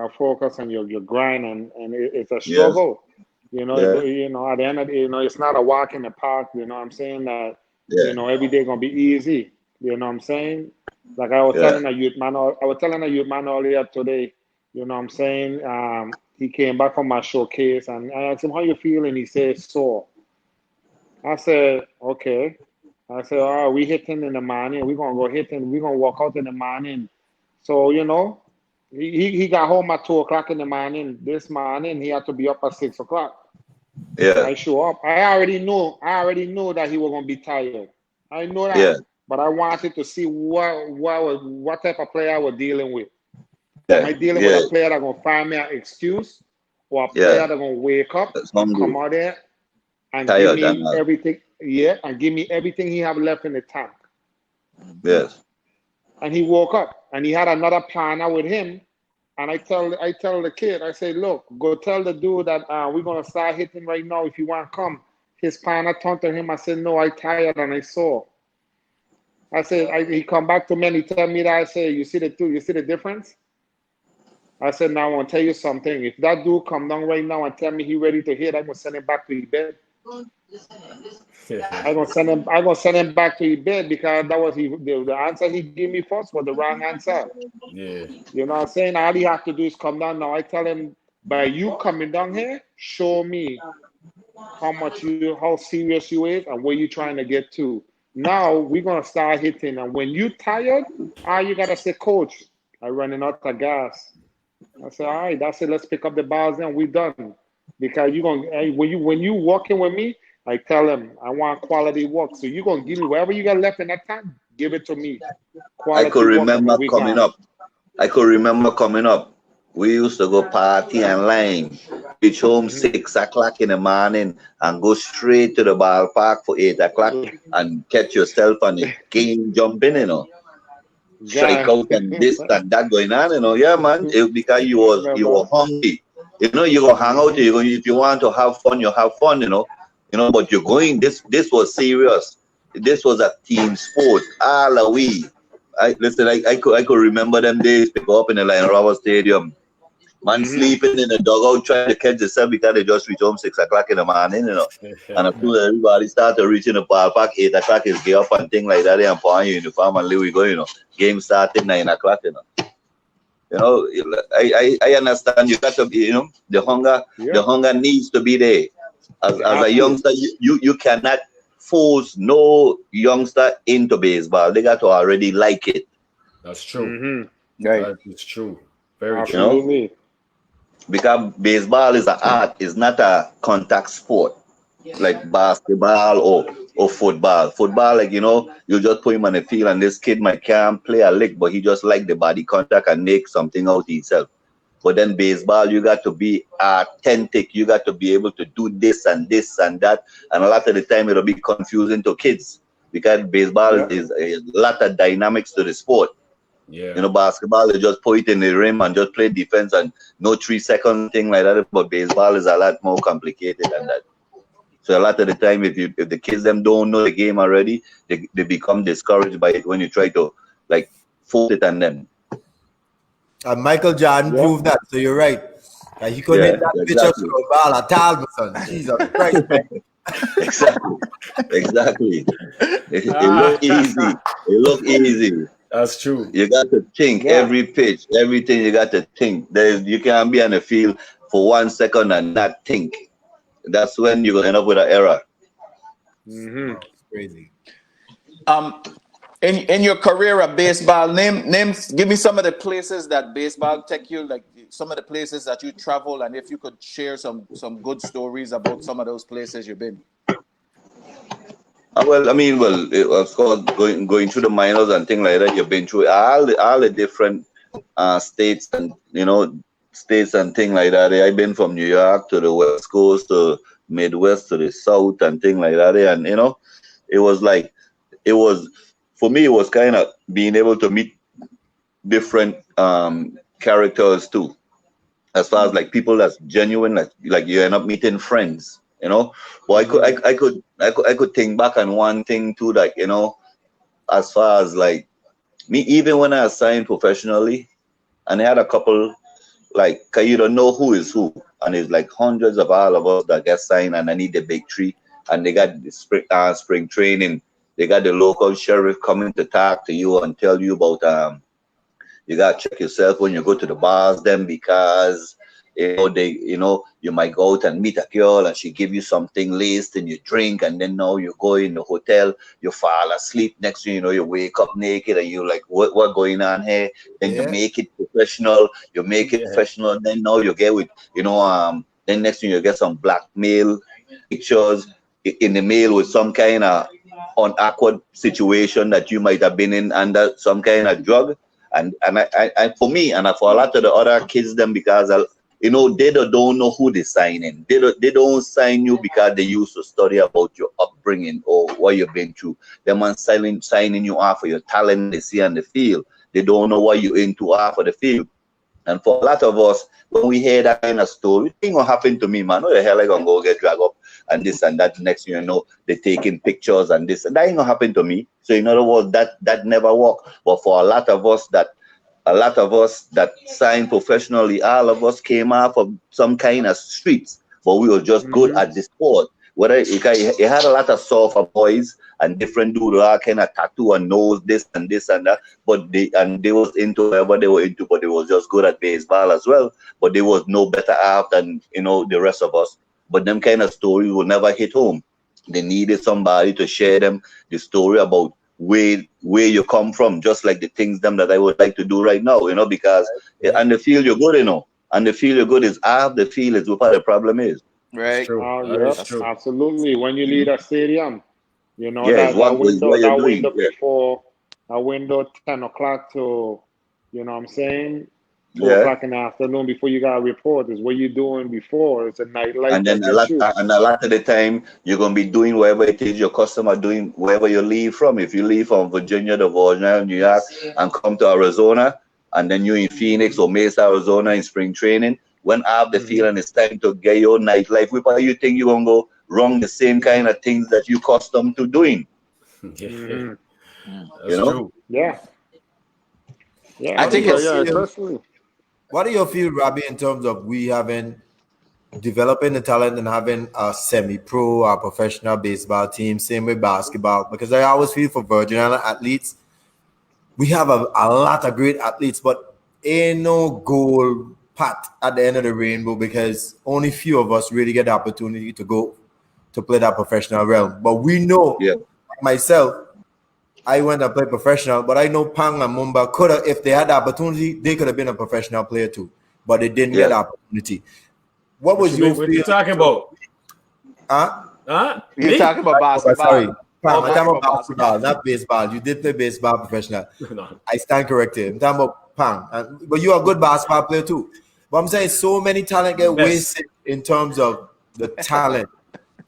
your grind and it's a struggle. You know, at the end of the day, it's not a walk in the park. You know what I'm saying? That every day gonna be easy. You know what I'm saying? Like I was telling a youth man, earlier today. You know what I'm saying? He came back from my showcase, and I asked him, "How you feeling?" He said, "Sore." I said, "Okay." I said, "All right, we hitting in the morning. We're gonna go hitting. We're gonna walk out in the morning." So he got home at 2 o'clock in the morning. This morning he had to be up at 6 o'clock. Yeah. I show up. I already know that he was gonna be tired. I know that. Yeah. But I wanted to see what type of player I was dealing with. Am Yeah. I dealing with Yeah. a player that's gonna find me an excuse, or a player Yeah. that's gonna wake up That's and come hungry. out there and give Tired and me everything? Yeah, and give me everything he have left in the tank. yes. And he woke up and he had another partner with him. And I tell the kid, I say, look, go tell the dude that we're gonna start hitting right now. If you want to come. His partner turned to him. I said, no, I tired and I sore. I said, he come back to me and he tell me that. I say, you see the difference? I said, now I want to tell you something. If that dude come down right now and tell me he ready to hit, I'm gonna send him back to his bed. I'm gonna send him back to his bed because that was the answer he gave me first was the wrong answer. Yeah. You know what I'm saying? All he have to do is come down now. I tell him, by you coming down here, show me how serious you is and where you trying to get to. Now we're gonna start hitting, and when you tired, all you gotta say, coach, I running out of gas. I say, all right, that's it. Let's pick up the balls and we done. Because when you walking with me, I tell him I want quality work. So you gonna give me whatever you got left in that time, give it to me. I could Quality work, and remember then we coming gone. up. We used to go party and line, reach home Mm-hmm. 6 o'clock in the morning and go straight to the ballpark for 8 o'clock and catch yourself on the game jumping, strike God. out and this and that going on, Yeah, man. Because you were Remember? hungry. You go hang out, Mm-hmm. if you want to have fun, you have fun, but you're going, this was serious. This was a team sport. All the way. I could remember them days pick up in the Lion Robert Stadium. Man Mm-hmm. sleeping in the dugout trying to catch the sun because they just reach home 6 o'clock in the morning. And as soon as everybody started reaching the ballpark, 8 o'clock is get up and things like that, and put on your uniform and we go. Game started 9 o'clock. I understand you got to be, the Yep. hunger needs to be there. You As a have to. youngster, you cannot force no youngster into baseball. They got to already like it. That's true. Mm-hmm. Right. That is true. Very You true. know, Absolutely. because baseball is an art, it's not a contact sport like basketball or football. Football, you just put him on the field and this kid might can't play a lick, but he just like the body contact and make something out himself. But then baseball, you got to be authentic. You got to be able to do this and that. And a lot of the time it'll be confusing to kids because baseball Yeah. is a lot of dynamics to the sport. Yeah. Basketball is just put it in the rim and just play defense and no 3 second thing like that. But baseball is a lot more complicated than that. So a lot of the time, if the kids them don't know the game already, they become discouraged by it when you try to like force it on them. And Michael Jordan Yeah. proved that. So you're right. He couldn't hit Yeah, that pitch up to exactly. a ball at all, my son. Jesus Christ, man. Exactly. It look easy. It look easy. That's true. You got to think Yeah. every pitch, everything you got to think. You can't be on the field for 1 second and not think. That's when you're gonna end up with an error. Mm-hmm. Crazy. In your career of baseball, give me some of the places that baseball take you, like some of the places that you travel, and if you could share some good stories about some of those places you've been. Of course, going through the minors and things like that, you've been through all the different states and states and things like that. I've been from New York to the West Coast to Midwest to the South and things like that. And it was like for me, it was kind of being able to meet different characters too. As far as like people that's genuine, like you end up meeting friends. Well, I could think back on one thing too, like as far as like me, even when I signed professionally, and I had a couple like, 'cause you don't know who is who, and it's like hundreds of all of us that get signed, and I need the big three, and they got the spring training They got the local sheriff coming to talk to you and tell you about you gotta check yourself when you go to the bars then because you might go out and meet a girl and she give you something laced and you drink and then now you go in the hotel, you fall asleep, next thing you know you wake up naked and you're like what going on here? Then you make it professional, then now you get with then next thing you get some blackmail pictures in the mail with some kind of awkward situation that you might have been in under some kind of drug. And for me and for a lot of the other kids them because they don't know who they sign in. They don't sign you because they used to study about your upbringing or what you've been through. They man signing you off for your talent they see on the field. They don't know what you're into off of the field. And for a lot of us, when we hear that kind of story, it ain't gonna happen to me, man. What the hell I gonna go get dragged up and this and that? Next thing you know, they're taking pictures and this and that ain't gonna happen to me. So in other words, that never worked. But for a lot of us that signed professionally, all of us came out of some kind of streets, but we were just good at the sport. Whether it had a lot of softer boys and different dudes all kind of tattoo and nose this and that, but they was into whatever they were into, but they was just good at baseball as well. But they was no better off than the rest of us. But them kind of stories will never hit home. They needed somebody to share them the story about where you come from, just like the things them that I would like to do right now, because and the feel you're good, and the feel you're good is half the feel is what the problem is. Right. Yes, absolutely. When you leave a stadium, that window before a window 10 o'clock to, what I'm saying, 2 o'clock in the afternoon before you got a report is what you're doing before. It's a nightlife. And then a lot of the time you're gonna be doing whatever it is your customer doing wherever you leave from. If you leave from Virginia to Virginia, New York, and come to Arizona, and then you're in Phoenix or Mesa, Arizona in spring training, when I have the feeling it's time to get your nightlife, where you think you're gonna go wrong the same kind of things that you accustomed to doing. That's true. Yeah. I think especially. What do you feel, Robbie, in terms of we developing the talent and having a semi-pro or professional baseball team, same with basketball? Because I always feel for Virgin Island athletes, we have a lot of great athletes, but ain't no goal pat at the end of the rainbow because only few of us really get the opportunity to go to play that professional realm. But we know, myself, I went and played professional, but I know Pang and Mumba could have, if they had the opportunity, they could have been a professional player too, but they didn't get the opportunity. What you talking about? You're talking about basketball. Sorry, Pang, I'm talking about basketball, not baseball. You did play baseball professional. No. I stand corrected. I'm talking about Pang, but you're a good basketball player too. But I'm saying so many talent get wasted in terms of the talent.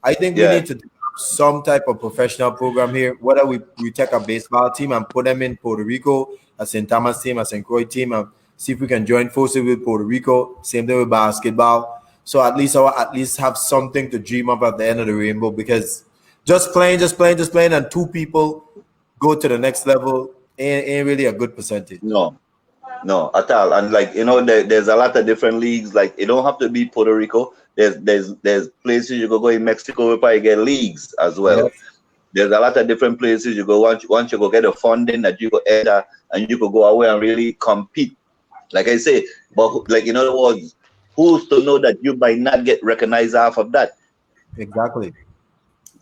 I think we need to do some type of professional program here, whether we take a baseball team and put them in Puerto Rico, a St. Thomas team, a St. Croix team, and see if we can join forces with Puerto Rico. Same thing with basketball. So at least our athletes have something to dream of at the end of the rainbow, because just playing, and two people go to the next level ain't really a good percentage. No, at all. And there's a lot of different leagues. Like it don't have to be Puerto Rico. There's places you go in Mexico, we probably get leagues as well. Yes. There's a lot of different places you go once you go get the funding that you go enter and you could go away and really compete. Like I say, but in other words, who's to know that you might not get recognized off of that? Exactly.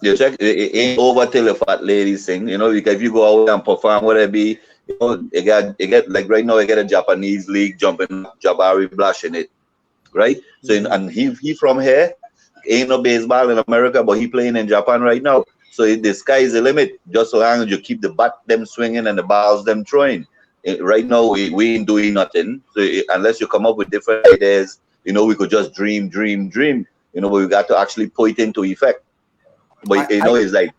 You check it ain't over till the fat ladies sing, because if you go away and perform, whatever be, you get like right now, you get a Japanese league jumping Jabari blushing it. Right, so and he from here, ain't no baseball in America, but he playing in Japan right now. So the sky is the limit. Just so long as you keep the bat them swinging and the balls them throwing. Right now we ain't doing nothing. So unless you come up with different ideas, we could just dream. But we got to actually put it into effect. But it's like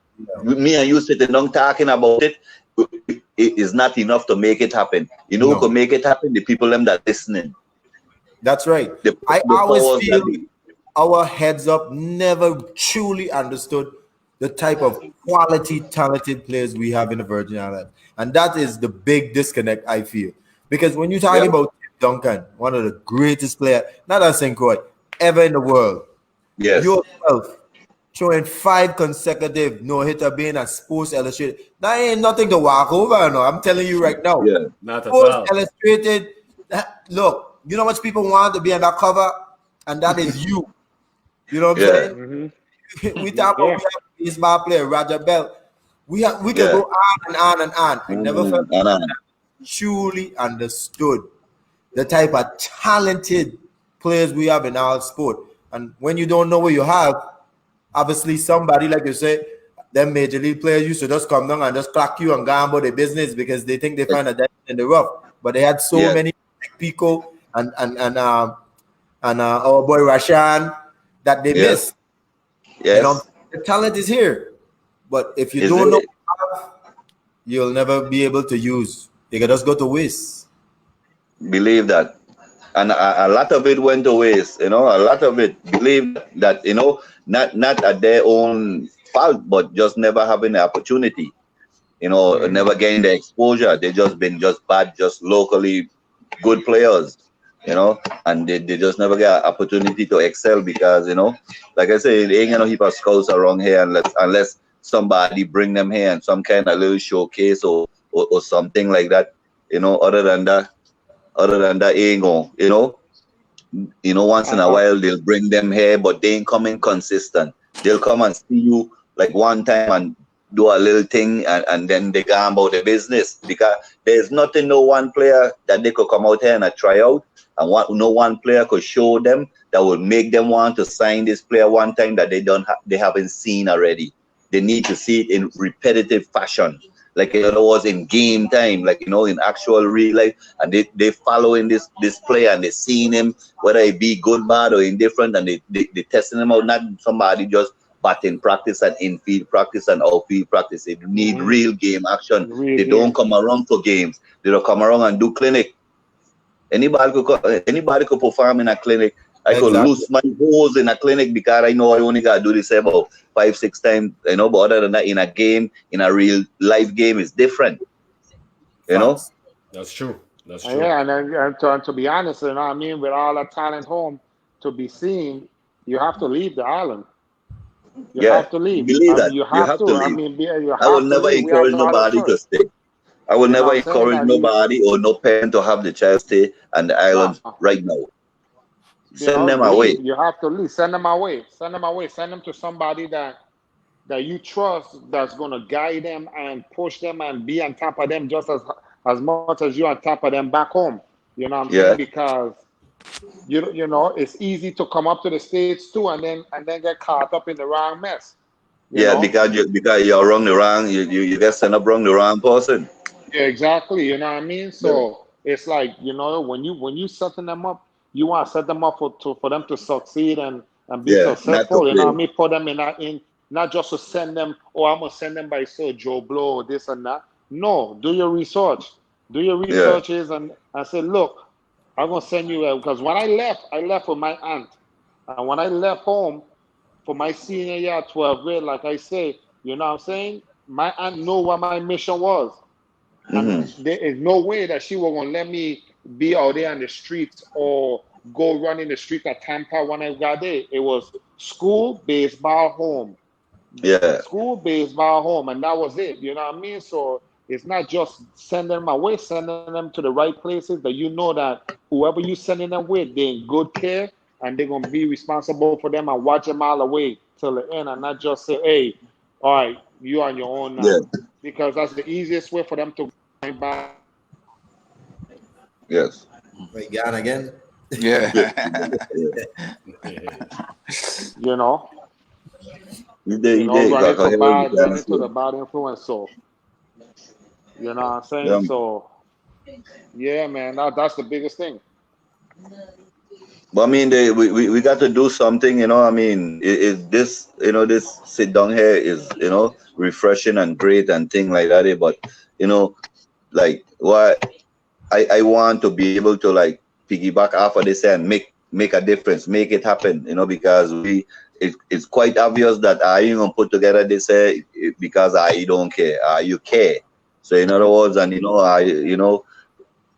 me and you sitting down talking about it. It is not enough to make it happen. Who could make it happen? The people them that listening. That's right. I always feel our heads up never truly understood the type of quality, talented players we have in the Virgin Islands. And that is the big disconnect, I feel. Because when you're talking about Duncan, one of the greatest players, not at St. Croix, ever in the world, yourself, showing 5 consecutive no-hitter being at Sports Illustrated. That ain't nothing to walk over, no. I'm telling you right now. Yeah. Not at Sports all. Illustrated, look, you know how much people want to be on that cover? And that is you. You know what I'm Yeah. saying? Mm-hmm. We talk about Yeah. we have a baseball player, Roger Bell. We could Yeah. go on and on and on. I never felt And truly understood the type of talented players we have in our sport. And when you don't know what you have, obviously somebody, like you say, them major league players used to just come down and just clock you and go on about their business because they think they find a diamond in the rough. But they had so Yeah. many like Pico and our boy Rashan that they Yes. missed. You know, Yes. the talent is here. But if you Is don't know it? what you have, you'll never be able to use. You can just go to waste. Believe that. And a lot of it went to waste, you know, a lot of it. Believe that, you know, not at their own fault, but just never having the opportunity, you know, never getting the exposure. They just been just bad, just locally good players, you know, and they just never get an opportunity to excel because, you know, like I say, there ain't gonna heap of scouts around here unless somebody bring them here and some kind of little showcase or something like that, you know. Other than that, ain't going, you know, once in a while they'll bring them here, but they ain't coming consistent. They'll come and see you like one time and do a little thing and then they go about the business because there's nothing, no one player that they could come out here and try out and no one player could show them that would make them want to sign this player one time that they haven't seen already. They need to see it in repetitive fashion, like in other words, in game time, like, you know, in actual real life, and they following this player and they seeing him, whether it be good, bad, or indifferent, and they testing him out, not somebody just batting practice and infield practice and outfield practice. They need real game action. Real They game. don't come around for games. They don't come around and do clinic. Anybody could perform in a clinic. I could Exactly. lose my hose in a clinic because I know I only gotta do this about 5-6 times, you know. But other than that, in a game, in a real life game, is different, you know. Facts. That's true. That's true. Yeah, and to be honest, you know what I mean, with all that talent home to be seen, you have to leave the island. You Yeah, have to leave. believe I mean, that you you have have to to. I leave. mean, you I will have to never leave. We have encourage no other nobody to choice. stay. I will You know never what I'm saying? encourage nobody or no parent to have the child stay on the island No, right now. you Send know, them away. leave. You have to leave. Send them away. Send them away. Send them to somebody that you trust, that's gonna guide them and push them and be on top of them just as much as you're on top of them back home. You know what I'm saying? Yeah, Because you know it's easy to come up to the States too and then get caught up in the wrong mess. You yeah, know? because you're wrong the wrong. You get sent up wrong the wrong person. Yeah, exactly. You know what I mean? Yeah, So it's like, you know, when you setting them up, you want to set them up for them to succeed and be yeah, not to successful. You know what I play. mean? Put them in not just to send them, oh, I'm gonna send them by so Joe Blow or this and that. No, do your research. Do your Yeah, researches and say, look, I'm gonna send you because when I left with my aunt. And when I left home for my senior year, 12th grade, like I say, you know what I'm saying? My aunt knew what my mission was. And mm-hmm. there is no way that she was gonna let me be out there on the streets or go run in the street at Tampa when I got there. It was school, baseball, home. Yeah, School, baseball, home, and that was it. You know what I mean? So it's not just sending them away, sending them to the right places that you know that whoever you sending them with, they're in good care and they're gonna be responsible for them and watch them all the way till the end and not just say, hey, all right, you on your own yeah, now. Because that's the easiest way for them to go back. yes. Wait, gone again? Yeah. You know, You did. You run got to into hear what you bad, can run into say. the bad influence. So, you know what I'm saying? Yeah. So, yeah, man, that's the biggest thing. But I mean, we got to do something, you know. I mean, this, you know, this sit down here is, you know, refreshing and great and thing like that. But, you know, like what I want to be able to like piggyback off of this and make a difference, make it happen, you know, because it's quite obvious that I ain't gonna put together this because I don't care. You care. So in other words, and you know,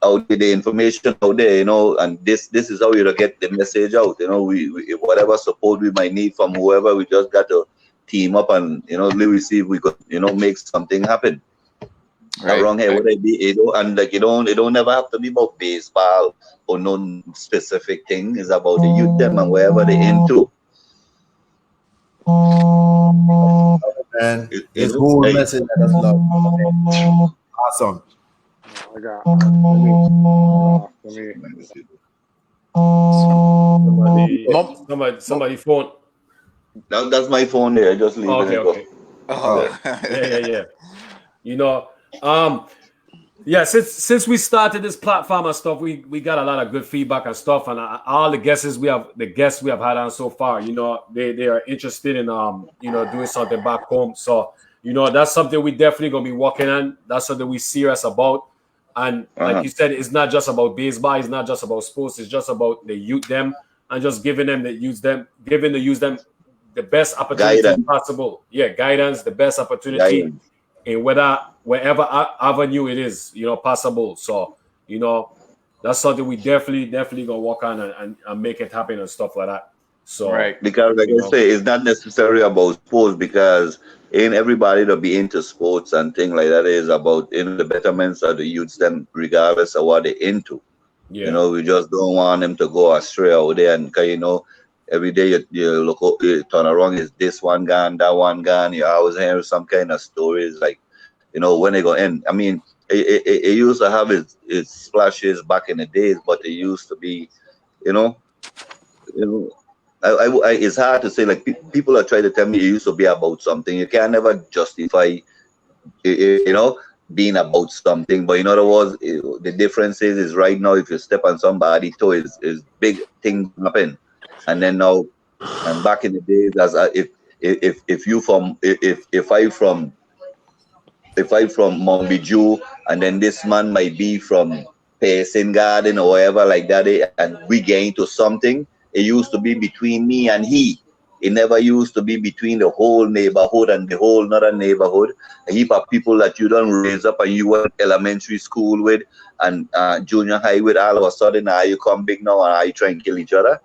out the information out there, you know, and this is how you get the message out, you know. We whatever support we might need from whoever, we just got to team up and we see if we could make something happen. Right. Around here, what I be, and like it don't never have to be about baseball or no specific thing. It's about the youth them and wherever they into. Man, You this know, whole hey, message that us love. Awesome. I got. Let me. Somebody phone. that's my phone there. Just leave Okay, it. okay. Oh. Yeah. You know, yeah. Since we started this platform and stuff, we got a lot of good feedback and stuff, and all the guests we have had on so far, they are interested in doing something back home. So that's something we definitely gonna be working on. That's something we serious about. And like you said, it's not just about baseball. It's not just about sports. It's just about the youth them and just giving the youth them the best opportunity Guidance. possible. Yeah, guidance, the best opportunity Guidance. in wherever avenue it is, possible. So, that's something we definitely gonna work on and make it happen and stuff like that. So, Right. Because like I say, it's not necessarily about sports because ain't everybody to be into sports and things like that. Is about the betterments of the youths them regardless of what they're into. yeah, We just don't want them to go astray out there and every day you look up, you turn around, is this one gone, that one gone. You always hear some kind of stories like when they go in. I mean, it used to have its splashes back in the days, but it used to be, you know, you know. It's hard to say. Like people are trying to tell me it used to be about something. You can never justify, being about something. But in other words, the difference is right now if you step on somebody's toe, is big things happen, and then now, and back in the days, as if you from if I from Mombiju and then this man might be from Payson Garden or wherever like that, and we get into something, it used to be between me and he. It never used to be between the whole neighborhood and the whole another neighborhood. A heap of people that you don't raise up and you went elementary school with and junior high with, all of a sudden now you come big now and you try and kill each other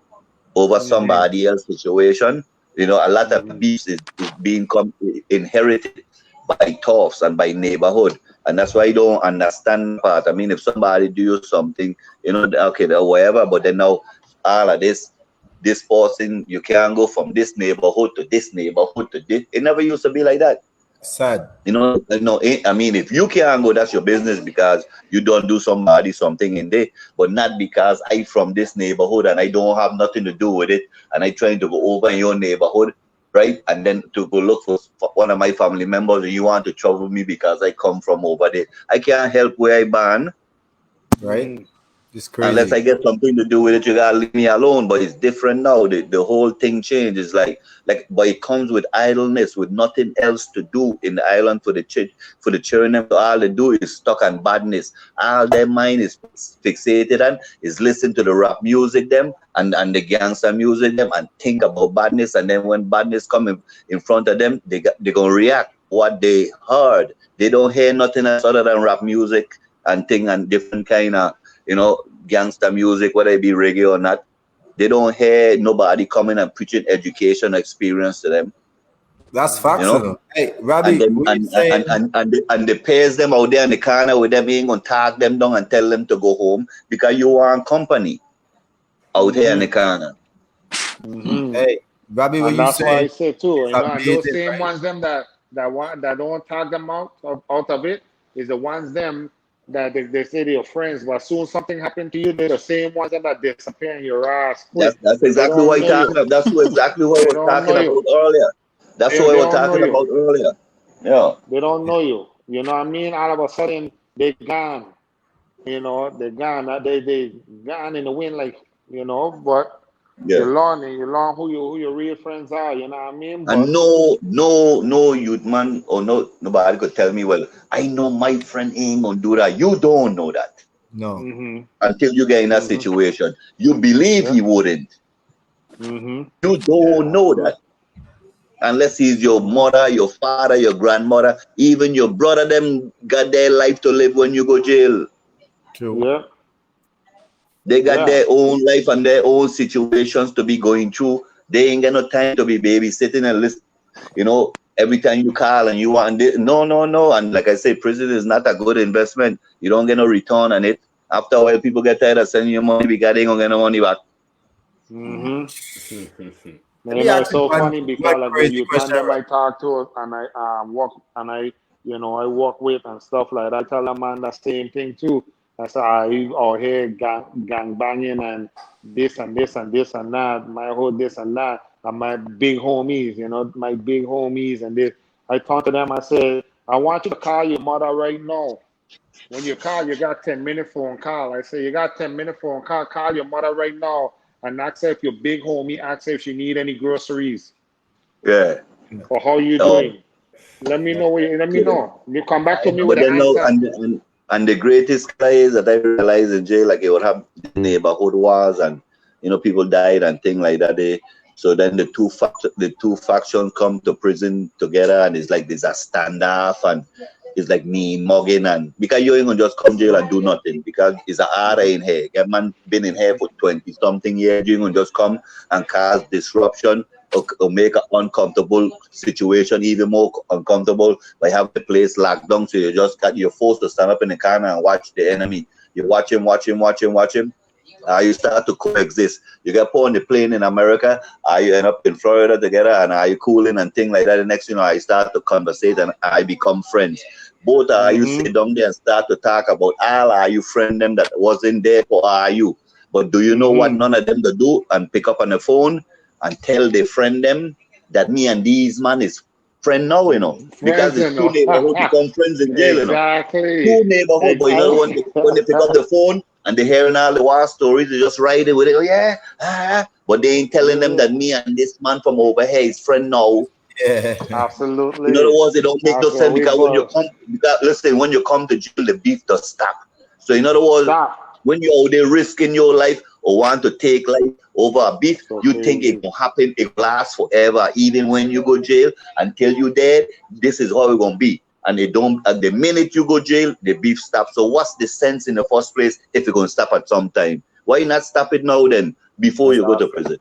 over somebody else's situation. A lot of beefs is being inherited by toughs and by neighborhood, and that's why I don't understand part. I mean, if somebody do something, okay, whatever, but then now all of this person, you can't go from this neighborhood to this neighborhood to this. It never used to be like that. Sad. I mean, if you can't go, that's your business because you don't do somebody something in there, but not because I from this neighborhood and I don't have nothing to do with it, and I trying to go over in your neighborhood, right? And then to go look for one of my family members, and you want to trouble me because I come from over there. I can't help where I born. Right? It's crazy. Unless I get something to do with it, you gotta leave me alone. But it's different now. The whole thing changes. But it comes with idleness, with nothing else to do in the island for the children. All they do is stuck on badness. All their mind is fixated on is listen to the rap music them and the gangster music them and think about badness. And then when badness come in front of them, they gonna react what they heard. They don't hear nothing else other than rap music and thing and different kind of gangster music, whether it be reggae or not. They don't hear nobody coming and preaching education experience to them. That's facts. Hey, Robbie, and they pays them out there in the corner with them, ain't gonna tag them down and tell them to go home because you want company out here in the corner. Hey, Robbie, what And you that's say? why I say too, and those amazing, same right? ones them that don't tag them out of it is the ones them that they say they're your friends, but soon something happened to you, they're the same ones that disappear in your ass quick. That's They exactly don't what know I'm talking you. about. That's exactly what They we're don't talking know you. about earlier. That's what They we're don't know talking you. about earlier. Yeah. They don't know you. You know what I mean? All of a sudden they gone. They're gone. They gone in the wind, like but Yeah. you learn who your real friends are, you know what I mean? And But no youth man or nobody could tell me, well, I know my friend ain't gonna do that. You don't know that No. until you get in that situation. You believe he wouldn't. You don't know that unless he's your mother, your father, your grandmother, even your brother. Them got their life to live when you go jail. True. yeah. They got their own life and their own situations to be going through. They ain't got no time to be babysitting and listen you know, every time you call and you want no. And like I say, prison is not a good investment. You don't get no return on it. After a while, people get tired of sending you money because they ain't gonna get no money back. Let You me know, ask it's you so one funny because like the crazy youth man question. them I talk to and I walk and I I walk with and stuff like that. I tell them man the same thing too. I say I out here gang banging and this and this and this and that, my whole this and that, and my big homies, my big homies and this. I talk to them, I say, I want you to call your mother right now. When you call, you got 10-minute phone call. I say, you got 10-minute phone call. Call your mother right now and ask her if your big homie, ask her if she need any groceries Yeah. or how you Oh, doing. Let me know. Let me yeah. know. You come back to me with But the then no, answer. and the greatest cry is that I realized in jail, like it would have neighborhood wars and people died and things like that. So then the two factions come to prison together and it's like there's a standoff and it's like me mugging and because you ain't gonna just come jail and do nothing because it's a order in here. That man been in here for 20 something years. You ain't gonna just come and cause disruption or make an uncomfortable situation even more uncomfortable by having the place locked down. So you're forced to stand up in the corner and watch the enemy. You watch him. You start to coexist. You get put on the plane in America, you end up in Florida together, and you cooling and things like that. The next I start to conversate and I become friends. Both you sit down there and start to talk about are you friend them that wasn't there or are you? But do you know what none of them to do and pick up on the phone and tell their friend them that me and these man is friend now, because Friends, it's two neighborhood become friends in jail, Exactly. Two neighborhood, but when they pick up the phone and they hearing all the war stories, they just ride it with it. Oh yeah, but they ain't telling them that me and this man from over here is friend now. Yeah. Absolutely. In other words, it don't make no That's sense what we because both listen, when you come to jail, the beef does stop. So in other words, stop. when you're out there risking your life or want to take life over a beef, So you think it crazy. will happen, it lasts forever. Even when you go jail until you dead, this is how it's gonna be. And they don't at the minute you go jail, the beef stops. So what's the sense in the first place if it's gonna stop at some time? Why not stop it now then before you go to prison?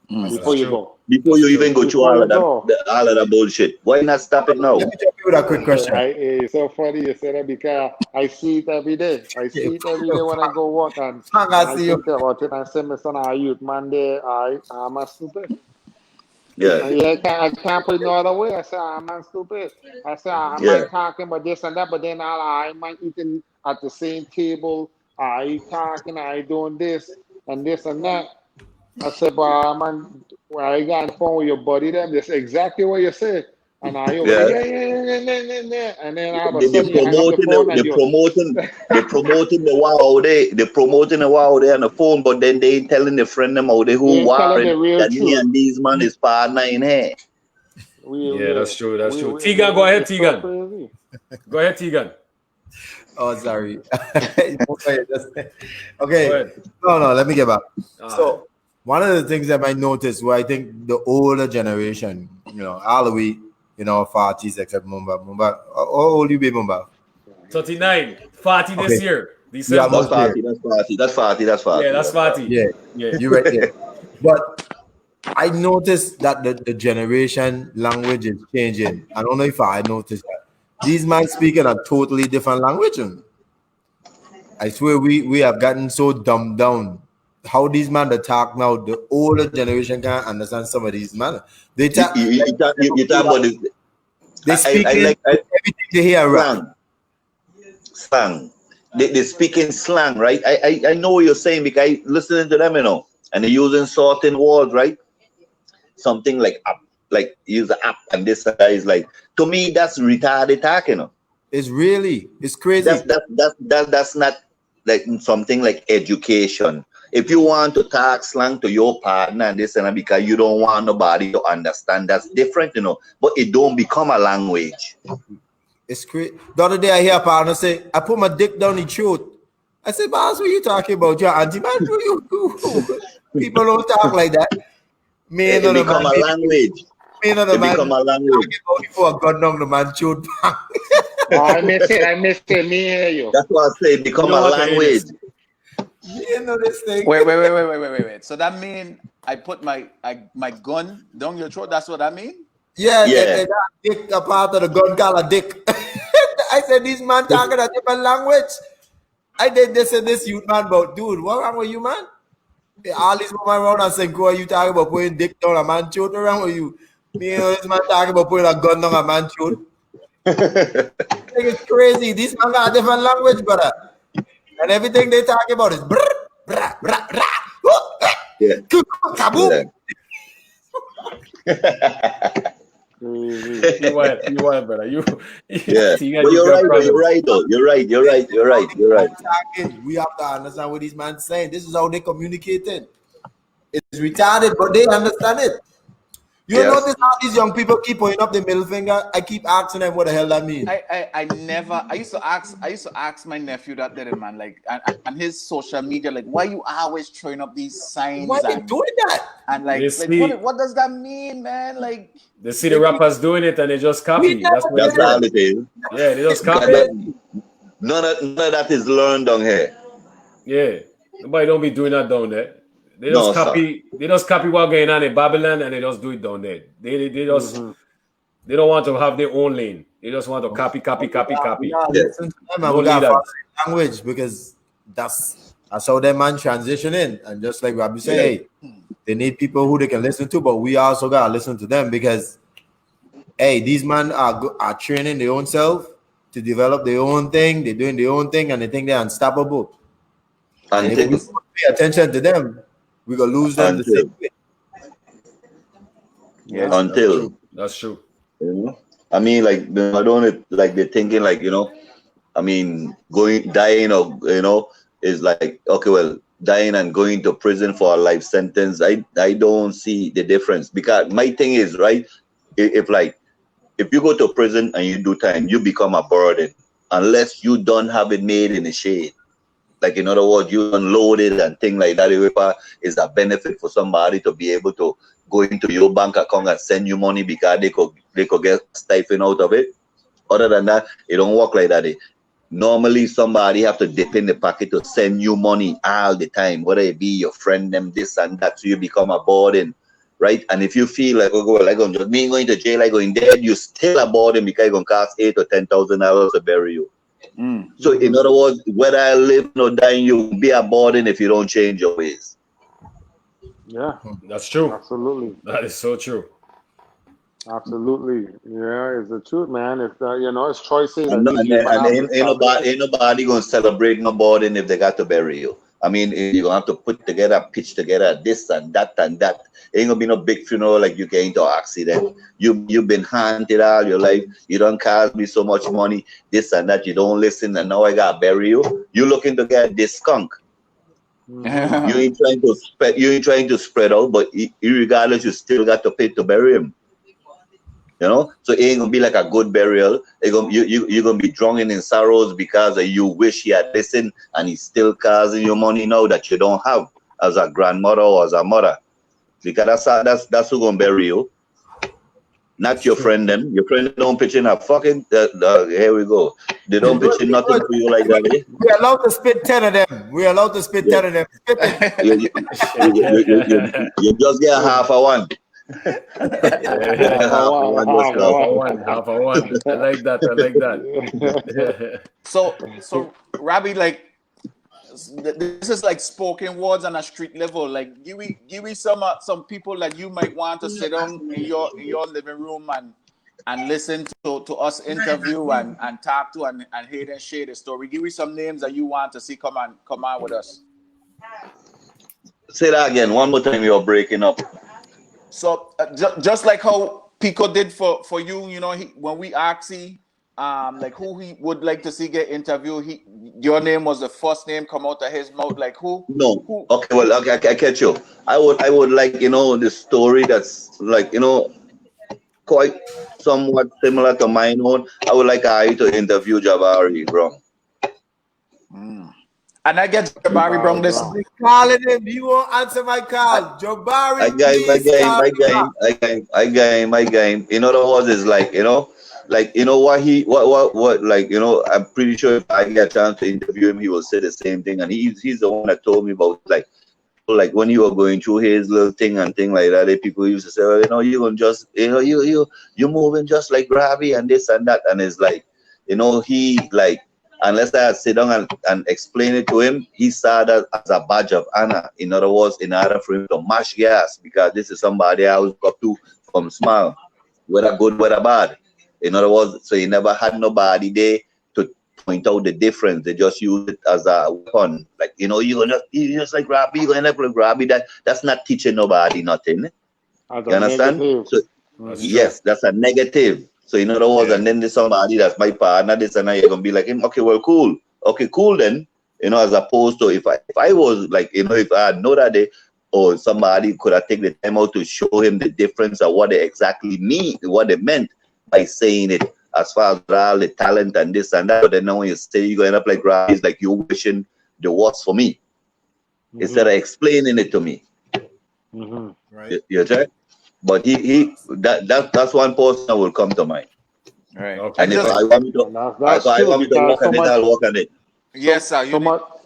Before you go. Before you even go through Before all you of that go. all of that bullshit. Why not stop it now? Let me jump in with a quick question. It's so funny you said that because I see it every day. I see it every day when I go work and I I see you. think about it. I say, my son, are youth man there? I'm a stupid. Yeah. Yeah, I can't put it no other way. I say, I'm not stupid. I say, I Yeah. might talking about this and that, but then I might eating at the same table. I talking, I doing this and this and that. I said, but man, when I got on the phone with your buddy, them, that's exactly what you said. And I over there, Yeah. yeah. And then all of a They sudden you hang up the promoting phone and they you promoting they promoting the wow there. They promoting the wow there on the phone, but then they ain't telling the friend them out there you who ain't telling warring the real that me truth. and these man is partner in here. Yeah, that's true. That's true. We, Tegan, go ahead, it's so Tegan. crazy. Go ahead, Tegan. Oh, sorry. Go Okay. ahead. No, let me get back. All right. So, one of the things that I noticed where I think the older generation, all the way, 40s, except Mumba. How old you be, Mumba? 39, 40 this Okay. year, We December. almost there. That's Yeah, 40. that's 40. Yeah, Yeah. you're right there. But I noticed that the generation language is changing. I don't know if I noticed that. These men speaking a totally different language. I swear we have gotten so dumbed down. How these men that talk now, the older generation can't understand some of these men. They talk like You talk about this. they speak I in like everything they hear rap. slang. They speak in slang, right? I know what you're saying because I listening to them, and they're using certain words, right? Something like up, like use the app and this is like to me that's retarded talking. It's crazy. That's not like something like education. If you want to talk slang to your partner and this and that because you don't want nobody to understand, that's different, but it don't become a language. It's crazy. The other day I hear a partner say, I put my dick down the throat. I said, boss, what are you talking about? Your auntie man, people don't talk like that. Me and It other man, become a language. me and other It man become a language. talking about before I got down the man throat. I missed it. Me hear you. That's what I say. It We become don't a want to hear language. this. You know this thing. Wait. So that mean I put my gun down your throat? That's what I mean? Yeah, Yeah. and that dick a part of the gun called a dick. I said, this man talking a different language. I did this and this youth man, but dude, what wrong with you, man? All these women around and saying, "Go, you talking about putting dick down a man throat around with you?" Me and this man talking about putting a gun down a man throat. Like, it's crazy. This man got a different language, brother. And everything they talking about is brr, brr, brr, brr, Yeah. kaboom. You want, brother. Yeah. You got But you you're got right, though. You're problems. right, though. You're right. We have to understand what these man saying. This is how they communicating. It's retarded, but they understand it. You Yes. notice how these young people keep pointing up the middle finger? I keep asking them what the hell that means. I used to ask my nephew that did it, man, like and his social media, like, why you always throwing up these signs Why they doing that? and They like see- what does that mean, man? Like They see the rappers doing it and they just copy. That's what That's they all do. it is. Yeah, they just That- copy. that- none of that is learned down here. Yeah, nobody don't be doing that down there. They No, just copy. They just copy what going on in Babylon, and they just do it down there. They just they don't want to have their own lane. They just want to copy. We gotta Yeah. listen to them and No we gotta leaders. follow their language because that's how that man transitioning. And just like Robbie said, hey, they need people who they can listen to, but we also gotta listen to them because hey, these men are training their own self to develop their own thing. They're doing their own thing and they think they're unstoppable. And if we Until, don't pay attention to them, we're gonna lose them the same way. yes. until. That's true. You know? I mean, like, I don't like they're thinking, like, I mean, dying, or, is like, okay, well, dying and going to prison for a life sentence. I don't see the difference because my thing is, right, if you go to prison and you do time, you become a burden unless you don't have it made in the shade. Like, in other words, you unload it and things like that. It is a benefit for somebody to be able to go into your bank account and send you money because they could get stipend out of it. Other than that, it don't work like that. Normally, somebody have to dip in the pocket to send you money all the time, whether it be your friend, them, this and that, so you become a burden, right? And if you feel like, oh, well, I'm just me going to jail, I going dead, you still a burden because it's going to cost $8,000 or $10,000 to bury you. So, in other words, whether I live or die, you will be a burden if you don't change your ways. Yeah, That's true. absolutely. That is so true. Absolutely. Yeah, it's the truth, man. If it's choices. And, I think ain't nobody going to celebrate no burden if they got to bury you. I mean, you're going to have to put together, pitch together this and that and that. Ain't going to be no big funeral like you get into an accident. You've been haunted all your life. You don't cost me so much money, this and that. You don't listen, and now I got to bury you. You looking to get this skunk. You ain't trying to spread out, but regardless, you still got to pay to bury him. So it ain't gonna be like a good burial. You're gonna be drowning in sorrows because you wish he had listened, and he's still causing you money now that you don't have as a grandmother or as a mother. Because that's who gonna bury you, not your friend. Them, your friend don't pitch in a fucking. Here we go. They don't pitch in nothing for you like that. Eh? We're allowed to spit 10 of them. We're allowed to spit 10 of them. Spit it. You just get half a one. Half a one. I like that. So Robbie, like, this is like spoken words on a street level. Like, give me some people that you might want to sit down in your living room and listen to us interview and talk to and hear and share the story. Give me some names that you want to see come on with us. Say that again. One more time. You're breaking up. So just like how Pico did for you, when we asked him like who he would like to see get interviewed, your name was the first name come out of his mouth. Like who? No. Who? Okay. Well, okay, I catch you. I would like the story that's like quite somewhat similar to mine own. I would like I to interview Jabari Brown. And I get Jabari Brown this. I'm calling him. He won't answer my call. Jabari, I game. In other words, it's like I'm pretty sure if I get a chance to interview him, he will say the same thing. And he's the one that told me about like like when you were going through his little thing and thing like that, people used to say, well, you know, you gonna just, you know, you moving just like Robbie and this and that, and it's like, you know, he like, unless I sit down and explain it to him, he saw that as a badge of honor. In other words, in order for him to mash gas, because this is somebody I was up to from small, whether good, whether bad. In other words, so he never had nobody there to point out the difference. They just use it as a weapon. Like, you know, you just like Robbie, you're gonna play Robbie. That's not teaching nobody nothing. You understand? Negative. So, yes, that's a negative. So in other words, and then there's somebody that's my partner, this and that, you're gonna be like him, okay, well, cool. Okay, cool then. You know, as opposed to if I was like, you know, if I had know that day, or somebody could have taken the time out to show him the difference of what they exactly mean, what they meant by saying it, as far as all the talent and this and that. But then now when you say you're going up like Robbie, it's like you're wishing the worst for me instead of explaining it to me. Right. You check? But that's one person that will come to mind. Right. Okay. And if I want me to, work on it, I'll work on it. Yes, sir. So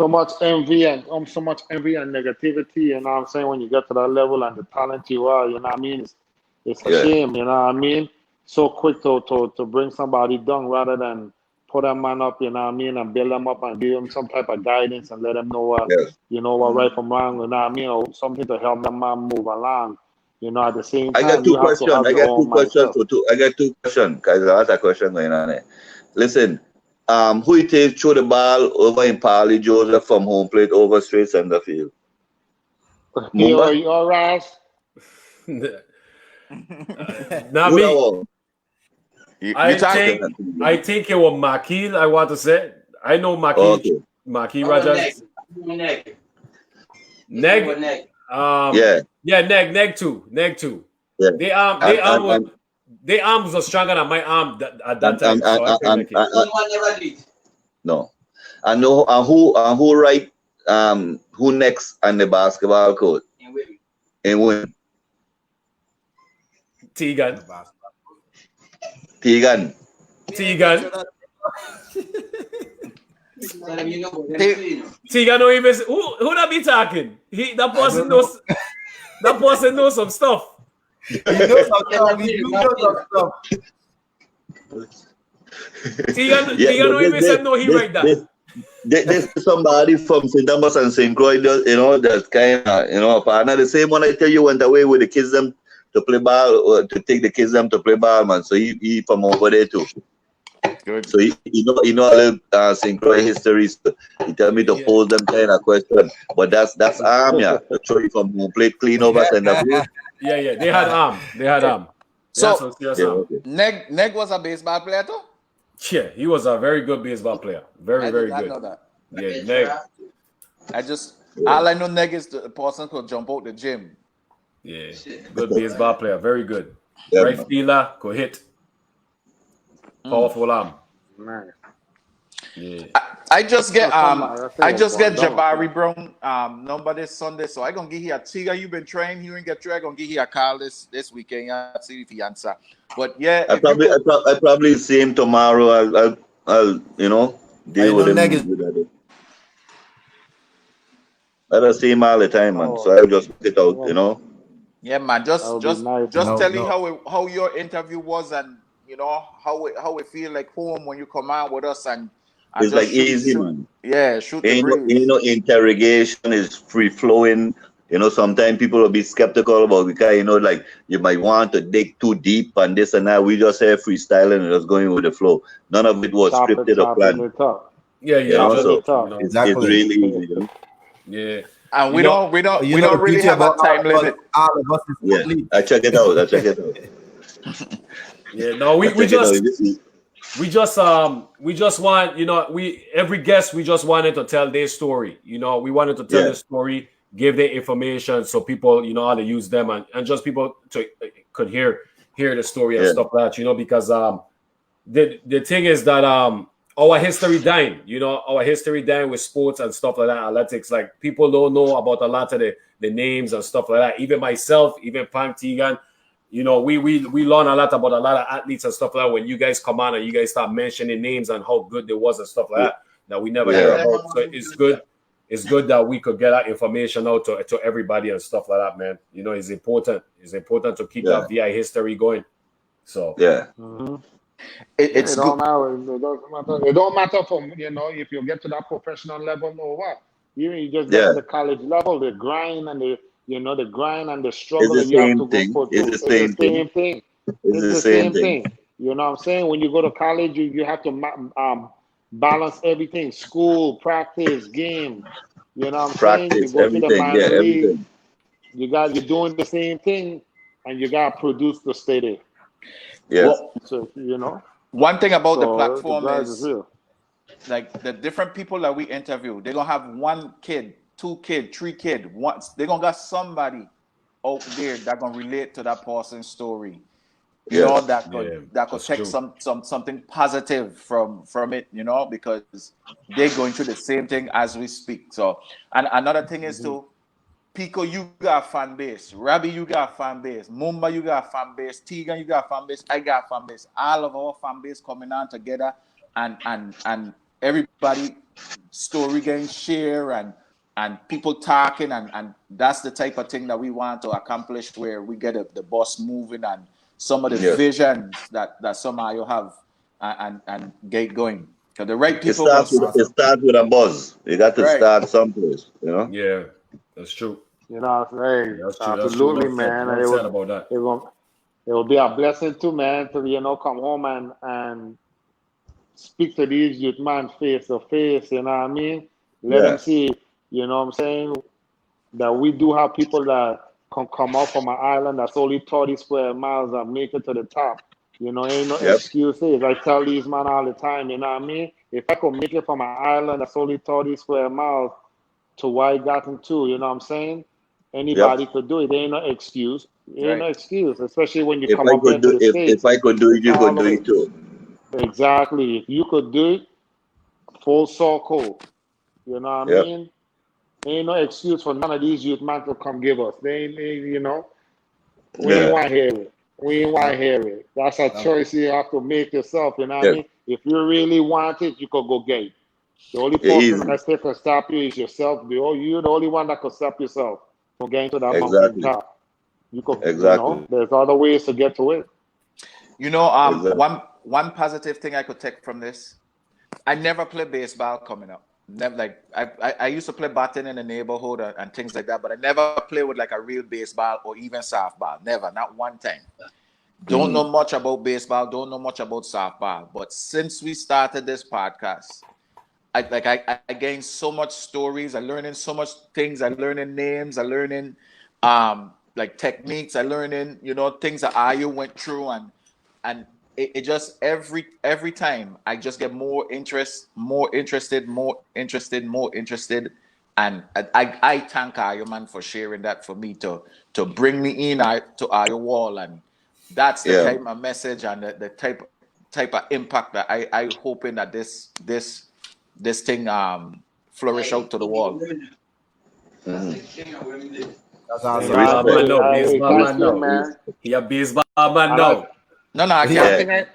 much envy and negativity, you know what I'm saying, when you get to that level and the talent you are, you know what I mean? It's a shame, you know what I mean? So quick to bring somebody down rather than put a man up, you know what I mean, and build them up and give them some type of guidance and let them know what you know what right from wrong, you know what I mean, or something to help them man move along. You know, at the same time, I got two questions. I got two questions. Guys, I asked a question going on there. Listen, who it is throw the ball over in Parley Joseph from home plate over straight center field? Mumba? You all right? Not me. I think it was Maki, I want to say. I know Maki. Okay. Maki Rajas. Neg. Neg too. Yeah. Their arms were stronger than my arm at that time. No. I know who right who next on the basketball court? And win. Tegan. Tegan. Tegan don't even who that be talking? That person knows some stuff. He knows some stuff. Tegan don't even say no, he like that. There's somebody from St. Thomas and St. Croix, you know, that's kind of, you know, a partner. The same one I tell you went away with the kids them to play ball, or to take the kids them to play ball, man. So he from over there too. Good. So you know a little St. Croix history. So he tell me to pose them kind of question. But that's to show you from home plate clean over center field. Yeah. They had arm. So Neg was a baseball player too? Yeah, he was a very good baseball player. Very good. Know that. Yeah, Neg. All I know Neg is the person could jump out the gym. Yeah, good baseball player, very good. Yeah, right fielder, could hit. Powerful arm. Man. Yeah. I just get Jabari Brown number this Sunday, so I gonna give you a Tiga. You've been trained, you ain't get through. I gonna give you a call this weekend. See if he answer. But yeah, I probably see him tomorrow. I'll you know deal with him. I don't see him all the time, man. So I'll just get out, you know. Yeah, man. Just tell me how your interview was, and you know how it feel like home when you come out with us, and it's like easy, man. Yeah, shoot the breeze. You know, interrogation is free flowing. You know, sometimes people will be skeptical about because you know, like you might want to dig too deep and this and that. We just say freestyling and just going with the flow. None of it was scripted or planned. Yeah. You know, so exactly. It's really easy. You know? Yeah. And we don't really have a time limit. Yeah, I check it out. Yeah, no, we just want, you know, every guest we just wanted to tell their story. You know, we wanted to tell their story, give their information so people, you know, how to use them and just people could hear the story and stuff like that, you know, because the thing is that our history dying, you know, with sports and stuff like that, athletics. Like people don't know about a lot of the names and stuff like that. Even myself, even Pam Tegan, you know, we learn a lot about a lot of athletes and stuff like that when you guys come on and you guys start mentioning names and how good they was and stuff like that we never hear about. So it's good. it's good that we could get that information out to everybody and stuff like that, man. You know, it's important. It's important to keep that VI history going. So It's it don't matter. It doesn't matter. It don't matter from if you get to that professional level or what. You just get to the college level, the grind and the grind and the struggle that you have to go through. It's the same thing. It's the same thing. You know what I'm saying? When you go to college, you have to balance everything: school, practice, game. You know what I'm saying? You go to the minor league. You're doing the same thing, and you got to produce to stay there. Yes. So one thing about the platform the is like the different people that we interview, they're gonna have 1 kid, 2 kid, 3 kid. Once they're gonna got somebody out there that gonna relate to that person's story. You know, that could take something positive from it, because they're going through the same thing as we speak. So, and another thing is too, Pico, you got a fan base. Robbie, you got a fan base. Mumba, you got a fan base. Tegan, you got a fan base. I got a fan base. All of our fan base coming on together, and everybody story getting shared and people talking, and that's the type of thing that we want to accomplish, where we get the bus moving and some of the visions that some of you have and get going. Because the right people it starts with a buzz. You got to start someplace, Yeah, that's true. That's true. Absolutely, man. Well said about that. It will be a blessing too, man, to come home and speak to these youth man face to face. You know what I mean? Let them see. You know what I'm saying? That we do have people that can come out from an island that's only 30 square miles and make it to the top. Ain't no excuses. I tell these man all the time, you know what I mean? If I could make it from an island that's only 30 square miles to where I got into, you know what I'm saying? Anybody could do it. There ain't no excuse. Ain't no excuse, especially when you come up into the States. If I could do it, you could do it too. Exactly. If you could do it, full circle. You know what I mean? Ain't no excuse for none of these youth man to come give us. They ain't, we ain't want to hear it. We ain't want to hear it. That's a choice you have to make yourself. You know what I mean? If you really want it, you could go get it. The only person that can stop you is yourself. You're the only one that can stop yourself from getting to that mountain top. You could, there's other ways to get to it. One positive thing I could take from this, I never played baseball coming up. Never, like I used to play batting in the neighborhood and things like that, but I never played with like a real baseball or even softball. Never, not one time. Don't know much about baseball, don't know much about softball. But since we started this podcast, I gained so much stories. I'm learning so much things. I'm learning names. I'm learning like techniques. I'm learning things that Ayu went through, and it just every time I just get more interested, and I thank Ayu, man, for sharing that for me to bring me in to Ayu wall, and that's the type of message and the type of impact that I hoping that this thing flourish out to the wall. That's awesome. Baseball man. He a baseball man now. No, I can't.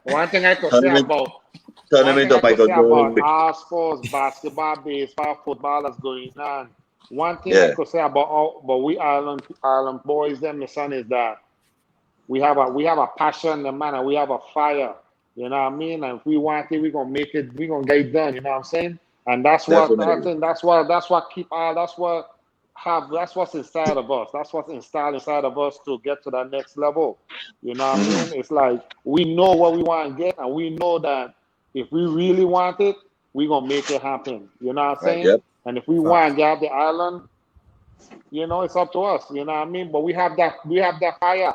One thing I could say about all sports, basketball, baseball, football that's going on. One thing I could say about we Island boys, them, the son, is that we have a passion, man, and we have a fire. You know what I mean? And if we want it, we're gonna make it. We're gonna get it done. You know what I'm saying? And that's what that's what's inside of us. That's what's installed inside of us to get to that next level. You know what I mean? It's like we know what we want to get, and we know that if we really want it, we're gonna make it happen. You know what I'm saying? Yep. And if we want to get the island, it's up to us. You know what I mean? But we have that fire.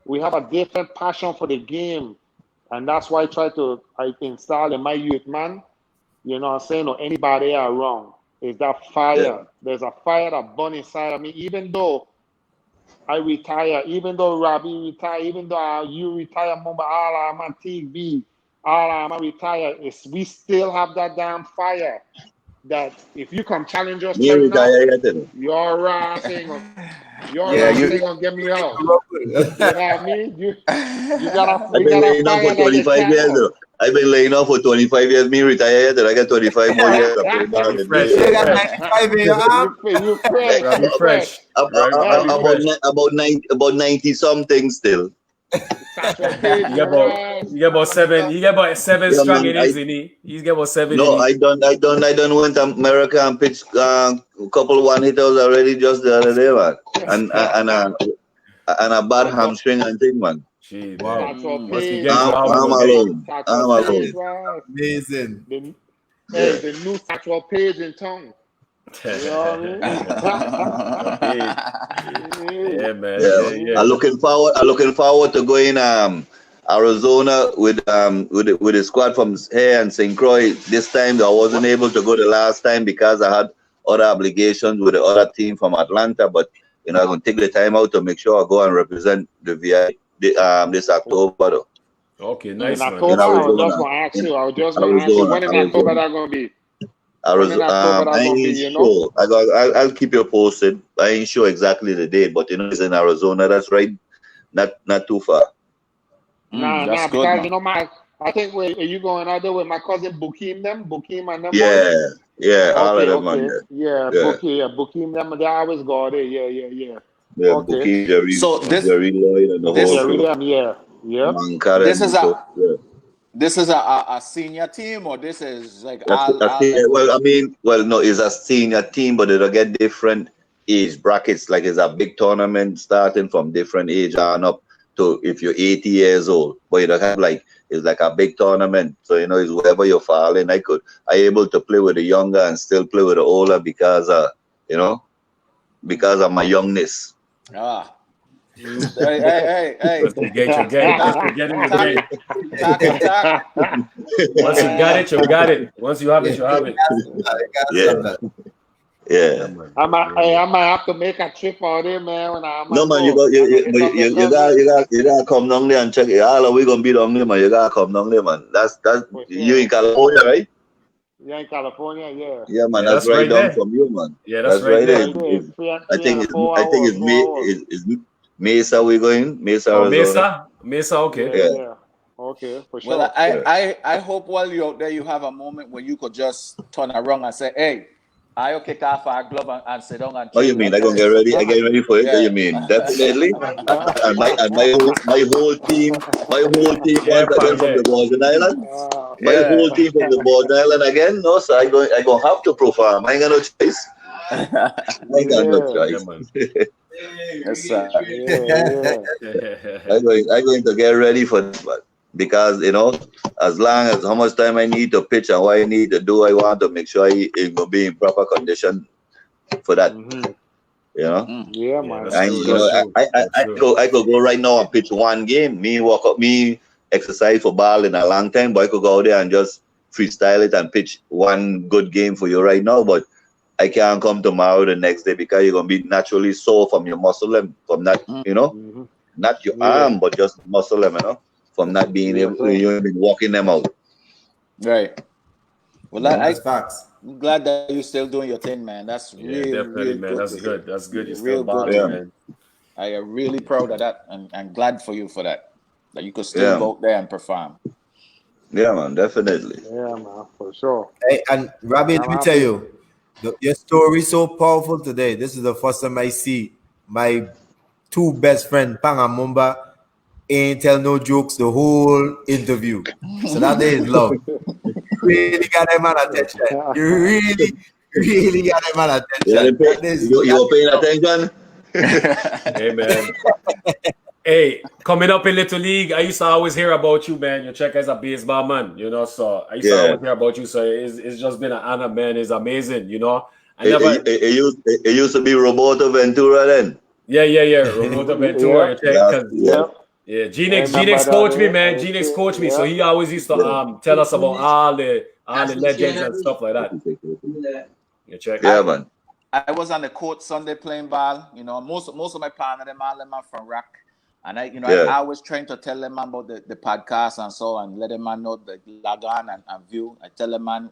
We have a different passion for the game. And that's why I install in my youth, man, you know what I'm saying, or anybody around, is that fire. Yeah. There's a fire that burns inside of me. Even though I retire, even though Robbie retire, even though you retire, Mumba, all I'm on TV, all I'm on retire, we still have that damn fire that if you come challenge us, you're right, you're gonna get me out. You know what I mean? You got a fire that you can't. I've been laying off for 25 years. Me retire yet, and I got 25 more years to play ball in the Fresh. day. You got 95 in your arm. You fresh. Robbie You fresh. Robbie fresh. About 90 something still. Satchel Paige, You get about seven. You get about 7 Yeah, strong man, innings in it. He's get about 7 No, innings. I done went to America and pitched a couple one hitters already just the other day, man. And a bad hamstring and thing, man. Gee, Wow. man. Satchel Once we Paige. get into I'm our alone. Satchel I'm Paige, alone. man. Amazing. The new Satchel Paige in town. You know what I mean? Yeah, man. Yeah. Yeah. I'm looking forward to going Arizona with the squad from here and St. Croix. This time I wasn't able to go the last time because I had other obligations with the other team from Atlanta. But I'm gonna take the time out to make sure I go and represent the VI this October. Though. Okay, In nice, man. October, I was just Arizona. gonna ask you. I was just In gonna ask you when in October Arizona. that gonna be. When in October that I gonna be, ain't you know? sure. I'll keep you posted. I ain't sure exactly the date, but it's in Arizona. That's right. Not too far. Nah, That's good, because man. you know are you going out there with my cousin Bukim and them Yeah, boys? yeah. All of Okay, them on okay. there. Yeah, Yeah, Bukim them they always go there. Yeah. yeah. Okay. Bookie, Jerry, So Jerry Lloyd, and the this whole Yeah, crew. William, yeah. Yep. Man, Karen, this is so, yeah. a senior team, or this is like all Well, I levels? mean, no, it's a senior team, but it'll get different age brackets. Like it's a big tournament starting from different age on up to if you're 80 years old. But it'll have it's like a big tournament. So it's wherever you fall in. I able to play with the younger and still play with the older because because of my youngness. Ah. Hey. Once you get in the game. Talk. Once you got it, you got it. Once you have it, you have it. Yeah, yeah. Man. I might have to make a trip out there, man. When I No might man, go. you gotta come down there and check it. All we gonna be down there, man. You gotta come down there, man. That's For you sure. in California, right? Yeah, in California, yeah. Yeah, man. Yeah, That's that's right right down there. from you, man. Yeah, that's That's right right there. there. Right there. I think it's 4 hours. is Mesa. We going Mesa, Oh, Arizona. Mesa, okay. Yeah. Okay, for sure. Well, I hope while you're out there, you have a moment where you could just turn around and say, "Hey, I'll kick off our glove and sit down and Oh, you chill." mean I gonna get ready? I get ready for it. Yeah. You mean definitely? And my whole team Yeah, once again from yeah. the Virgin Island. My Yeah. whole team from the Virgin Island again. No, so I gonna have to perform. I ain't got no choice. I ain't got no Yeah. Yeah, choice. man. Yes, sir. Yeah. I'm going to get ready for that, but because as long as how much time I need to pitch and what I need to do, I want to make sure I will be in proper condition for that. Mhm. Yeah, Yeah, man. that's and true, that's true. I could go right now and pitch one game. Me exercise for ball in a long time, but I could go out there and just freestyle it and pitch one good game for you right now. But I can't come tomorrow the next day because you're gonna be naturally sore from your muscle and from that, Mhm. not your Yeah. arm, but just muscle them, from not being Yeah, able, sir. you've been walking them out. Right. Well, That's facts. I'm glad that you're still doing your thing, man. That's Yeah, real, definitely, real man. good That's to good. hear. That's good. You're still Real good balling, to Yeah. hear. man. I am really proud of that and glad for you for that. That you could still Yeah. go out there and perform. Yeah, man, definitely. Yeah, man, for sure. Hey, and Robbie, I'm let me happy. tell you, your story is so powerful today. This is the first time I see my two best friends, Pang and Mumba, ain't tell no jokes the whole interview. So that day is love. Really got them on attention. You really got them on attention. You were paying attention? Hey, man. Hey, coming up in Little League, I used to always hear about you, man. You check as a baseball man, so I used to Yeah. always hear about you. So it's just been an honor, man. It's amazing, I It, never. it used to be Roberto Ventura then. Yeah. Roberto Ventura, you check, because Yeah. G-Nex coached me, man. G-Nex coached me, so he always used to tell us about all the legends and stuff like that. You check. Yeah, man. I was on the court Sunday playing ball. Most of my partners, them all them are from Rock. And I was trying to tell them about the podcast and so and let them know the log on and view. I tell them, man,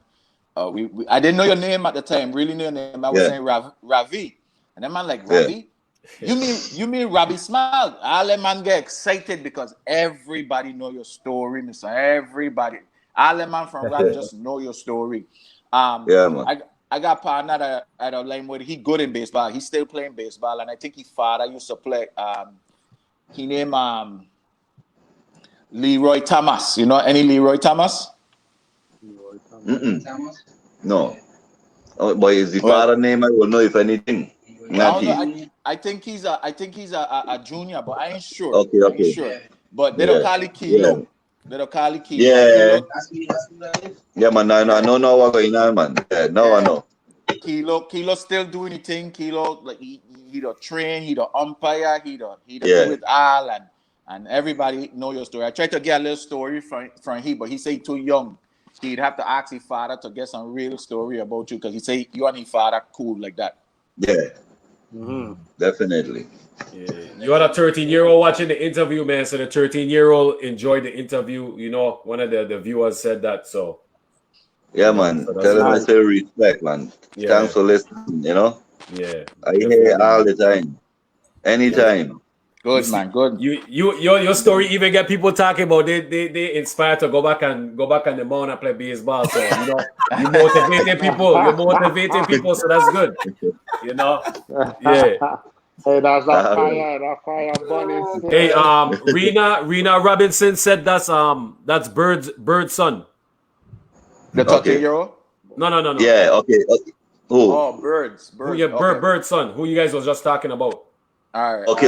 I didn't know your name at the time, really knew your name. I was saying Ravi. And then man like, Ravi? You mean Robbie Smile? All them man get excited because everybody know your story, Mr. Everybody. All them man from rap just know your story. Yeah, man. I got partner at a line where he good in baseball. He's still playing baseball, and I think his father used to play. He named Leroy Thomas. You know any Leroy Thomas? No. Oh, boy, is the Well, father name? I will know if anything. Not he. I think he's a junior, but I ain't sure. Okay, I ain't okay. sure. But they don't call it Kilo. Yeah. They don't call it Kilo. Yeah. Yeah, man. I know what's going on, man. Yeah, no, I know. Kilo still doing anything. Kilo, like he the train, he the umpire, he the Yeah. do it all, and everybody know your story. I tried to get a little story from he, but he say too young. He'd have to ask his father to get some real story about you, because he say you and his father cool like that. Yeah. Definitely. Yeah. You had a 13-year-old watching the interview, man. So the 13-year-old enjoyed the interview. You know, one of the viewers said that. So yeah, man. So Tell them I say respect, man. Yeah. Thanks for listening, you know. Yeah. I hear all the time. Anytime. Good, man. Good. Your story even get people talking about they inspired to go back on the mound and play baseball. So you know you motivating people. You're motivating people, so that's good. You know? Yeah. Hey, that's that fire bunny. Hey, Rena Robinson said that's Bird's son. The 13-year-old? No. Yeah, okay. Who? Oh, Birds. Who your okay. Bird's son? Who you guys was just talking about? All right. Okay.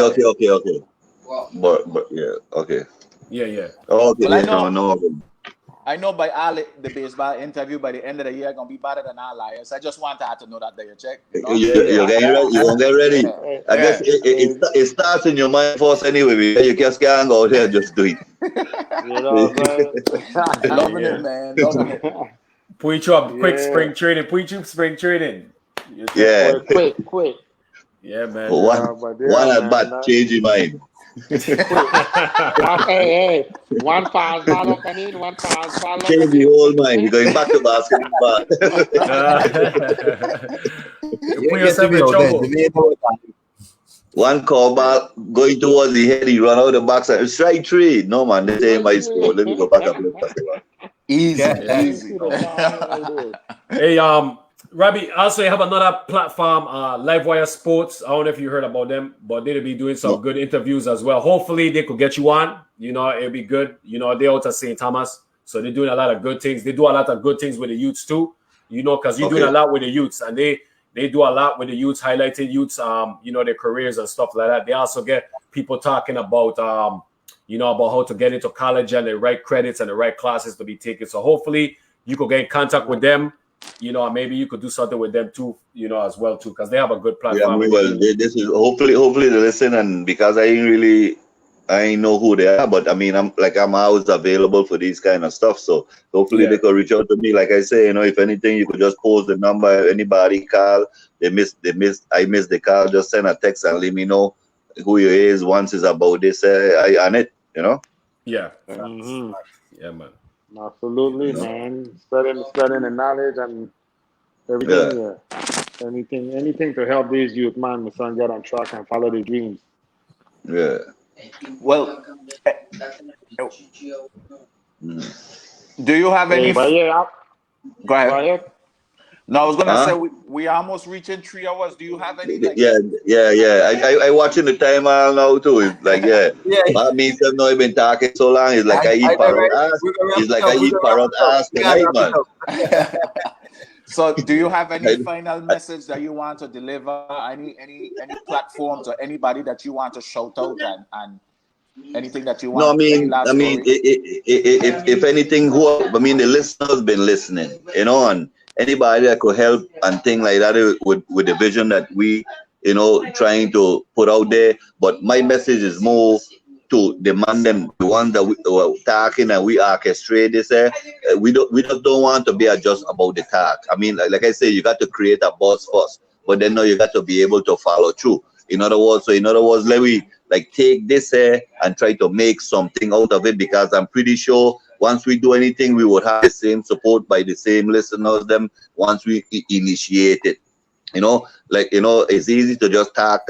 But yeah, okay. Yeah. Oh, okay, Well, no. I know by all the baseball interview by the end of the year gonna be better than our liars. I just want to know that there, check. You know? You're getting ready. You're gonna get ready. I guess it starts in your mind first anyway. You just can't go out there and just do it. You know, man. Loving it, man. Loving it. Put you up quick spring training. Yeah. Quick. Yeah, man. One at bat, change your mind. Hey, one fastball opening, one fastball Change opening. the whole mind. You're going back to basketball. You put yourself in trouble. One call ball going towards the head, he run out the backside. Strike three. No, man, this ain't my score. Let me go back and play basketball. Easy. Hey, Robbie, also you have another platform, Livewire Sports. I don't know if you heard about them, but they'll be doing some good interviews as well. Hopefully they could get you on. You know, it'll be good. You know, they're out of St. Thomas, so they're doing a lot of good things. They do a lot of good things with the youths too. You know, because you're doing a lot with the youths, and they do a lot with the youths, highlighting youths, you know, their careers and stuff like that. They also get people talking about, you know, about how to get into college and the right credits and the right classes to be taken. So hopefully you could get in contact with them. You know, maybe you could do something with them too, you know, as well too, because they have a good platform. Yeah, well, this is hopefully they listen, and because I ain't know who they are, but I mean, I'm always available for these kind of stuff. So hopefully they could reach out to me. Like I say, you know, if anything, you could just post the number. Anybody call, I miss the call. Just send a text and let me know who you is. Once it's about this, I on it, you know. Yeah. Mm-hmm. Yeah, man. Absolutely, man. Spreading the knowledge and everything. Yeah. Anything to help these youth, man. My son get on track and follow their dreams. Yeah. Well, do you have any? But yeah, Go ahead. No, I was gonna say we almost reaching 3 hours. Do you have any? Like, yeah. I watching the time all now too. It's like That means I've not been talking so long. It's like I eat parrot ass. It's like I eat parrot ass tonight, man. So, do you have any final message that you want to deliver? Any platforms or anybody that you want to shout out and anything that you want? No, I mean, if anything, the listeners been listening, you know, and anybody that could help and things like that with the vision that we, you know, trying to put out there. But my message is more to demand them, the ones that we are talking and we orchestrate this. We just don't want to be just about the talk. I mean, like I say, you got to create a buzz first, but then you got to be able to follow through. In other words, let me take this and try to make something out of it, because I'm pretty sure once we do anything, we would have the same support by the same listeners them once we initiate it. You know, like, you know, it's easy to just talk.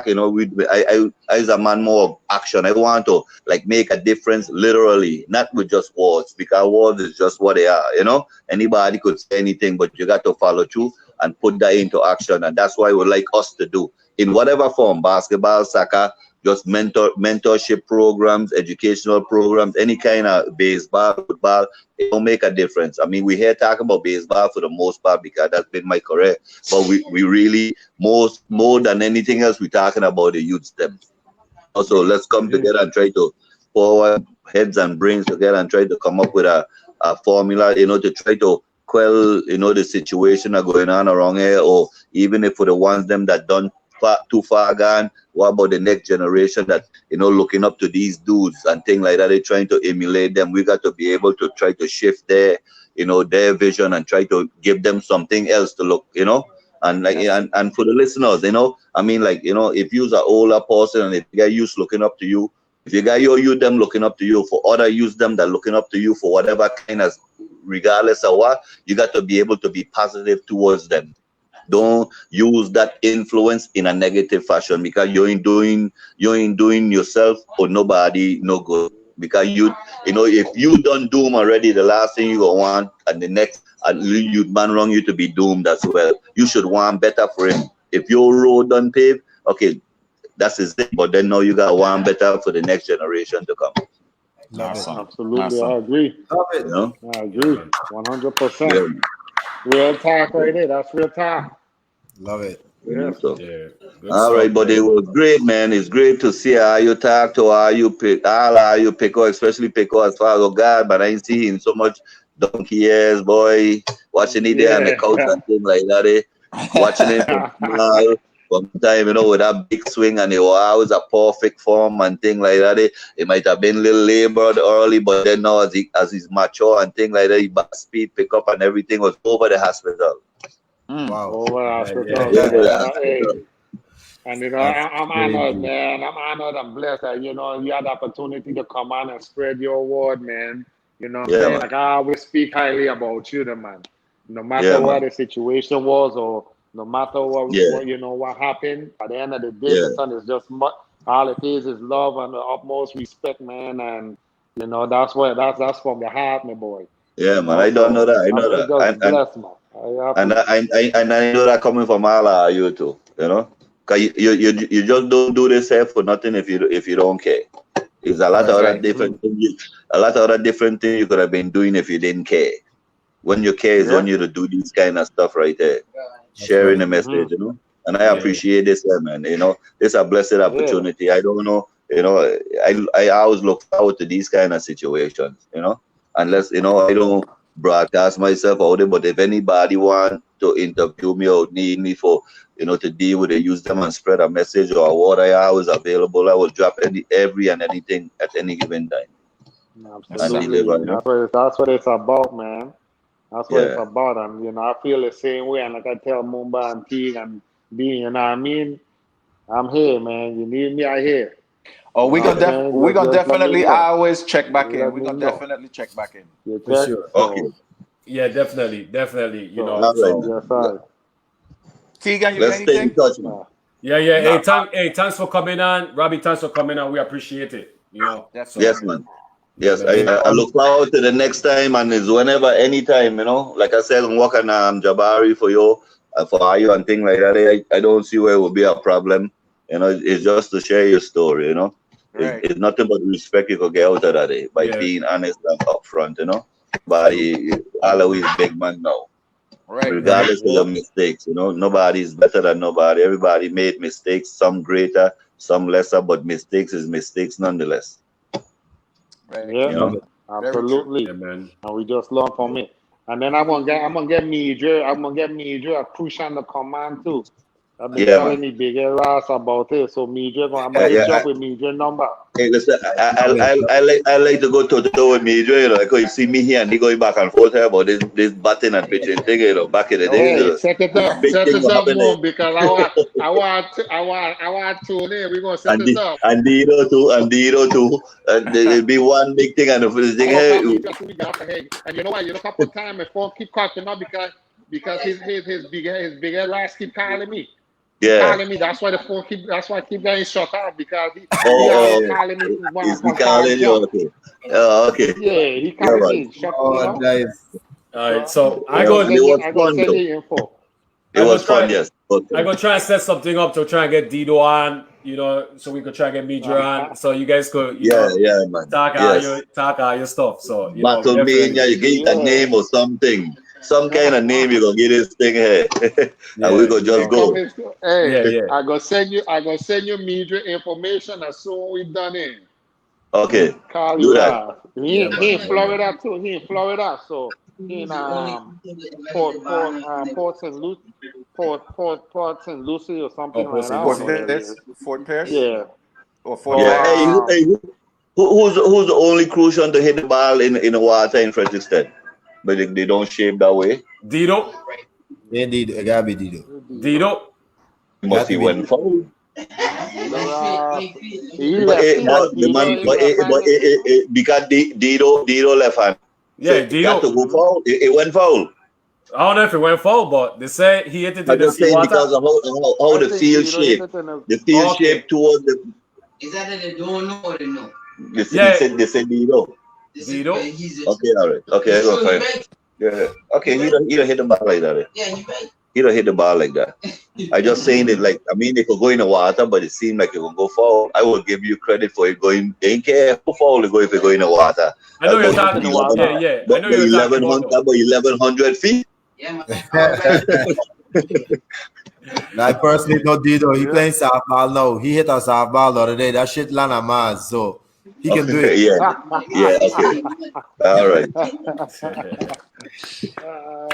You know, I as a man more of action. I want to like make a difference literally, not with just words, because words is just what they are. You know, anybody could say anything, but you got to follow through and put that into action, and that's why we like us to do in whatever form: basketball, soccer, just mentorship programs, educational programs, any kind of baseball, football. It will make a difference. I mean, we here talking about baseball for the most part because that's been my career, but we really more than anything else we're talking about the youth them. Also, let's come together and try to pour our heads and brains together and try to come up with a formula, you know, to try to quell, you know, the situation that going on around here, or even if for the ones them that done too far gone, what about the next generation that, you know, looking up to these dudes and things like that, they're trying to emulate them. We got to be able to try to shift their, you know, their vision and try to give them something else to look, you know. And like, and for the listeners, you know, I mean, like, you know, if you're an older person and if you got youth looking up to you, if you got your youth them looking up to you, for other youth them that looking up to you for whatever kind of, regardless of what, you got to be able to be positive towards them. Don't use that influence in a negative fashion, because you ain't doing yourself or nobody no good. Because you know, if you done doom already, the last thing you gonna want and the next you man wrong you to be doomed as well. You should want better for him. If your road done paved, okay, that's his thing. But then now you got one better for the next generation to come. Awesome. Absolutely, Awesome. I agree. Love it. You know? I agree, 100%. Real talk right there. That's real talk. Love it. Yes. So, Yeah. Good all stuff, right, but man. it was great, man. It's great to see how you talk to how you pick, how you pick up, especially pick up as far as, oh God, but I ain't see him so much donkey years, boy. Watching it there on the couch and things like that, watching him from small, from time, you know, with that big swing, and it was always a perfect form and thing like that. It might have been a little labored early, but then now as he's mature and thing like that, he back speed pick up and everything was over the hospital. Wow. Over hospital, Yeah. Over the man. Hey. hospital. And you know, That's I'm honored, crazy. man. I'm honored and blessed that, you know, you had the opportunity to come on and spread your word, man. You know what I'm Yeah, saying? man. Like, I always speak highly about you, the man. No matter Yeah, what man. the situation was, or no matter Yeah, what you know, what happened, at the end of the day, yeah. my son, is just all it is love and the utmost respect, man. And you know, that's from the heart, my boy. Yeah, You man. know, I don't know so that. I know I'm that. just blessed, man. I And happy. I know that coming from all of you too. You know, cause you just don't do this here for nothing if you don't care. It's a lot of Right. other Right. different things. A lot of other different things you could have been doing if you didn't care. When you care is Yeah. when you to do this kind of stuff right there, That's sharing right. the Mm-hmm. message. You know, and I Yeah. appreciate this, man. You know, it's a blessed Yeah. opportunity. I don't know. You know, I always look forward to these kind of situations. You know, unless you know I don't broadcast myself out there. But if anybody want to interview me or need me for, you know, to deal with it, use them and spread a message or what, I always available. I will drop every and anything at any given time Yes, and sir. deliver. Absolutely. You know, That's what it's about, man. That's what it's yeah, about. And you know, I feel the same way. And like I tell Mumba and Teague and Bean, you know what I mean? I'm here, man. You need me, I here. Oh, You know what I'm saying? we gonna Just let me definitely know. always check back in. Let We me gonna know. definitely check back in. You For check? sure. okay, So Yeah, definitely. You so know, all right, so yes, man. I Tegan, you got Let's stay in anything? touch, man. uh, yeah. No. Thanks for coming on, Robbie. Thanks for coming on. We appreciate it. You know, Yes, so Definitely. man. yeah, Yes, man. So I look forward to the next time, and it's whenever, anytime, you know. Like I said, I'm working Jabari for you, for you and things like that. I don't see where it will be a problem. You know, it's just to share your story, you know. Right. It's nothing but respect you could get out of that by yeah, being honest and upfront, you know. true. Nobody, always big man now, Right. Yeah, regardless of yeah, your mistakes, you know. Nobody is better than nobody. Everybody made mistakes, some greater, some lesser, but mistakes is mistakes nonetheless, Very yeah, you true. Love know. it. Very true. yeah, absolutely. man. And we just learn from it. And then I'm gonna get Major a push on the command too. I've been Yeah, man. telling the big ass about it. So I'm gonna hit you Yeah, up with Major number. hey, listen, Love it. I like to go toe to toe with me, you know, like you see me here and he going back and forth here about this batting and pitching thing, you know, back in the days, Hey, big set thing this was up, happening. Moon, because I want to tune in. We're gonna set And this the up. and the too, it'll be one big thing and the first thing, I was hey, talking to you just 2 weeks after, hey, and you know what? You know, a couple of times my phone keep cracking up because because his bigger ass keep calling me. Yeah. Calling me. That's why the phone keep. That's why I keep getting shut off because he Oh, always calling me when is I'm he calling you? jump. Okay. Okay. Yeah, he Yeah, calling man. me. Shut, Oh, nice. All right, so I I go go. It was I go fun send though. you info. It I go was fun, try. yes. I Okay. go try and set something up to try and get Dido on. You know, so we could try and get Midra on, so you guys could, Yeah, yeah, man. talk Yes. all your stuff. So Battlemania, definitely. you get a Yeah. name or something. Some kind of name you gonna get this thing here. And we go just go. Hey, Yeah. I go send you Midra information as soon as we done in. Okay. Call Do you that. He man. in Florida too. He in Florida, so he in Port St. Lucie or something Port like that. St. I Fort don't Lucie. know where it Pierce, is. Fort Pierce, Yeah. or Fort So Yeah. Hey, Lauderdale. who's the only Crucian to hit the ball in the water in Frederiksted? But they don't shape that way. Dido. Indeed, it gotta be Dido. Dido. Must he went foul. He But left. He but the man because Dido left hand. So Yeah, it got to Dido. go foul. It went foul. I don't know if it went foul, but they say he hit it I'm in the just saying seawater. because of how the field shape. The field shape towards the Is that they don't know or they know? they said Dido. Dido. Okay, all right. Okay, I go fine. Yeah. Okay, he don't hit the ball like that. Yeah, you right. He don't hit the ball like that. I just saying it like it could go in the water, but it seemed like it will go foul. I will give you credit for it going. Ain't care how foul it go if it go in the water. I know you're About talking. 11 Yeah. I But know you're talking about though. 1100 feet. Yeah, man. I personally know Dido. He playing softball now. He hit a softball the other day. That shit land a Mars, so he can do it. Yeah. Okay. All right.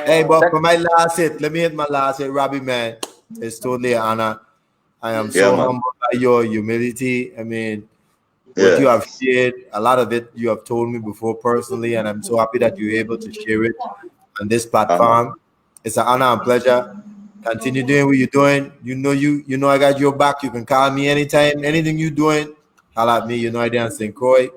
Hey, but for my last hit, let me hit my last hit, Robbie, man. It's totally an honor. I am so Yeah, man. humbled by your humility. I mean, what Yeah. you have shared, a lot of it you have told me before personally, and I'm so happy that you're able to share it on this platform. It's an honor and pleasure. Continue doing what you're doing. You know I got your back. You can call me anytime. Anything you're doing, holla at me. You know I dance in Koi.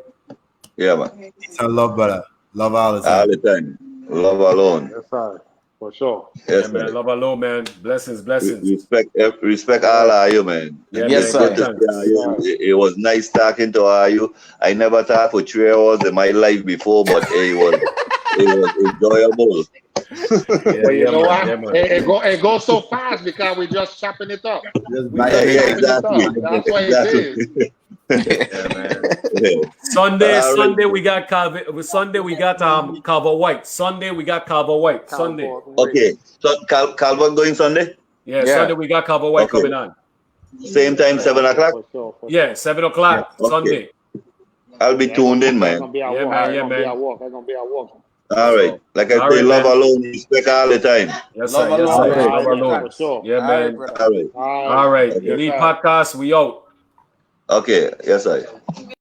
Yeah, man. Peace and love, brother. Love all the All time. the time. Love alone. Yes, sir. For sure. Yes, Yeah, man. Love alone, man. Blessings. Respect all of you, man. Yeah, Yes, man. sir. Good time. It was nice talking to all you. I never talked for 3 hours in my life before, but it was enjoyable. But you know what? Yeah, man. It goes so fast because we're just chopping it up. Just We bite just it. chopping it up. That's what it is. Yeah, man. Yeah. Sunday All right. we got Carver White. Sunday we got Carver White. Sunday. Okay. So Calvert going Sunday? Yeah, Yeah. Sunday we got Carver White Okay. coming on. Same time, 7 o'clock? For sure. Yeah, 7 o'clock Okay. Sunday. I'll be tuned in, I'm man. gonna be at Yeah, work. man, I'm yeah, gonna be man. at work. I'm gonna be at work. All right. Like I All say, right, love man. alone, respect all the time. Yes, Love sir. Yes, alone, sir. man. Love alone. For sure. Yeah, All right, man. brother. All right. All right. Okay. Elite Podcast, we out. Okay. Yes, I.